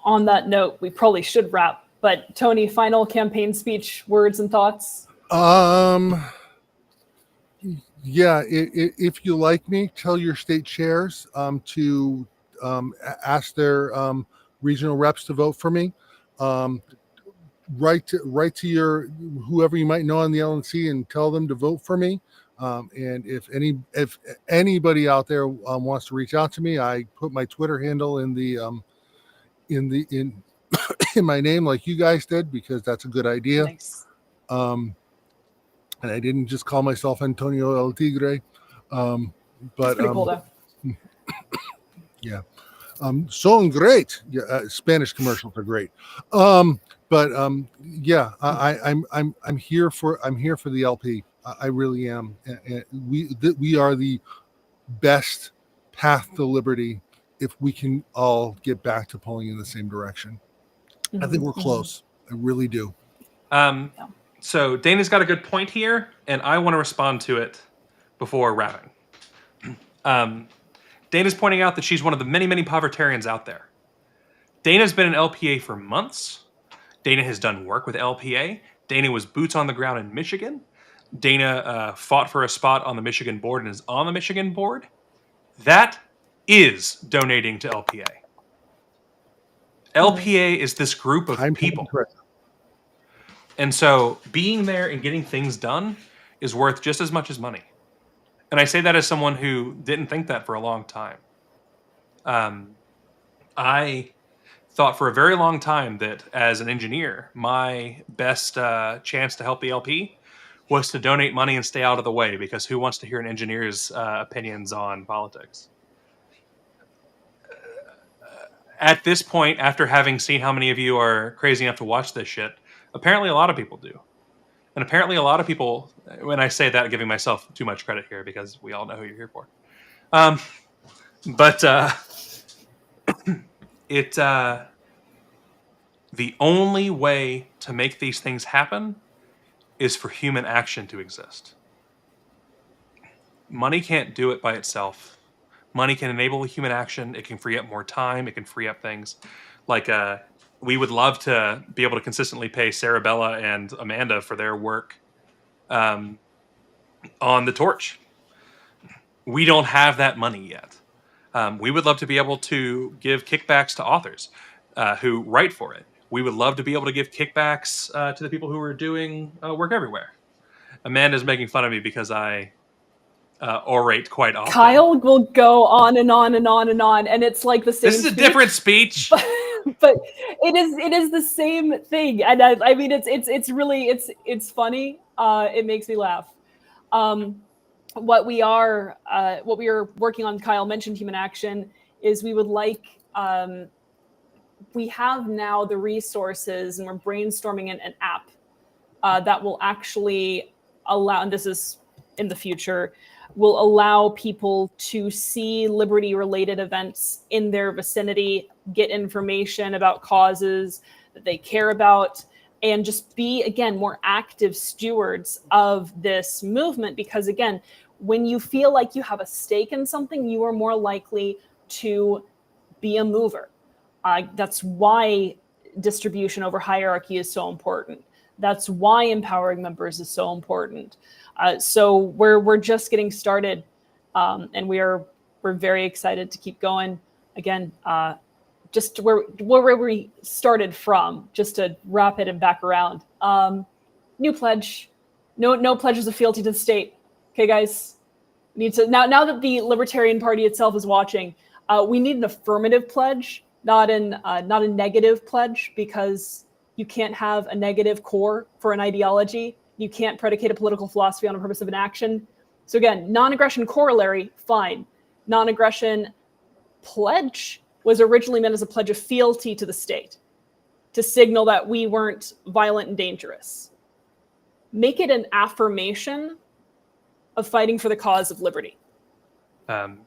on that note, we probably should wrap. But Tony, final campaign speech, words and thoughts? Yeah, if you like me, tell your state chairs to ask their regional reps to vote for me. Write to your whoever you might know on the LNC and tell them to vote for me. And if anybody out there wants to reach out to me, I put my Twitter handle in in my name like you guys did, because that's a good idea. Nice. And I didn't just call myself Antonio El Tigre. But that's pretty cool, though. Yeah. So great. Yeah, Spanish commercials are great. Yeah, I'm here for the LP. I really am. And we are the best path to liberty if we can all get back to pulling in the same direction. I think we're close. I really do. So Dana's got a good point here, and I want to respond to it before wrapping. Dana's pointing out that she's one of the many, many povertarians out there. Dana's been an LPA for months. Dana has done work with LPA. Dana was boots on the ground in Michigan. Dana fought for a spot on the Michigan board and is on the Michigan board. That is donating to LPA. LPA is this group of people. And so being there and getting things done is worth just as much as money. And I say that as someone who didn't think that for a long time. I thought for a very long time that as an engineer, my best chance to help the LP was to donate money and stay out of the way, because who wants to hear an engineer's opinions on politics? At this point, after having seen how many of you are crazy enough to watch this shit, apparently a lot of people do. And apparently a lot of people, when I say that, giving myself too much credit here, because we all know who you're here for. The only way to make these things happen is for human action to exist. Money can't do it by itself. Money can enable human action. It can free up more time. It can free up things. Like, we would love to be able to consistently pay Sarabella and Amanda for their work on the torch. We don't have that money yet. We would love to be able to give kickbacks to authors who write for it. We would love to be able to give kickbacks to the people who are doing work everywhere. Amanda's making fun of me because I orate quite often. Kyle will go on and on and on and on, and it's like the same. This is a different speech, but it is the same thing, and I mean it's really funny. It makes me laugh. What we are working on, Kyle mentioned Human Action, is we would like, we have now the resources, and we're brainstorming an app that will actually allow, and this is in the future, will allow people to see liberty-related events in their vicinity, get information about causes that they care about, and just be, again, more active stewards of this movement. Because, again, when you feel like you have a stake in something, you are more likely to be a mover. That's why distribution over hierarchy is so important. That's why empowering members is so important. So we're just getting started, and we're very excited to keep going. Again, just where we started from, just to wrap it and back around. New pledge, no pledges of fealty to the state. Okay, guys, need to now that the Libertarian Party itself is watching, we need an affirmative pledge, not a negative pledge, because you can't have a negative core for an ideology. You can't predicate a political philosophy on a purpose of an action. So again, non-aggression corollary, fine. Non-aggression pledge was originally meant as a pledge of fealty to the state, to signal that we weren't violent and dangerous. Make it an affirmation of fighting for the cause of liberty. And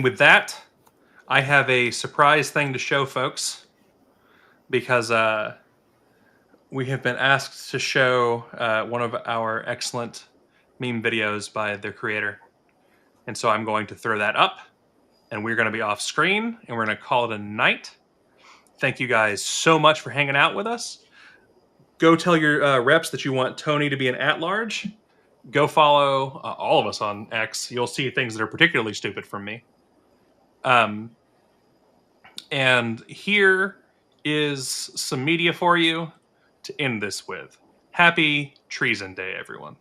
with that, I have a surprise thing to show folks, because we have been asked to show one of our excellent meme videos by their creator. And so I'm going to throw that up, and we're going to be off screen, and we're going to call it a night. Thank you guys so much for hanging out with us. Go tell your reps that you want Tony to be an at-large. Go follow all of us on X. You'll see things that are particularly stupid from me. And here is some media for you to end this with. Happy Treason Day, everyone.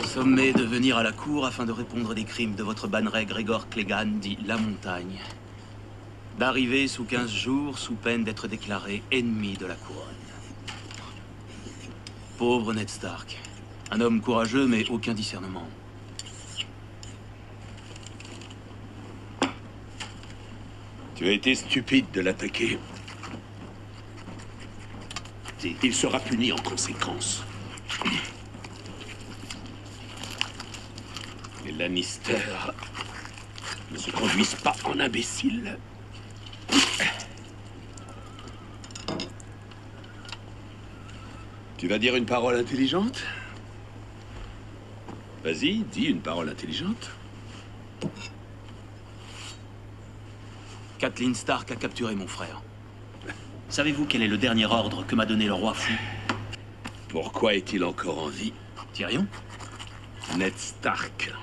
Sommet de venir à la cour afin de répondre des crimes de votre banneret Grégor Clegane, dit La Montagne. D'arriver sous 15 jours, sous peine d'être déclaré ennemi de la couronne. Pauvre Ned Stark. Un homme courageux, mais aucun discernement. Tu as été stupide de l'attaquer. Il sera puni en conséquence. Les Lannister ne se conduisent pas en imbéciles. Tu vas dire une parole intelligente? Vas-y, dis une parole intelligente. Catelyn Stark a capturé mon frère. Savez-vous quel est le dernier ordre que m'a donné le roi fou? Pourquoi est-il encore en vie? Tyrion? Ned Stark.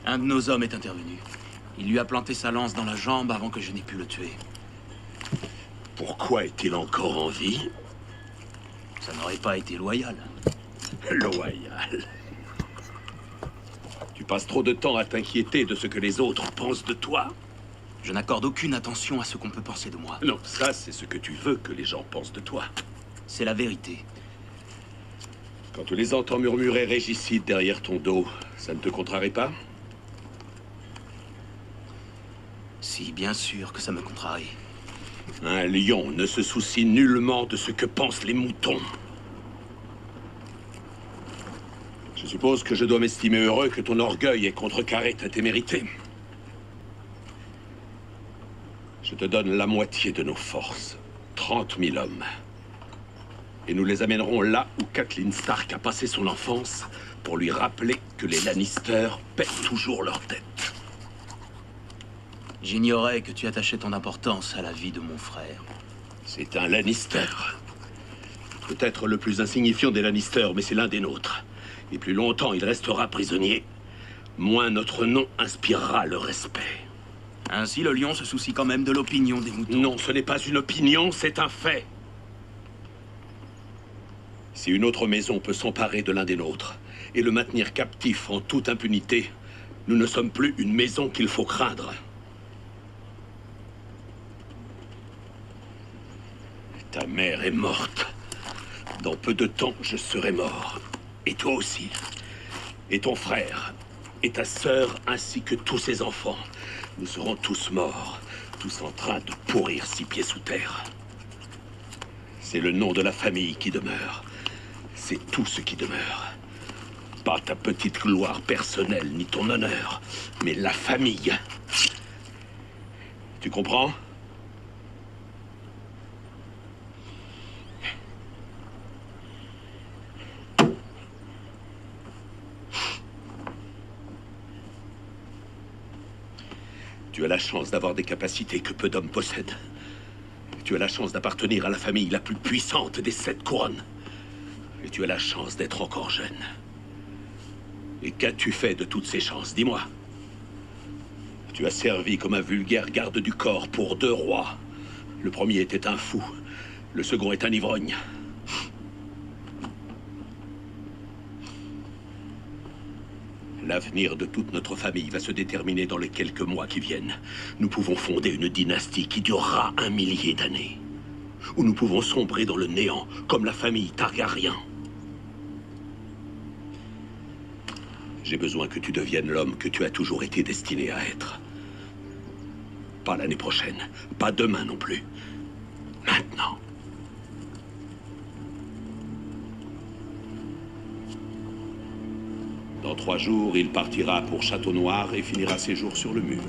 Un de nos hommes est intervenu. Il lui a planté sa lance dans la jambe avant que je n'ai pu le tuer. Pourquoi est-il encore en vie? Ça n'aurait pas été loyal. Loyal. Tu passes trop de temps à t'inquiéter de ce que les autres pensent de toi. Je n'accorde aucune attention à ce qu'on peut penser de moi. Non, ça, c'est ce que tu veux que les gens pensent de toi. C'est la vérité. Quand tu les entends murmurer régicide derrière ton dos, ça ne te contrarie pas? Si, bien sûr que ça me contrarie. Un lion ne se soucie nullement de ce que pensent les moutons. Je suppose que je dois m'estimer heureux que ton orgueil ait contrecarré ta témérité. Je te donne la moitié de nos forces, 30 000 hommes. Et nous les amènerons là où Catelyn Stark a passé son enfance pour lui rappeler que les Lannister paient toujours leur tête. J'ignorais que tu attachais ton importance à la vie de mon frère. C'est un Lannister. Peut-être le plus insignifiant des Lannister, mais c'est l'un des nôtres. Et plus longtemps il restera prisonnier, moins notre nom inspirera le respect. Ainsi, le lion se soucie quand même de l'opinion des moutons. Non, ce n'est pas une opinion, c'est un fait. Si une autre maison peut s'emparer de l'un des nôtres et le maintenir captif en toute impunité, nous ne sommes plus une maison qu'il faut craindre. Ta mère est morte. Dans peu de temps, je serai mort. Et toi aussi. Et ton frère. Et ta sœur, ainsi que tous ses enfants. Nous serons tous morts. Tous en train de pourrir 6 pieds sous terre. C'est le nom de la famille qui demeure. C'est tout ce qui demeure. Pas ta petite gloire personnelle, ni ton honneur, mais la famille. Tu comprends ? Tu as la chance d'avoir des capacités que peu d'hommes possèdent. Tu as la chance d'appartenir à la famille la plus puissante des 7 couronnes. Et tu as la chance d'être encore jeune. Et qu'as-tu fait de toutes ces chances, dis-moi? Tu as servi comme un vulgaire garde du corps pour 2 rois. Le premier était un fou, le second est un ivrogne. L'avenir de toute notre famille va se déterminer dans les quelques mois qui viennent. Nous pouvons fonder une dynastie qui durera 1 millier d'années. Ou nous pouvons sombrer dans le néant, comme la famille Targaryen. J'ai besoin que tu deviennes l'homme que tu as toujours été destiné à être. Pas l'année prochaine, pas demain non plus. Maintenant. Dans 3 jours, il partira pour Château Noir et finira ses jours sur le mur.